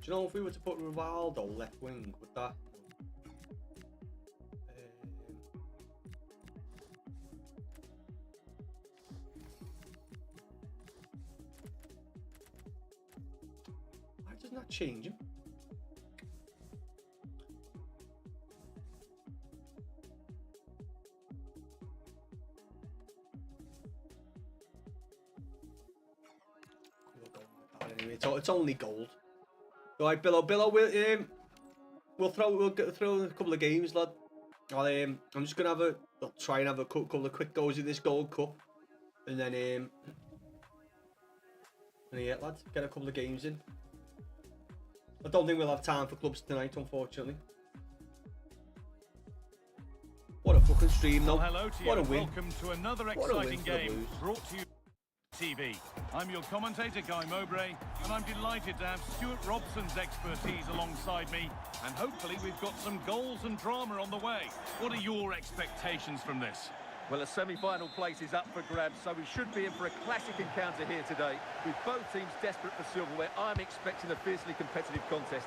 Do you know if we were to put Rivaldo left wing, would that? Why doesn't that change him? Anyway, it's only gold. Right, Billo, we'll throw a couple of games, lad. I'm just gonna try and have a couple of quick goes in this Gold Cup, and then yeah, lad, get a couple of games in. I don't think we'll have time for clubs tonight, unfortunately. What a fucking stream, though. Well, hello to you. What a win. Welcome to another exciting game brought to you TV. I'm your commentator, Guy Mowbray, and I'm delighted to have Stuart Robson's expertise alongside me, and hopefully we've got some goals and drama on the way. What are your expectations from this? Well, a semi-final place is up for grabs, so we should be in for a classic encounter here today. With both teams desperate for silverware, I'm expecting a fiercely competitive contest.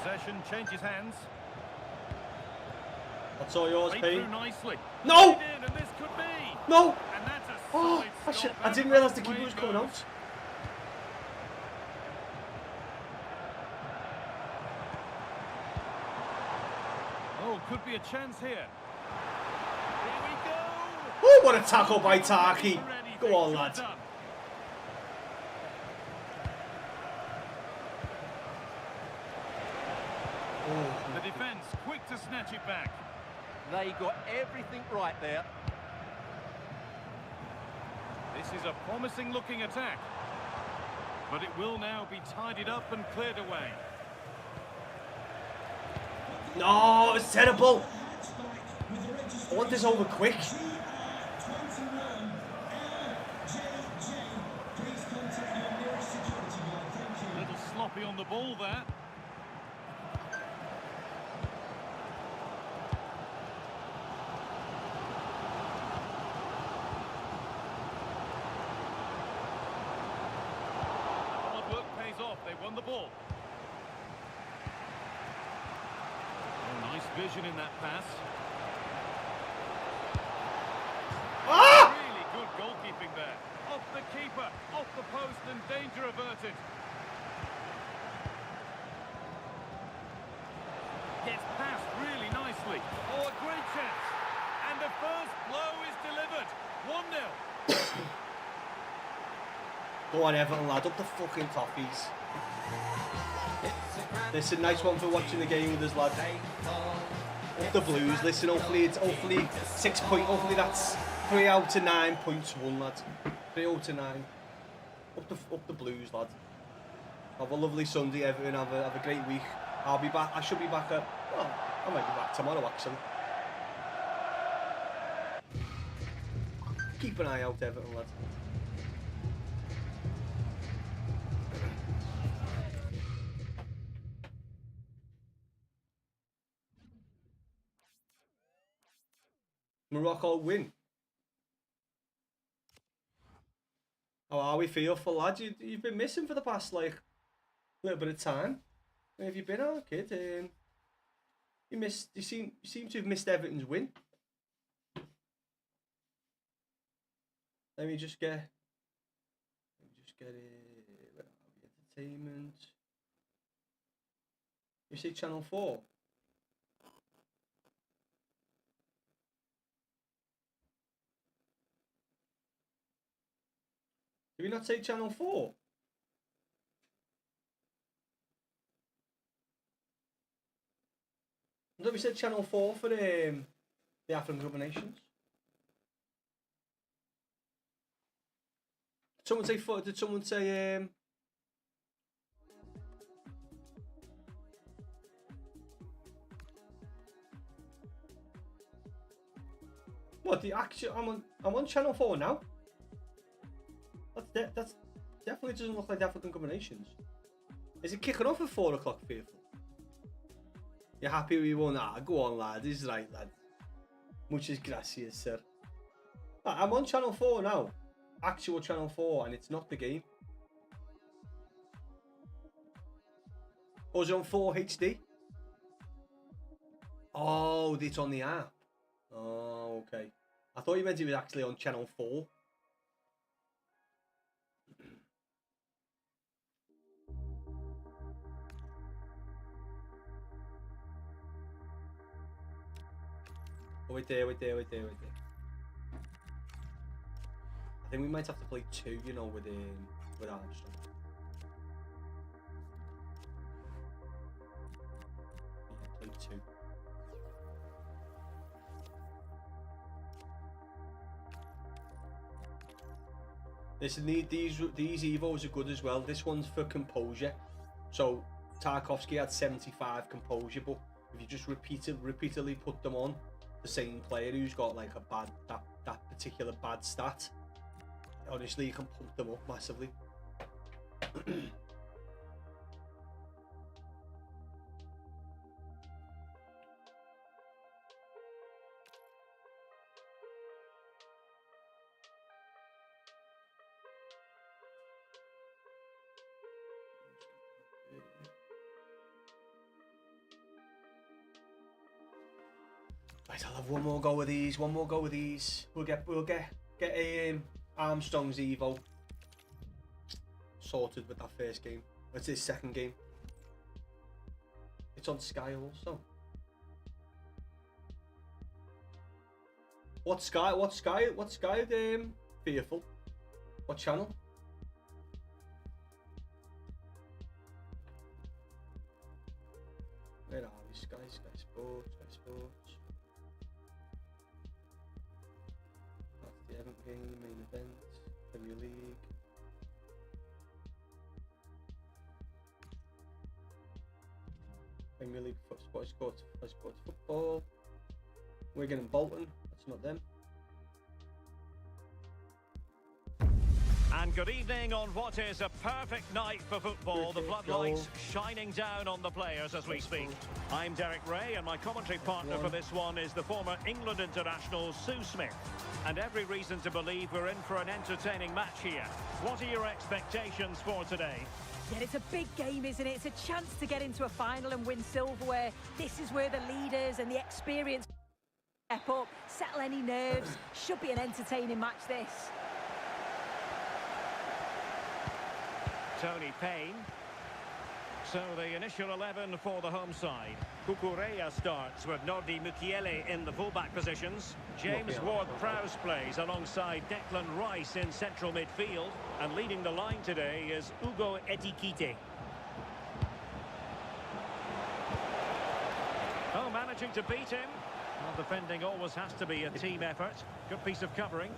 Possession changes hands. That's all yours, Played Pete. through nicely. No! Played in, and this could be. No! And that's a Oh, solid stop. I didn't realise the keeper was coming out. Oh, could be a chance here. Here we go. Oh, what a tackle by Taki. Go on, lad. The defence quick to snatch it back. They got everything right there. This is a promising looking attack, but it will now be tidied up and cleared away. No, it's terrible. I want this over quick. A little sloppy on the ball there. Hard work pays off. They won the ball. Oh, nice vision in that pass. Ah! Really good goalkeeping there. Off the keeper, off the post, and danger averted. Gets past really nicely. Oh, a great chance. And the first blow is delivered. 1-0. Go on, Everton, lad. Up the fucking toffees. This is a nice one for watching the game with us, lad. Up the Blues. Listen, hopefully 6 point. Hopefully that's 3 out of 9.1, lads. 3 out of 9. Up the Blues, lads. Have a lovely Sunday, everyone. Have a great week. I'll be back. I should be back at. Well, I might be back tomorrow actually. Keep an eye out, Everton, lads. Morocco win. How are we fearful, lads? You've been missing for the past like little bit of time. Where have you been, kid? You seem to have missed Everton's win. Let me just get it. Where are we? Entertainment. You see Channel 4. Did we not say Channel 4? I thought we said Channel 4 for the African Cup of Nations. Did someone say 4? Did someone say What the actual? I'm on Channel 4 now. That's definitely doesn't look like the African Cup of Nations. Is it kicking off at 4 o'clock, fearful? You're happy we won? Ah, go on, lad. This is right, lad. Muchas gracias, sir. I'm on Channel 4 now. Actual Channel 4, and it's not the game. Oh, is it on 4 HD? Oh, it's on the app. Oh, okay. I thought you meant it was actually on Channel 4. Oh, wait there. I think we might have to play 2, you know, with Armstrong. Yeah, play 2. Listen, these Evos are good as well. This one's for composure. So Tarkovsky had 75 composure, but if you just repeatedly put them on the same player who's got like a bad that particular bad stat, honestly, you can pump them up massively. Right, I'll have one more go with these. We'll get Armstrong's Evo sorted with that first game. That's his second game. It's on Sky also. What Sky? Fearful. What channel? Where are we? Sky Sports. That's the Everton game, main event, Premier League. Premier League sports football. Wigan and Bolton. That's not them. And good evening on what is a perfect night for football. The floodlights shining down on the players as we speak. I'm Derek Ray, and my commentary partner for this one is the former England international Sue Smith. And every reason to believe we're in for an entertaining match here. What are your expectations for today? Yeah, it's a big game, isn't it? It's a chance to get into a final and win silverware. This is where the leaders and the experience step up, settle any nerves. Should be an entertaining match, this. Tony Payne. So the initial 11 for the home side. Kukureya starts with Nordi Mukiele in the fullback positions. James Ward-Prowse plays alongside Declan Rice in central midfield. And leading the line today is Ugo Etikite. Oh, managing to beat him. Well, defending always has to be a team effort. Good piece of covering.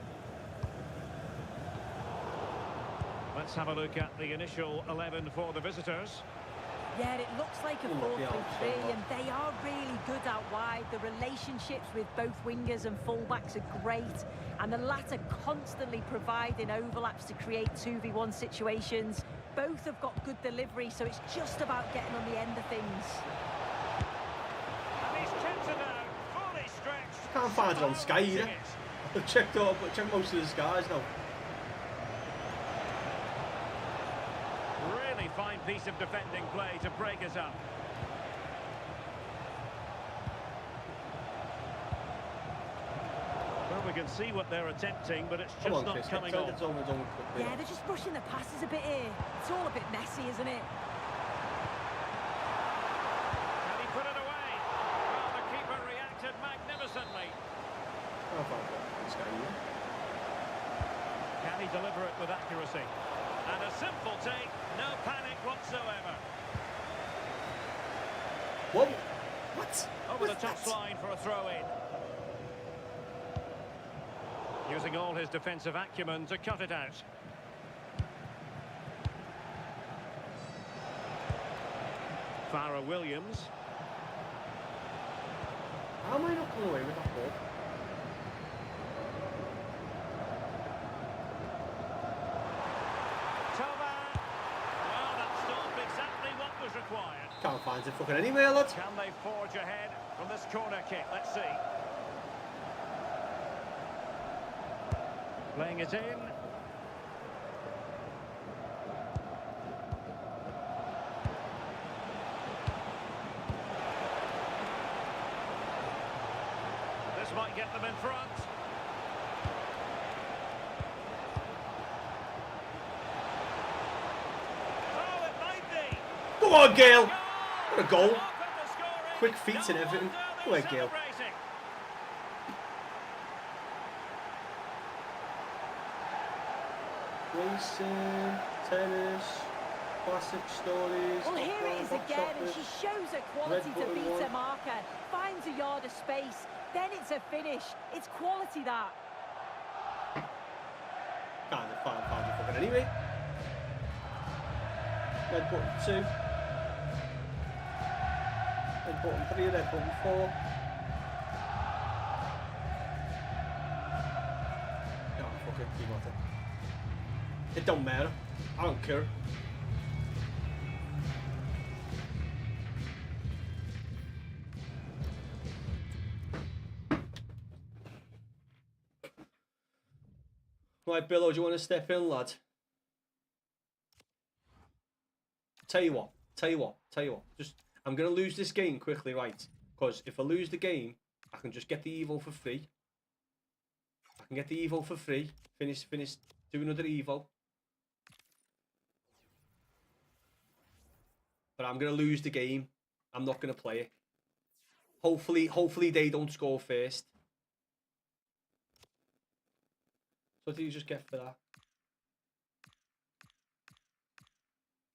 Let's have a look at the initial 11 for the visitors. Yeah, it looks like a 4-3-3, and they are really good out wide. The relationships with both wingers and fullbacks are great, and the latter constantly providing overlaps to create 2v1 situations. Both have got good delivery, so it's just about getting on the end of things. And he's kept it out, fully stretched. Can't find it on Sky either. I've checked most of the skies now. Really fine piece of defending play to break us up. Well, we can see what they're attempting, but it's just not coming off. Yeah, they're just pushing the passes a bit here. It's all a bit messy, isn't it? Can he put it away? Well, the keeper reacted magnificently. Can he deliver it with accuracy? And a simple take, no panic whatsoever. What? What? Over the touchline for a throw-in. Using all his defensive acumen to cut it out. Farah Williams. How am I not going away with that ball? Well, that stopped exactly what was required. Can't find it fucking anywhere, lad. Can they forge ahead from this corner kick? Let's see. Playing it in. This might get them in front. Oh, it might be. Come on, Gale. What a goal. Quick feet and everything. Go ahead, Gale. Racing, tennis, classic stories. Well, here it is again, and she shows her quality to beat her marker. Finds a yard of space, then it's a finish. It's quality, that. Can't find it fucking anyway. Red button 2. Red button 3, red button 4. No, fuck it, keep on it. It don't matter. I don't care. Right, Billo, do you want to step in, lad? Tell you what. Just, I'm going to lose this game quickly, right? Because if I lose the game, I can just get the Evo for free. I can get the Evo for free. Finish, do another Evo. But I'm going to lose the game. I'm not going to play it. Hopefully they don't score first. So what do you just get for that?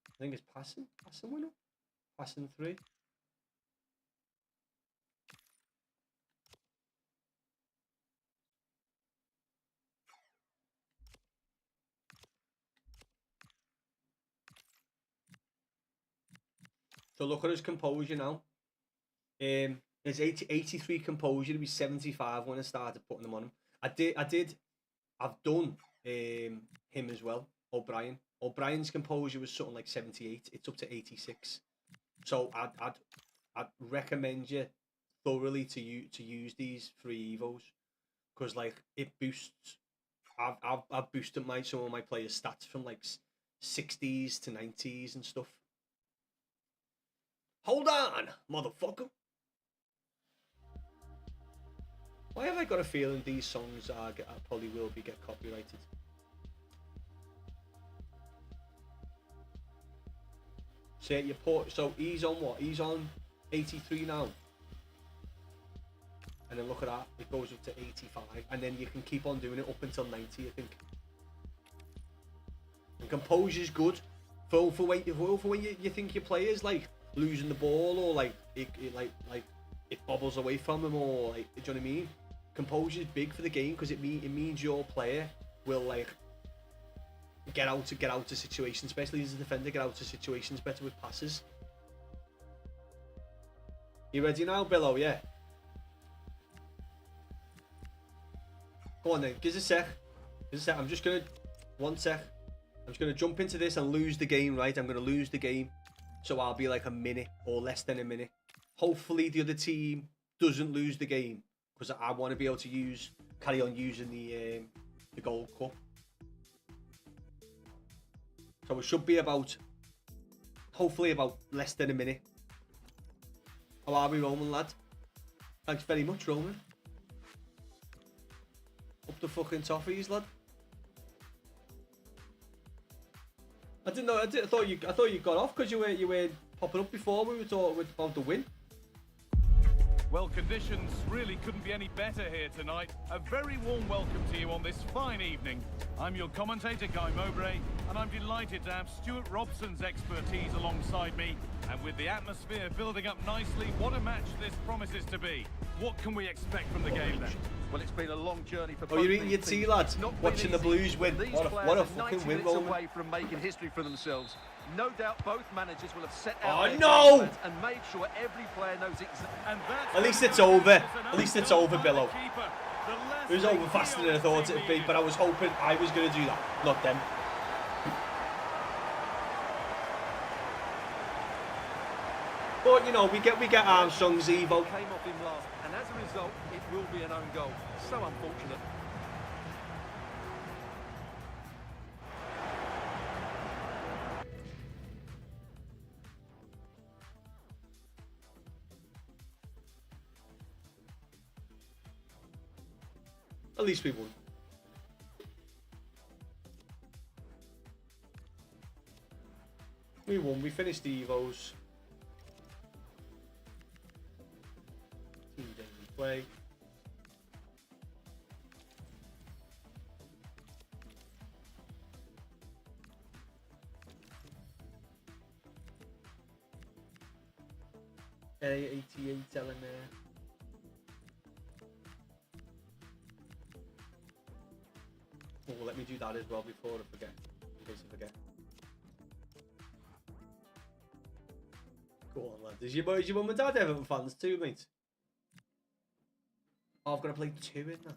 I think it's passing winner. Passing 3. So look at his composure now. There's 83 composure to be 75 when I started putting them on him. I've done him as well, O'Brien. O'Brien's composure was something like 78. It's up to 86. So I'd recommend you thoroughly to use these free Evos, because like it boosts. I've boosted some of my players' stats from like 60s to 90s and stuff. Hold on, motherfucker. Why have I got a feeling these songs probably will get copyrighted? So he's on what? He's on 83 now. And then look at that, it goes up to 85, and then you can keep on doing it up until 90, I think. And composure's good for when you think your player's like losing the ball, or like it bobbles away from him, or like, do you know what I mean? Composure is big for the game because it means your player will like get out of situations, especially as a defender, get out of situations better with passes. You ready now, Billo? Yeah. Go on then, give us a sec. I'm just gonna, one sec. I'm just gonna jump into this and lose the game, right? I'm gonna lose the game, so I'll be like a minute or less than a minute. Hopefully the other team doesn't lose the game, because I want to be able to carry on using the Gold Cup. So it should be hopefully about less than a minute. How are we, Roman, lad? Thanks very much, Roman. Up the fucking toffees, lad. I didn't know. I thought you got off because you were popping up before we were talking about the win. Well, conditions really couldn't be any better here tonight. A very warm welcome to you on this fine evening. I'm your commentator, Guy Mowbray, and I'm delighted to have Stuart Robson's expertise alongside me. And with the atmosphere building up nicely, what a match this promises to be. What can we expect from the game then? Well, it's been a long journey for both you're eating your tea, lads. Watching the Blues win. What a fucking win, Roman. Away from making history for themselves. No doubt both managers will have set out and made sure every player knows exactly. At least it's over. At least it's over, Billo. It was over faster than I thought it'd be, but I was hoping I was going to do that, not them. But you know, we get Armstrong's Evo. Came off him last, and as a result, it will be an own goal. So unfortunate. At least we won. We won. We finished the Evos. Team didn't play. A88 telling there. Oh, let me do that as well before I forget, in case I forget. Go on, lad. Is your mum and dad Everton fans too, mate? Oh, I've got to play 2 in that.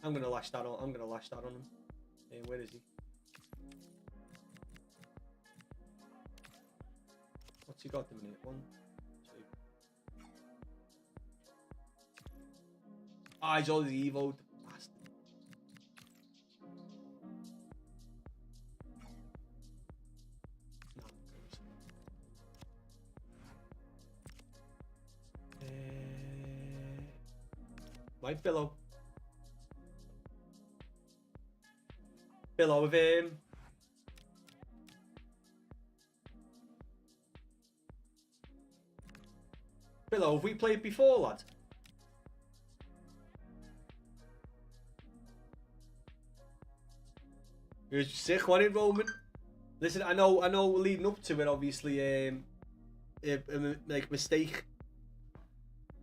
I'm gonna lash that on. I'm gonna lash that on him. Where is he? What's he got at the minute? 1, 2. Ah, he's already evoed. Bastard. Right, Billo. Billo with him. Billo, have we played before, lad? It was sick, wasn't it, Roman? Listen, I know leading up to it, obviously, like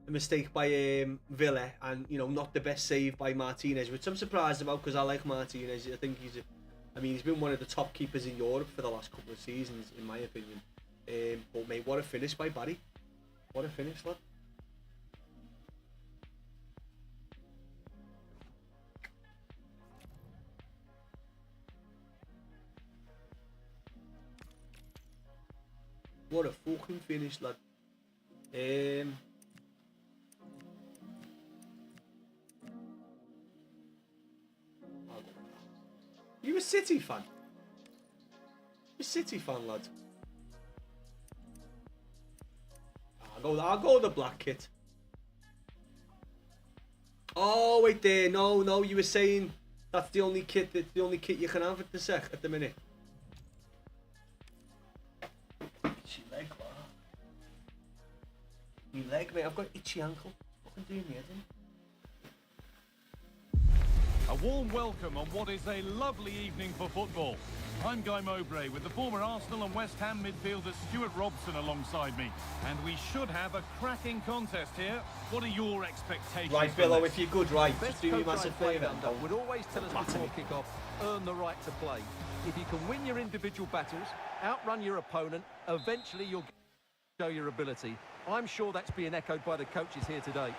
a mistake by Villa, and you know, not the best save by Martinez, which I'm surprised about because I like Martinez. I think he's been one of the top keepers in Europe for the last couple of seasons, in my opinion. But mate, what a finish by Barry! What a finish, lad! What a fucking finish, lad! You a City fan? You a City fan, lad? I'll go with the black kit. Oh wait there, no, you were saying that's the only kit you can have at the minute. Itchy leg, what? My leg, mate, I've got itchy ankle. Fucking doing me head in. A warm welcome on what is a lovely evening for football. I'm Guy Mowbray with the former Arsenal and West Ham midfielder Stuart Robson alongside me. And we should have a cracking contest here. What are your expectations? Right, Billo, if you're good, right, just do me a massive favour. Would always tell us before kick-off, earn the right to play. If you can win your individual battles, outrun your opponent, eventually you'll show your ability. I'm sure that's being echoed by the coaches here today.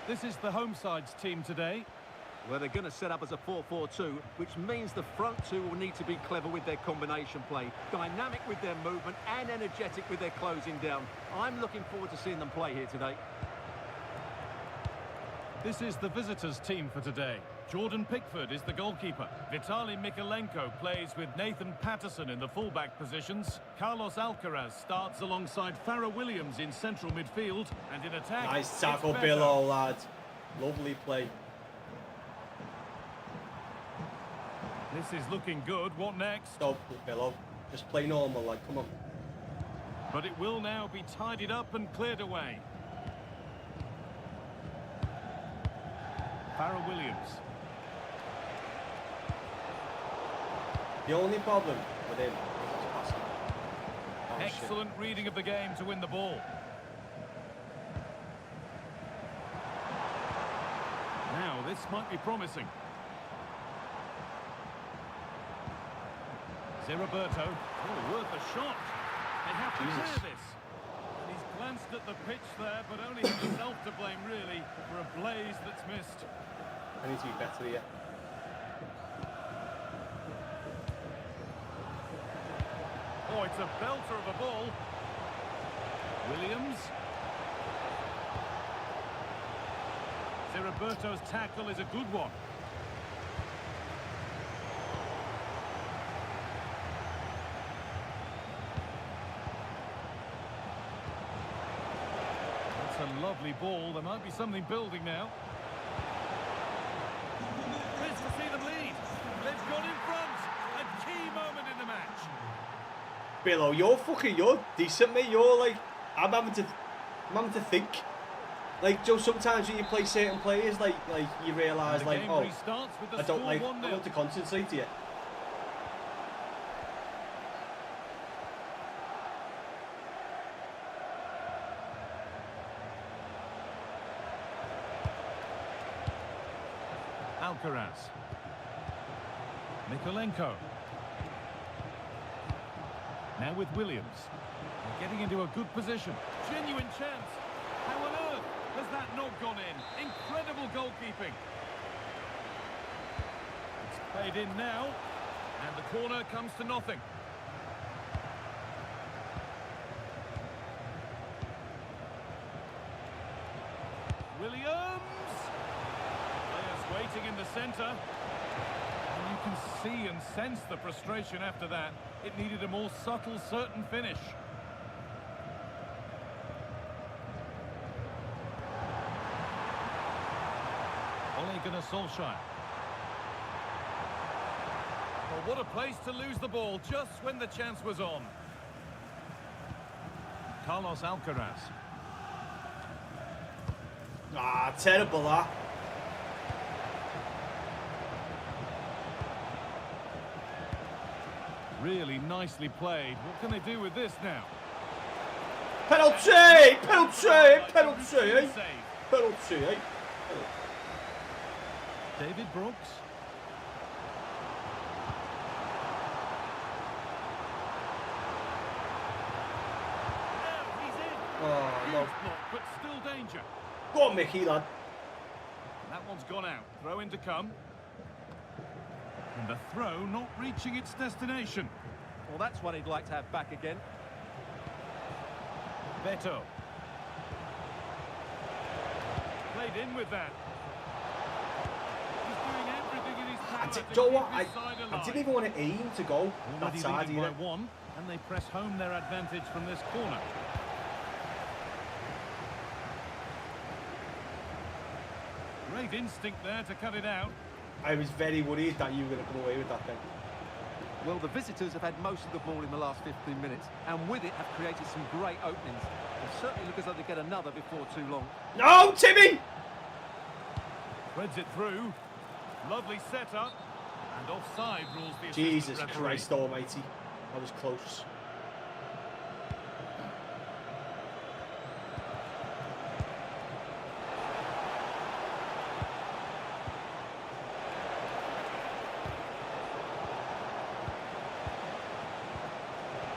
This is the home side's team today. Well, they're going to set up as a 4-4-2, which means the front two will need to be clever with their combination play, dynamic with their movement and energetic with their closing down. I'm looking forward to seeing them play here today. This is the visitors' team for today. Jordan Pickford is the goalkeeper. Vitaly Mikolenko plays with Nathan Patterson in the fullback positions. Carlos Alcaraz starts alongside Farrah Williams in central midfield. And in attack... Nice tackle, Billo, lad. Lovely play. This is looking good. What next? Stop, Billo. Just play normal, like, come on. But it will now be tidied up and cleared away. Farrah Williams. The only problem with him is his passing. Oh, Excellent reading of the game to win the ball. Now, this might be promising. Roberto, oh, worth a shot. They have to clear this. And he's glanced at the pitch there, but only himself to blame, really, for a blaze that's missed. I need to be better here. Oh, it's a belter of a ball. Williams. Roberto's tackle is a good one. A lovely ball. There might be something building now. Pleased to see them lead. They've got in front. A key moment in the match. Billo, you're decent, mate. You're like, I'm having to think. Like, Joe, sometimes when you play certain players, like you realise, like, oh, I don't like, I want to concentrate here. Alcaraz. Mikolenko. Now with Williams. They're getting into a good position. Genuine chance. How on earth has that not gone in? Incredible goalkeeping. It's played in now. And the corner comes to nothing. Williams. Waiting in the centre. And you can see and sense the frustration after that. It needed a more subtle, certain finish. Ole Gunnar Solskjaer. Well, what a place to lose the ball just when the chance was on. Carlos Alcaraz. Ah, terrible that. Really nicely played. What can they do with this now? Penalty! Penalty! Penalty! Penalty! David Brooks. Oh, no. Block, but still danger. Go on, Mickey, lad. That one's gone out. Throw in to come. And the throw not reaching its destination. Well, that's one he'd like to have back again. Beto. Played in with that. He's doing everything in his power. Joe, what? I didn't even want to aim to go that Already side leading by either. one, and they press home their advantage from this corner. Great instinct there to cut it out. I was very worried that you were going to come away with that thing. Well, the visitors have had most of the ball in the last 15 minutes, and with it have created some great openings. They certainly look as though they get another before too long. No, Timmy! Threads it through. Lovely setup. And offside rules the assistant Jesus referee. Christ almighty. That was close.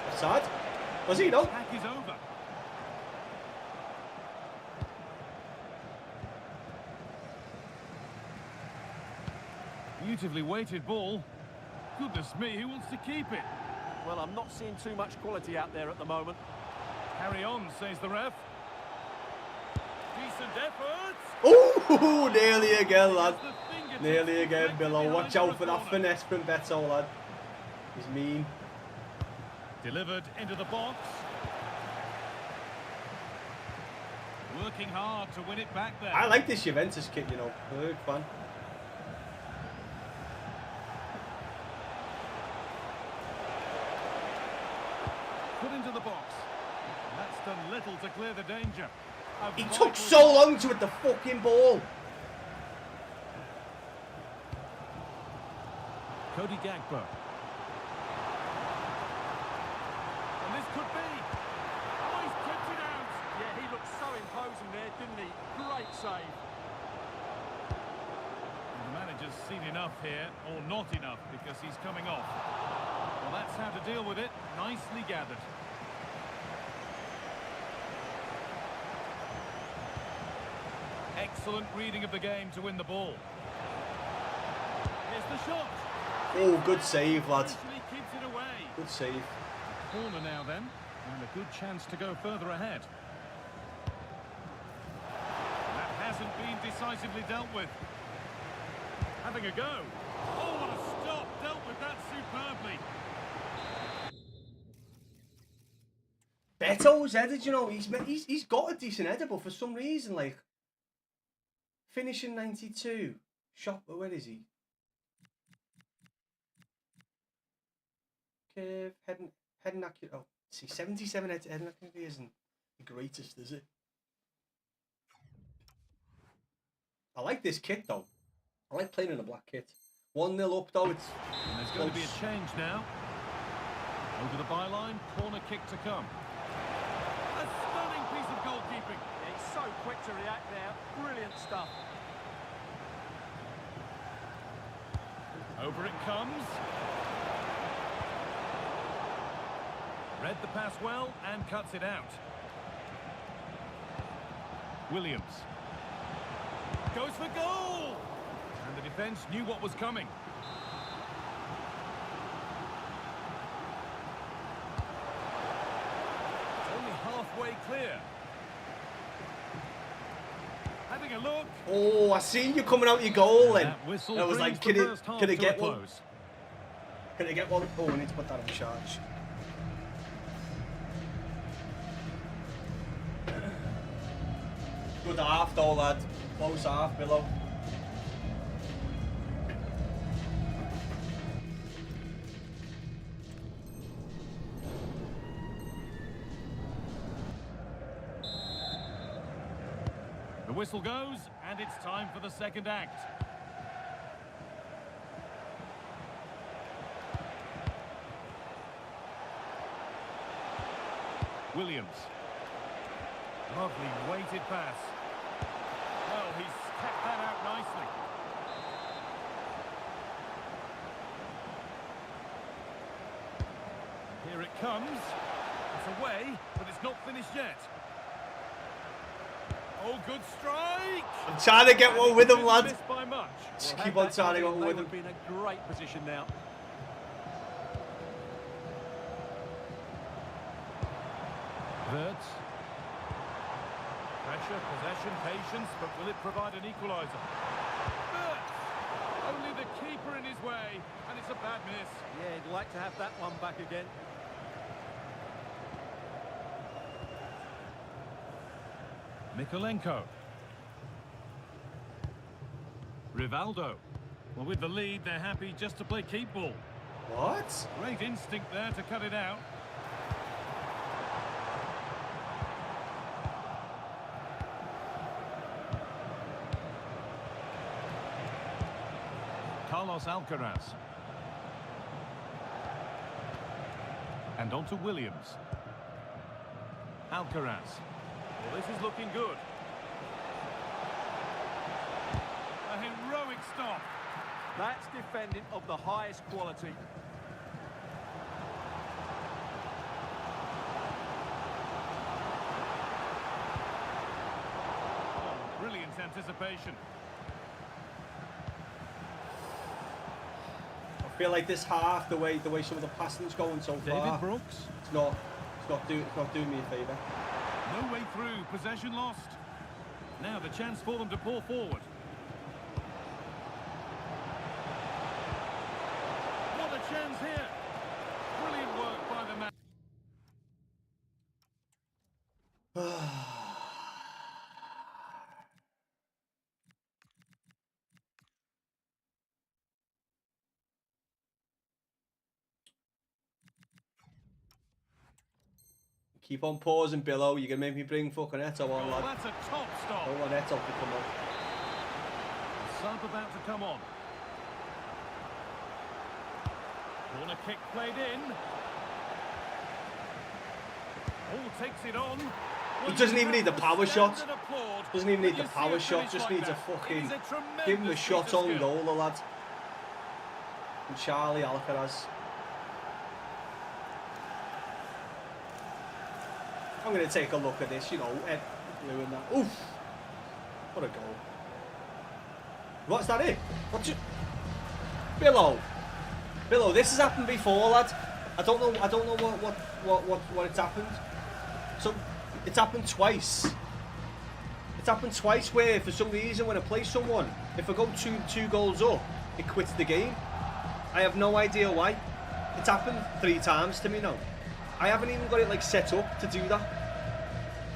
Offside? Was he, no? Attack is over. Beautifully weighted ball. Goodness me, who wants to keep it? Well, I'm not seeing too much quality out there at the moment. Carry on, says the ref. Decent effort. Oh, nearly again, lad. The fingertips Nearly again, deflected Billow. behind Watch out the for that corner. finesse from Beto, lad. He's mean. Delivered into the box. Working hard to win it back there. I like this Juventus kit, you know. I'm a big fan. Put into the box. That's done little to clear the danger. A He vital- took so long to hit the fucking ball. Cody Gagbo. And this could be. Oh, he's kept it out. Yeah, he looked so imposing there, didn't he? Great save. And the manager's seen enough here, or not enough, because he's coming off. Well, that's how to deal with it. Nicely gathered. Excellent reading of the game to win the ball. Here's the shot. Oh, good save, lad. Eventually keeps it away. Good save. Corner now then, and a good chance to go further ahead. That hasn't been decisively dealt with. Having a go. Oh, what a stop! Dealt with that superbly. Beto's headed, you know, he's got a decent header, but for some reason, like, finishing 92, shot, where is he? Curve, heading accurate, oh, see, 77 heading accuracy isn't the greatest, is it? I like this kit, though. I like playing in a black kit. 1-0 up, though, it's And there's going to be a change now. Over the byline, corner kick to come. A stunning piece of goalkeeping. Yeah, he's so quick to react there. Brilliant stuff. Over it comes. Read the pass well and cuts it out. Williams. Goes for goal! And the defence knew what was coming. It's only halfway clear. Having a look. oh, I seen you coming out your goal then. That whistle I was brings like, the can first half it to get a one? close. Can I get one? Oh, we need to put that on charge. Good half though, lad. Close half, below. The whistle goes, and it's time for the second act. Williams. Lovely weighted pass. Well, he's kept that out nicely. Here it comes. It's away, but it's not finished yet. Oh, good strike! I'm trying to get one with him, lad. Missed by much. Just Well, keep had on that trying to gone go in, with they him. would be in a great position now. Wirtz. Pressure, possession, patience, but will it provide an equaliser? Wirtz! Only the keeper in his way, and it's a bad miss. Yeah, he'd like to have that one back again. Mikolenko. Rivaldo. Well, with the lead, they're happy just to play keep ball. What? Great instinct there to cut it out. Carlos Alcaraz. And on to Williams. Alcaraz. Well, this is looking good. A heroic stop. That's defending of the highest quality. Oh, brilliant anticipation. I feel like this half, the way some of the passing's going so David far, Brooks. it's not doing me a favour. No way through. Possession lost. Now the chance for them to pour forward. What a chance here. Brilliant work by the man. Keep on pausing, Billow. You're going to make me bring fucking Eto on, Oh, lad. that's a top I stop. don't want Eto to come on. Sub about to come on. Corner kick played in. Oh, takes it on. He doesn't even need the power shot. Doesn't even need the When you see power a shot. finish Just like needs a that, fucking... it is a Give him a tremendous shot piece of on skill. goal, the lad. And Charlie Alcaraz. I'm going to take a look at this, you know, Ed Blue and that. Oof! What a goal. What's that it? What's it? Billow! Billow, this has happened before, lad. I don't know what it's happened. So, it's happened twice. It's happened twice where, for some reason, when I play someone, if I go two goals up, it quits the game. I have no idea why. It's happened 3 times to me now. I haven't even got it like set up to do that.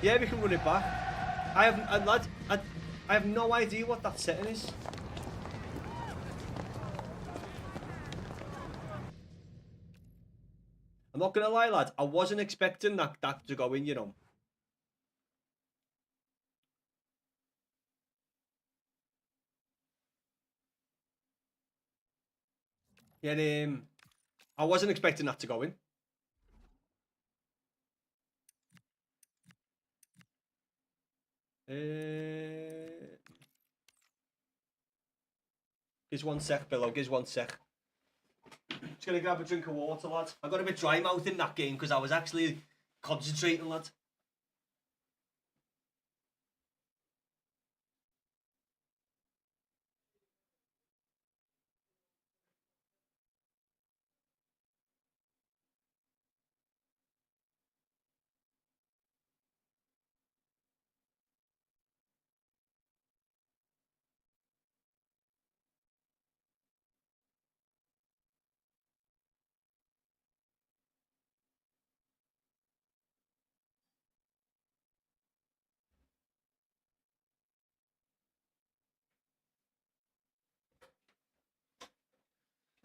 Yeah, we can run it back. I have no idea what that setting is. I'm not gonna lie, lad. I wasn't expecting that to go in, you know. Yeah, I wasn't expecting that to go in. Gives 1 sec, Billow. Gives 1 sec. Just gonna grab a drink of water, lad. I got a bit dry mouth in that game because I was actually concentrating, lad.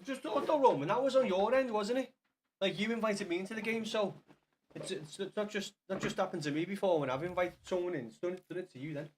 Just thought though, Roman, that was on your end, wasn't it? Like you invited me into the game, so it's not just happened to me before when I've invited someone in. It's done it to you then.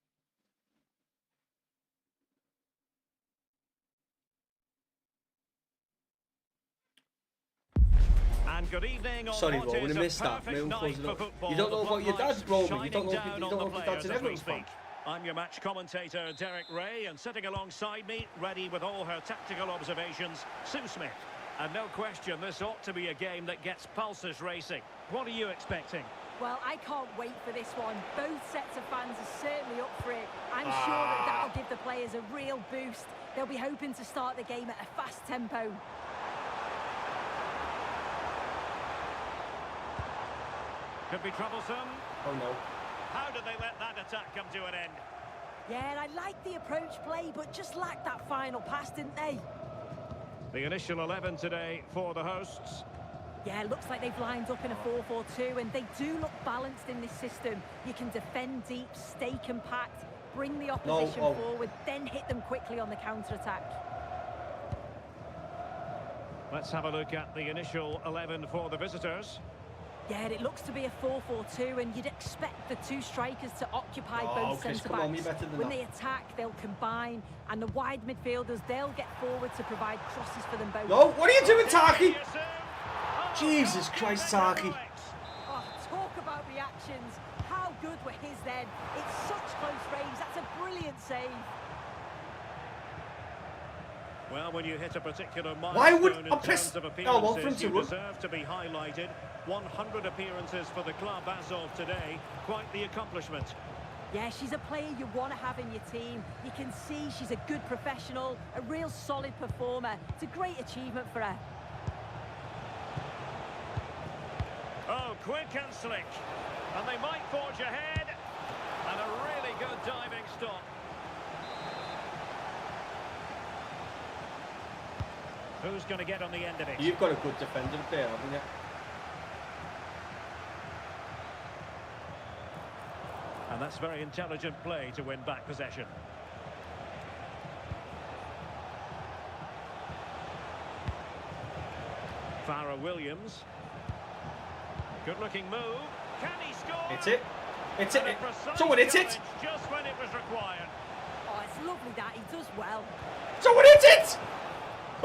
And good evening on Sorry, what Roman, is I a missed that. perfect Mate, night close it for up. football. You don't know The about your dad, floodlights Roman. You shining don't know if down you on don't the know if your dad's players an as we Everton fan. speak. I'm your match commentator, Derek Ray, and sitting alongside me, ready with all her tactical observations, Sue Smith. And no question, this ought to be a game that gets pulses racing. What are you expecting? Well, I can't wait for this one. Both sets of fans are certainly up for it. I'm sure that'll give the players a real boost. They'll be hoping to start the game at a fast tempo. Could be troublesome. Oh no. How did they let that attack come to an end? Yeah, I like the approach play, but just lacked that final pass, didn't they? The initial 11 today for the hosts. Yeah, it looks like they've lined up in a 4-4-2, and they do look balanced in this system. You can defend deep, stay compact, bring the opposition forward, then hit them quickly on the counter-attack. Let's have a look at the initial 11 for the visitors. Yeah, it looks to be a 4-4-2, and you'd expect the two strikers to occupy both centre-backs. When they attack, they'll combine, and the wide midfielders, they'll get forward to provide crosses for them both. No, what are you doing, Taki? Jesus Christ, Taki. Oh, talk about reactions. How good were his then? It's such close range. That's a brilliant save. Well, when you hit a particular Why would milestone in terms of appearances, you deserve to be highlighted. 100 appearances for the club as of today. Quite the accomplishment. Yeah, she's a player you want to have in your team. You can see she's a good professional, a real solid performer. It's a great achievement for her. Oh, quick and slick. And they might forge ahead. And a really good diving stop. Who's going to get on the end of it? You've got a good defender there, haven't you? And that's very intelligent play to win back possession. Farah Williams. Good-looking move. Can he score? It's it. It's it. Someone hit it. Just when it was required. Oh, it's lovely that. He does well. Someone hit it!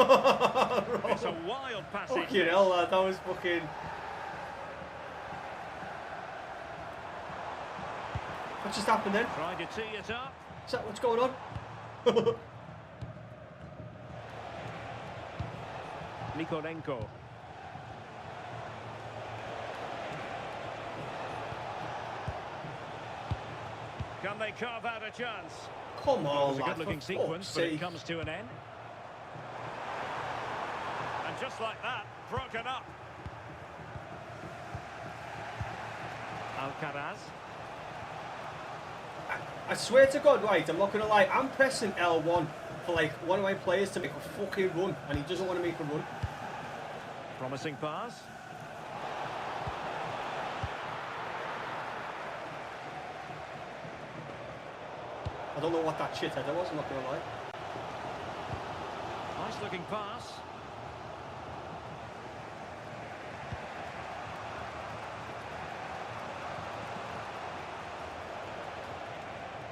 It's a wild passage. Fucking hell, lad. That was fucking... What just happened then? Trying to tee it up. Is that what's going on? Nikolenko. Can they carve out a chance? Come on, It's a lad. good-looking sequence, but it comes to an end. And just like that, broken up. Alcaraz. I swear to God, right, I'm not going to lie, I'm pressing L1 for like one of my players to make a fucking run, and he doesn't want to make a run. Promising pass. I don't know what that shit header was, I'm not going to lie. Nice looking pass.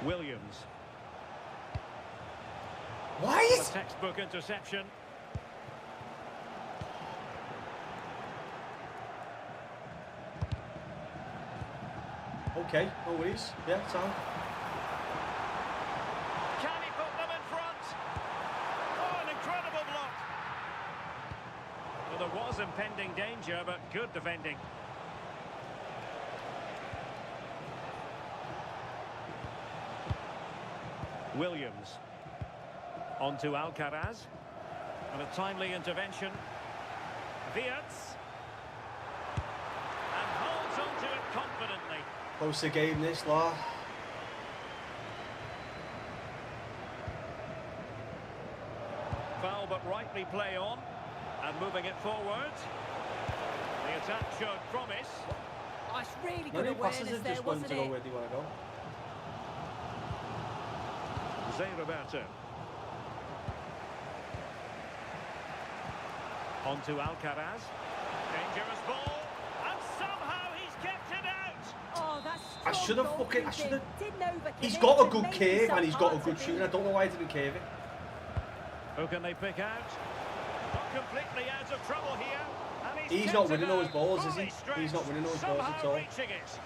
Williams. Why is... A textbook interception. Okay, no worries. Yeah, it's on. Can he put them in front? Oh, an incredible block. Well, there was impending danger, but good defending. Williams. On to Alcaraz. And a timely intervention. Viets. And holds on to it confidently. Close the game, this, law. Foul, but rightly play on. And moving it forward. The attack showed promise. Oh, it's really None good of the passes awareness have there, just gone wasn't to go it? where they want to go. Zé Roberto. On to Alcaraz. Dangerous ball. And somehow he's kept it out. Oh, that's I should have strong fucking... I should have... goalkeeping. Didn't overcommit He's got a and good made curve himself and he's got a hard good to shooting. beat. I don't know why he didn't curve it. Who can they pick out? Not completely out of trouble here. And He's kept not it winning those out. balls, is he? Fully stretched. He's not winning those balls at Somehow all. reaching it.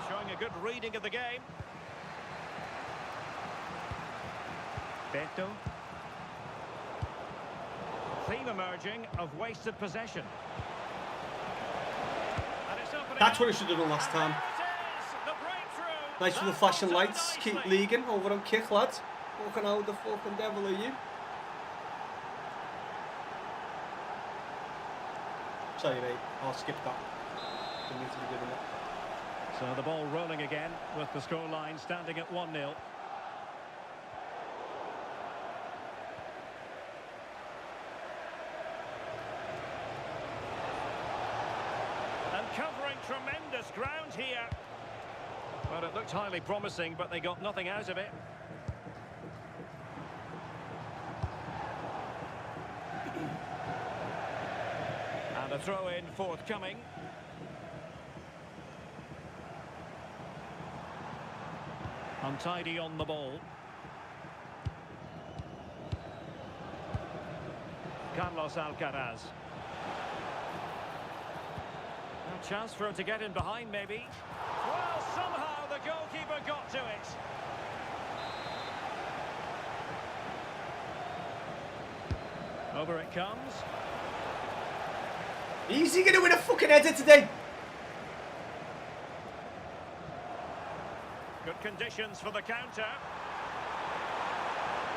Showing a good reading of the game. Beto. Theme emerging of wasted possession. And it's opening That's what up. he should have done last time. And there it is, the breakthrough. Nice for the That flashing bolted lights. Keep nicely. leaguing over on kick, lads. Fucking how the fucking devil are you? Sorry, mate. I'll skip that. Didn't need to be doing that. So the ball rolling again with the scoreline standing at 1-0. And covering tremendous ground here. Well, it looked highly promising, but they got nothing out of it. And a throw-in forthcoming. Untidy on the ball. Carlos Alcaraz. A chance for him to get in behind, maybe. Well, somehow the goalkeeper got to it. Over it comes. Is he going to win a fucking header today? Good conditions for the counter.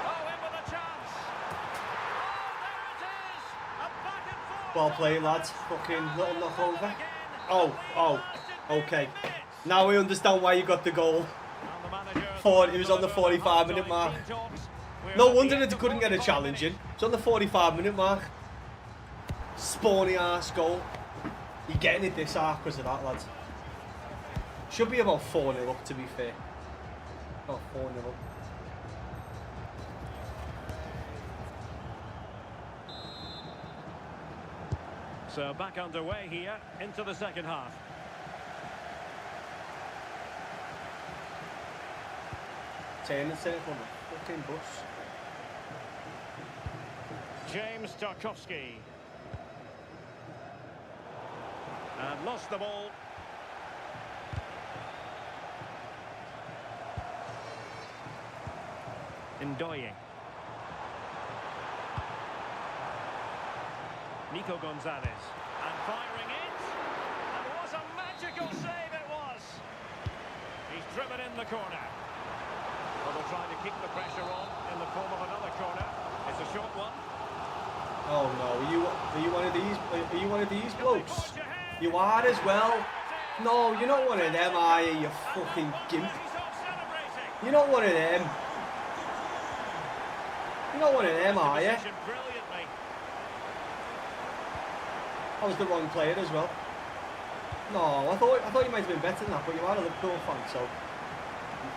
Oh, in with a chance. Oh, there it is. A back and forth. Well played, lads. Fucking little knockover. Oh, okay. Now we understand why you got the goal. It was on the 45-minute mark. No wonder that they couldn't get a challenge in. It's on the 45-minute mark. Spawny ass goal. You're getting it this half because of that, lads. Should be about 4-0 up, to be fair. About 4-0 up. So back underway here into the second half. Turning circle, the fucking bus. James Tarkowski. And lost the ball. Ndoye. Nico Gonzalez. And firing it. And what a magical save it was. He's driven in the corner. Well, they're trying to keep the pressure on in the form of another corner. It's a short one. Oh no, are you one of these? Are you one of these blokes? You are as well. No, you're not one of them, are you? You fucking gimp. You're not one of them. You're not one of them, are you? I was the wrong player as well. No, I thought you might have been better than that, but you are a Liverpool fan, so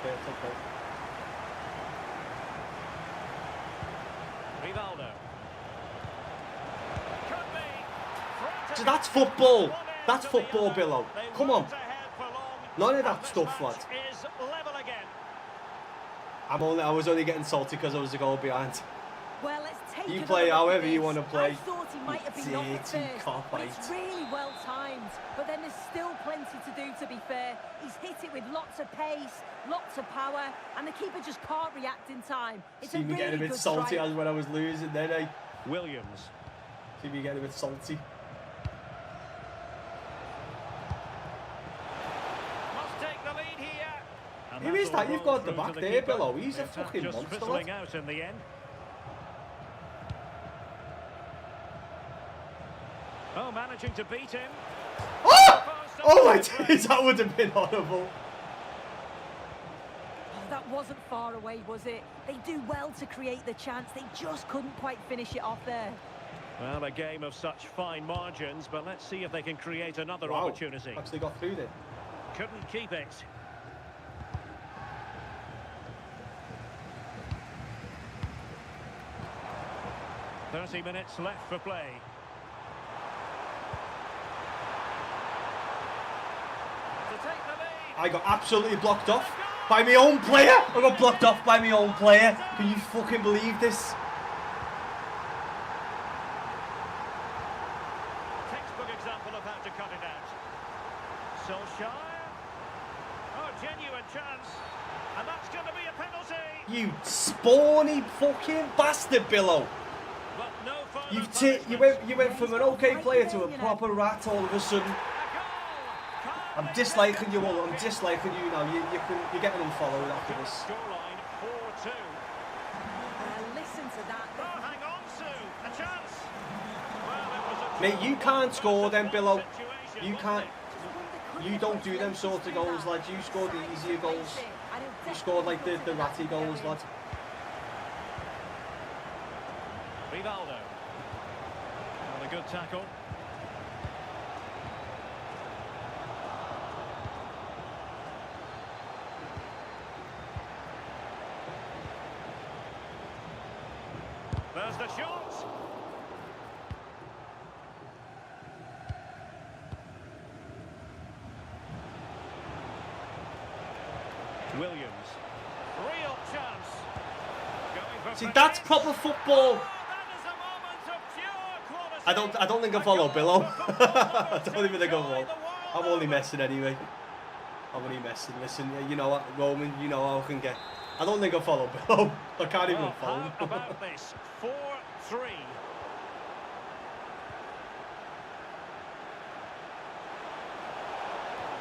it's okay. Rivaldo. So that's football. That's football, Billow. Come on. None of that stuff, lad. I was only getting salty because I was a goal behind. Well, let's take you play however you want to play. I thought he might have been off at first, but it's really well timed. But then there's still plenty to do, to be fair. He's hit it with lots of pace, lots of power, and the keeper just can't react in time. It's See me getting a bit salty as when I was losing then, eh? Williams. See me getting a bit salty. Must take the lead here. Who is that you've got at the back there, Billow? He's a fucking just monster. fizzling out in the end. Oh, managing to beat him. Oh my days, that would have been horrible. Oh, that wasn't far away, was it? They do well to create the chance. They just couldn't quite finish it off there. Well, a game of such fine margins, but let's see if they can create another opportunity. Actually got through there. Couldn't keep it. "30 minutes left for play." I got absolutely blocked off by my own player. I got blocked off by my own player. Can you fucking believe this? Textbook example of how to cut it out. Solskjaer. Oh, genuine chance. And that's going to be a penalty. You spawny fucking bastard, Billow. But no You went from an okay player to a proper rat all of a sudden. I'm disliking you all. I'm disliking you now. You're getting unfollowed after this. Scoreline 4-2. Listen to that. Oh, hang on, Sue. A chance. Well, it was a Mate, you can't score them below. You can't. You don't do them sort of goals, lads. You score the easier goals. You scored like the ratty goals, lad. Rivaldo. And a good tackle. There's the shot. Williams. Real chance. Going for See, that's proper football. that is a moment of pure quality. I don't think I follow Billo. I don't even think I follow. I'm only messing anyway. I'm only messing. Listen, you know what, Roman, you know how I can get. I don't think I follow Billo. I can't even follow him. How about this? 4-3.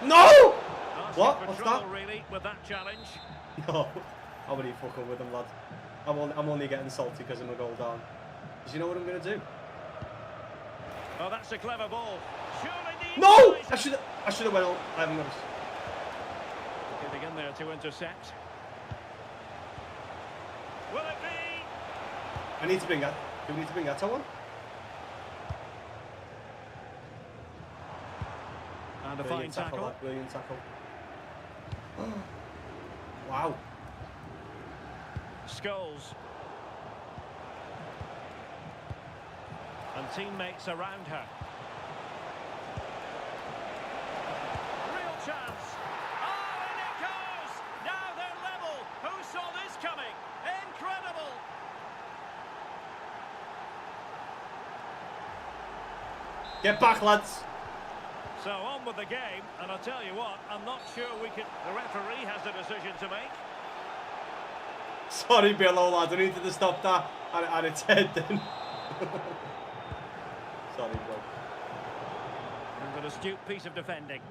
No! Asking What? for What's trouble, that? really, with that challenge. No, I'm only fucking with him, lad. I'm only getting salty because I'm a goal down. Because you know what I'm going to do? Oh, that's a clever ball. Surely the No! equaliser. I should have went on. I haven't got it. Getting in there to intercept. Will it be? I need to bring that. Do we need to bring that to one? And a fine tackle. Lad, brilliant tackle. Wow. Scholes. And teammates around her. Real chance. Oh, and it goes! Now they're level. Who saw this coming? Incredible! Get back, lads. So on with the game, and I'll tell you what, I'm not sure we can... The referee has a decision to make. Sorry, Billo, lad. I needed to stop that. And it's head then. Sorry, bro. And an astute piece of defending.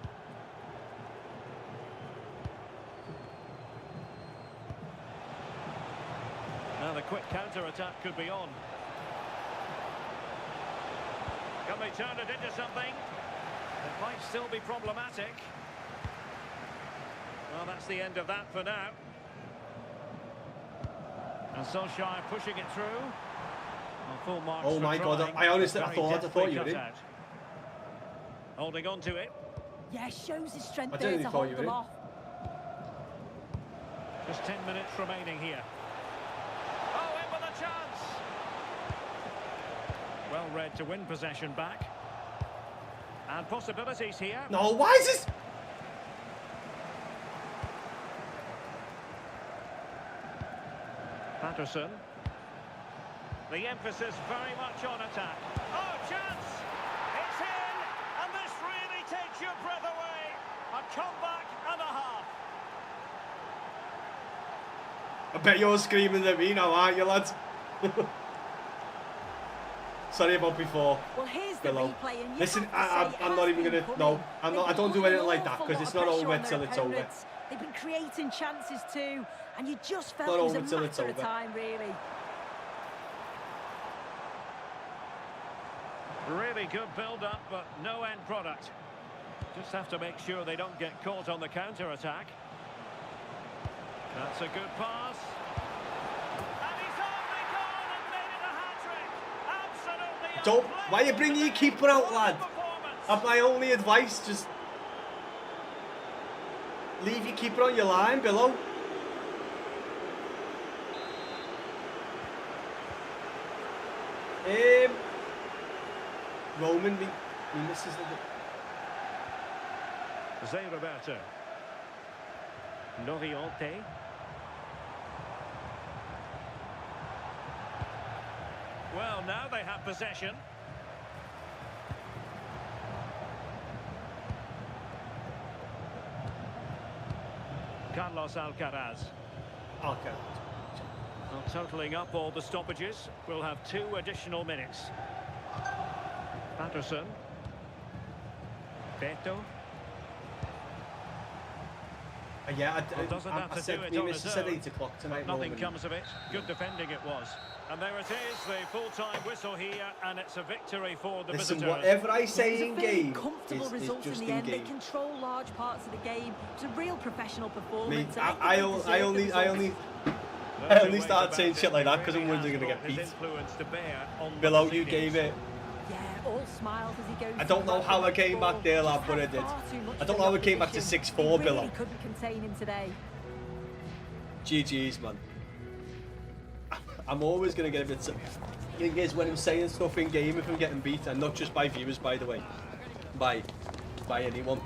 Now the quick counter-attack could be on. Can they turn it into something? It might still be problematic. Well, that's the end of that for now. And Solskjaer pushing it through. Well, full marks Oh for my God, trying. I honestly Very thought deftly you were cut in. out. Holding on to it. Yeah, shows his strength I there genuinely to thought hold you were them in. off. Just 10 minutes remaining here. Oh, in with a chance. Well read to win possession back. And possibilities here. No, why is this? Patterson. The emphasis very much on attack. Oh, chance! It's in! And this really takes your breath away. A comeback and a half. I bet you're screaming at me now, aren't you, lads? Sorry about before. Well, here's the Billo. replay, and you Listen, have to say I'm it not has even been gonna. coming. No, I'm not. I They've don't been do putting anything an like that awful because lot it's of not pressure over on till their it's over. opponents. They've been creating chances too, and you just felt Not it was over a till it's matter of over. time, really. Really good build-up, but no end product. Just have to make sure they don't get caught on the counter-attack. That's a good pass. And he's only gone and made it a hat-trick. Absolutely. Don't. Why you bringing your keeper out, lad? That's my only advice. Just leave your keeper on your line, Billo. Roman, he misses the. Zé Roberto. Loriente. Well, now they have possession. Carlos Alcaraz. Okay. Well, totalling up all the stoppages, we'll have 2 additional minutes. Patterson. Beto. Yeah, Well, doesn't I have to said, do it me on missus his said own. 8 o'clock tonight. Nothing Roman. comes of it. Good defending it was. And there it is, the full-time whistle here, and it's a victory for the Listen, visitors. whatever I It say was a in fairly game comfortable is result just in the in end. They game. control large parts of the game. It's a real professional Me, performance. I only started saying shit like that because I'm worried they're gonna get beat. Below, you gave it. Yeah, all smiles as he goes. I don't know how I came back there, lad, but I did. I don't know how I came back to 6-4 They below. really couldn't contain him today. GG's, man. I'm always gonna get a bit. The thing is, when I'm saying stuff in game, if I'm getting beat, and not just by viewers, by the way, by anyone.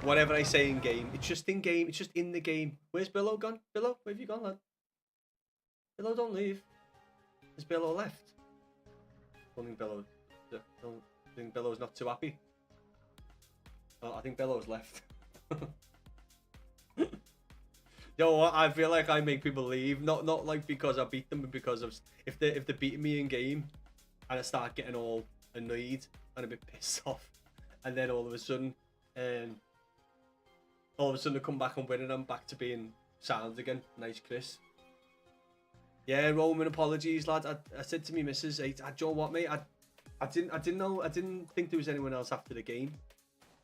Whatever I say in game, it's just in game. It's just in the game. Where's Billow gone? Billow, where have you gone, lad? Billow, don't leave. Is Billow left? I think Billow's not too happy. Oh, I think Billow's left. You know what? I feel like I make people leave, not like because I beat them, but because of if they're beating me in game, and I start getting all annoyed and a bit pissed off, and then all of a sudden I come back and win, and I'm back to being sound again. Nice, Chris. Yeah, Roman, apologies, lad. I said to me missus, do you know what, mate? I didn't think there was anyone else after the game.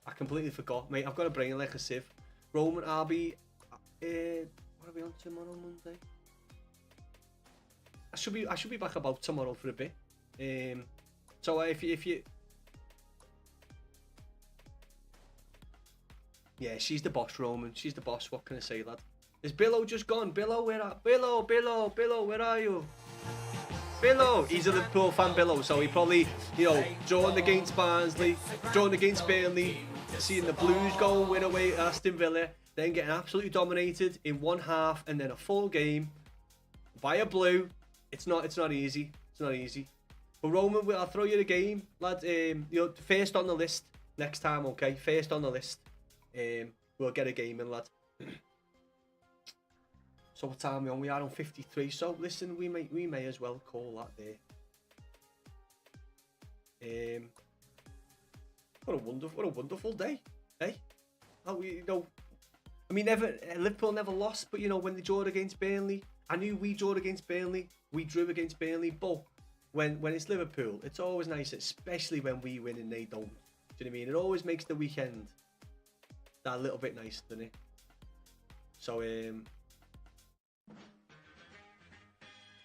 I completely forgot, mate. I've got a brain like a sieve. Roman, I'll be. What are we on tomorrow, Monday? I should be back about tomorrow for a bit. So if you yeah, she's the boss, Roman. She's the boss. What can I say, lad? Is Billow just gone? Billow, where are Billow, where are you? Billow, he's a Liverpool fan, Billow, so he probably, drawn against Barnsley, drawn against Burnley, seeing the Blues go win away at Aston Villa, then getting absolutely dominated in one half, and then a full game by a blue. It's not easy. It's not easy. But Roman, I'll throw you the game, lad. First on the list next time, okay? First on the list. We'll get a game in, lad. So what time are we on? We are on 53. So listen, we may as well call that there. What a wonderful day, eh? Liverpool never lost, but when they drew against Burnley, I knew we drew against Burnley, we drew against Burnley, but when it's Liverpool, it's always nice, especially when we win and they don't. Do you know what I mean? It always makes the weekend that little bit nicer, doesn't it? So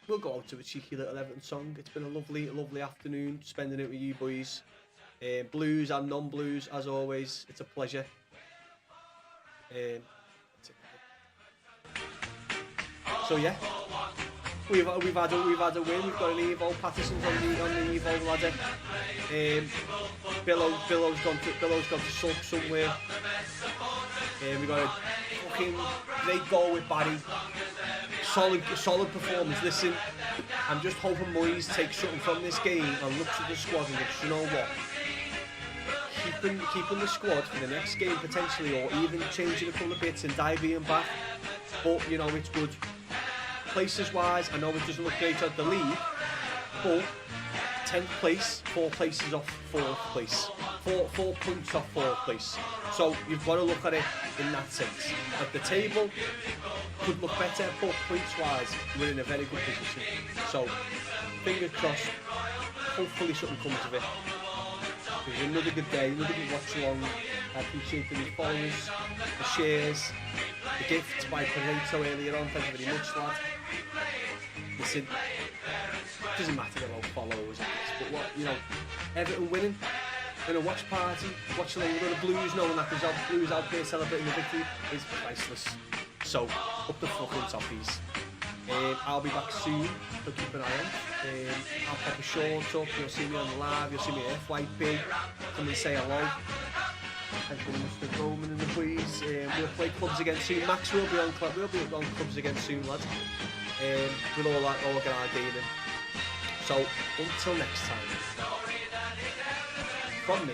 we'll go out to a cheeky little Everton song. It's been a lovely afternoon spending it with you boys. Blues and non-blues, as always. It's a pleasure. So yeah, we've had a win. We've got an Evo. Patterson's on the Evo ladder. Billow's gone to sulk somewhere. We got a fucking great goal with Barry. Solid performance. Listen, I'm just hoping Moyes takes something from this game and looks at the squad and thinks, you know what? Keeping the squad for the next game potentially, or even changing a couple of bits and diving back. But it's good. Places wise, I know it doesn't look great at the league, but 10th place, 4 places off 4th place, 4 points off 4th place. So you've got to look at it in that sense. At the table, could look better, but points wise, we're in a very good position. So fingers crossed. Hopefully something comes of it. It was another good day, another good watch along. I appreciate the followers, the shares, the gifts by Pareto earlier on. Thank you very much, lad. Listen, it doesn't matter about followers, but what, Everton winning in a watch party, watching along with the Blues, knowing that there's Blues out there celebrating the victory is priceless. So, up the fucking toppies. I'll be back soon, so keep an eye on. I'll pop a short up, you'll see me on the live, you'll see me at FYP, come and say hello. Thank you very much to Roman and the boys. We'll play clubs again soon. Max will be on clubs again soon, lads. With all that organising. So, until next time, from me,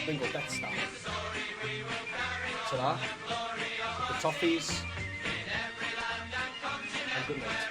Bingo Death Star. Ta-da, the toffees, and good night.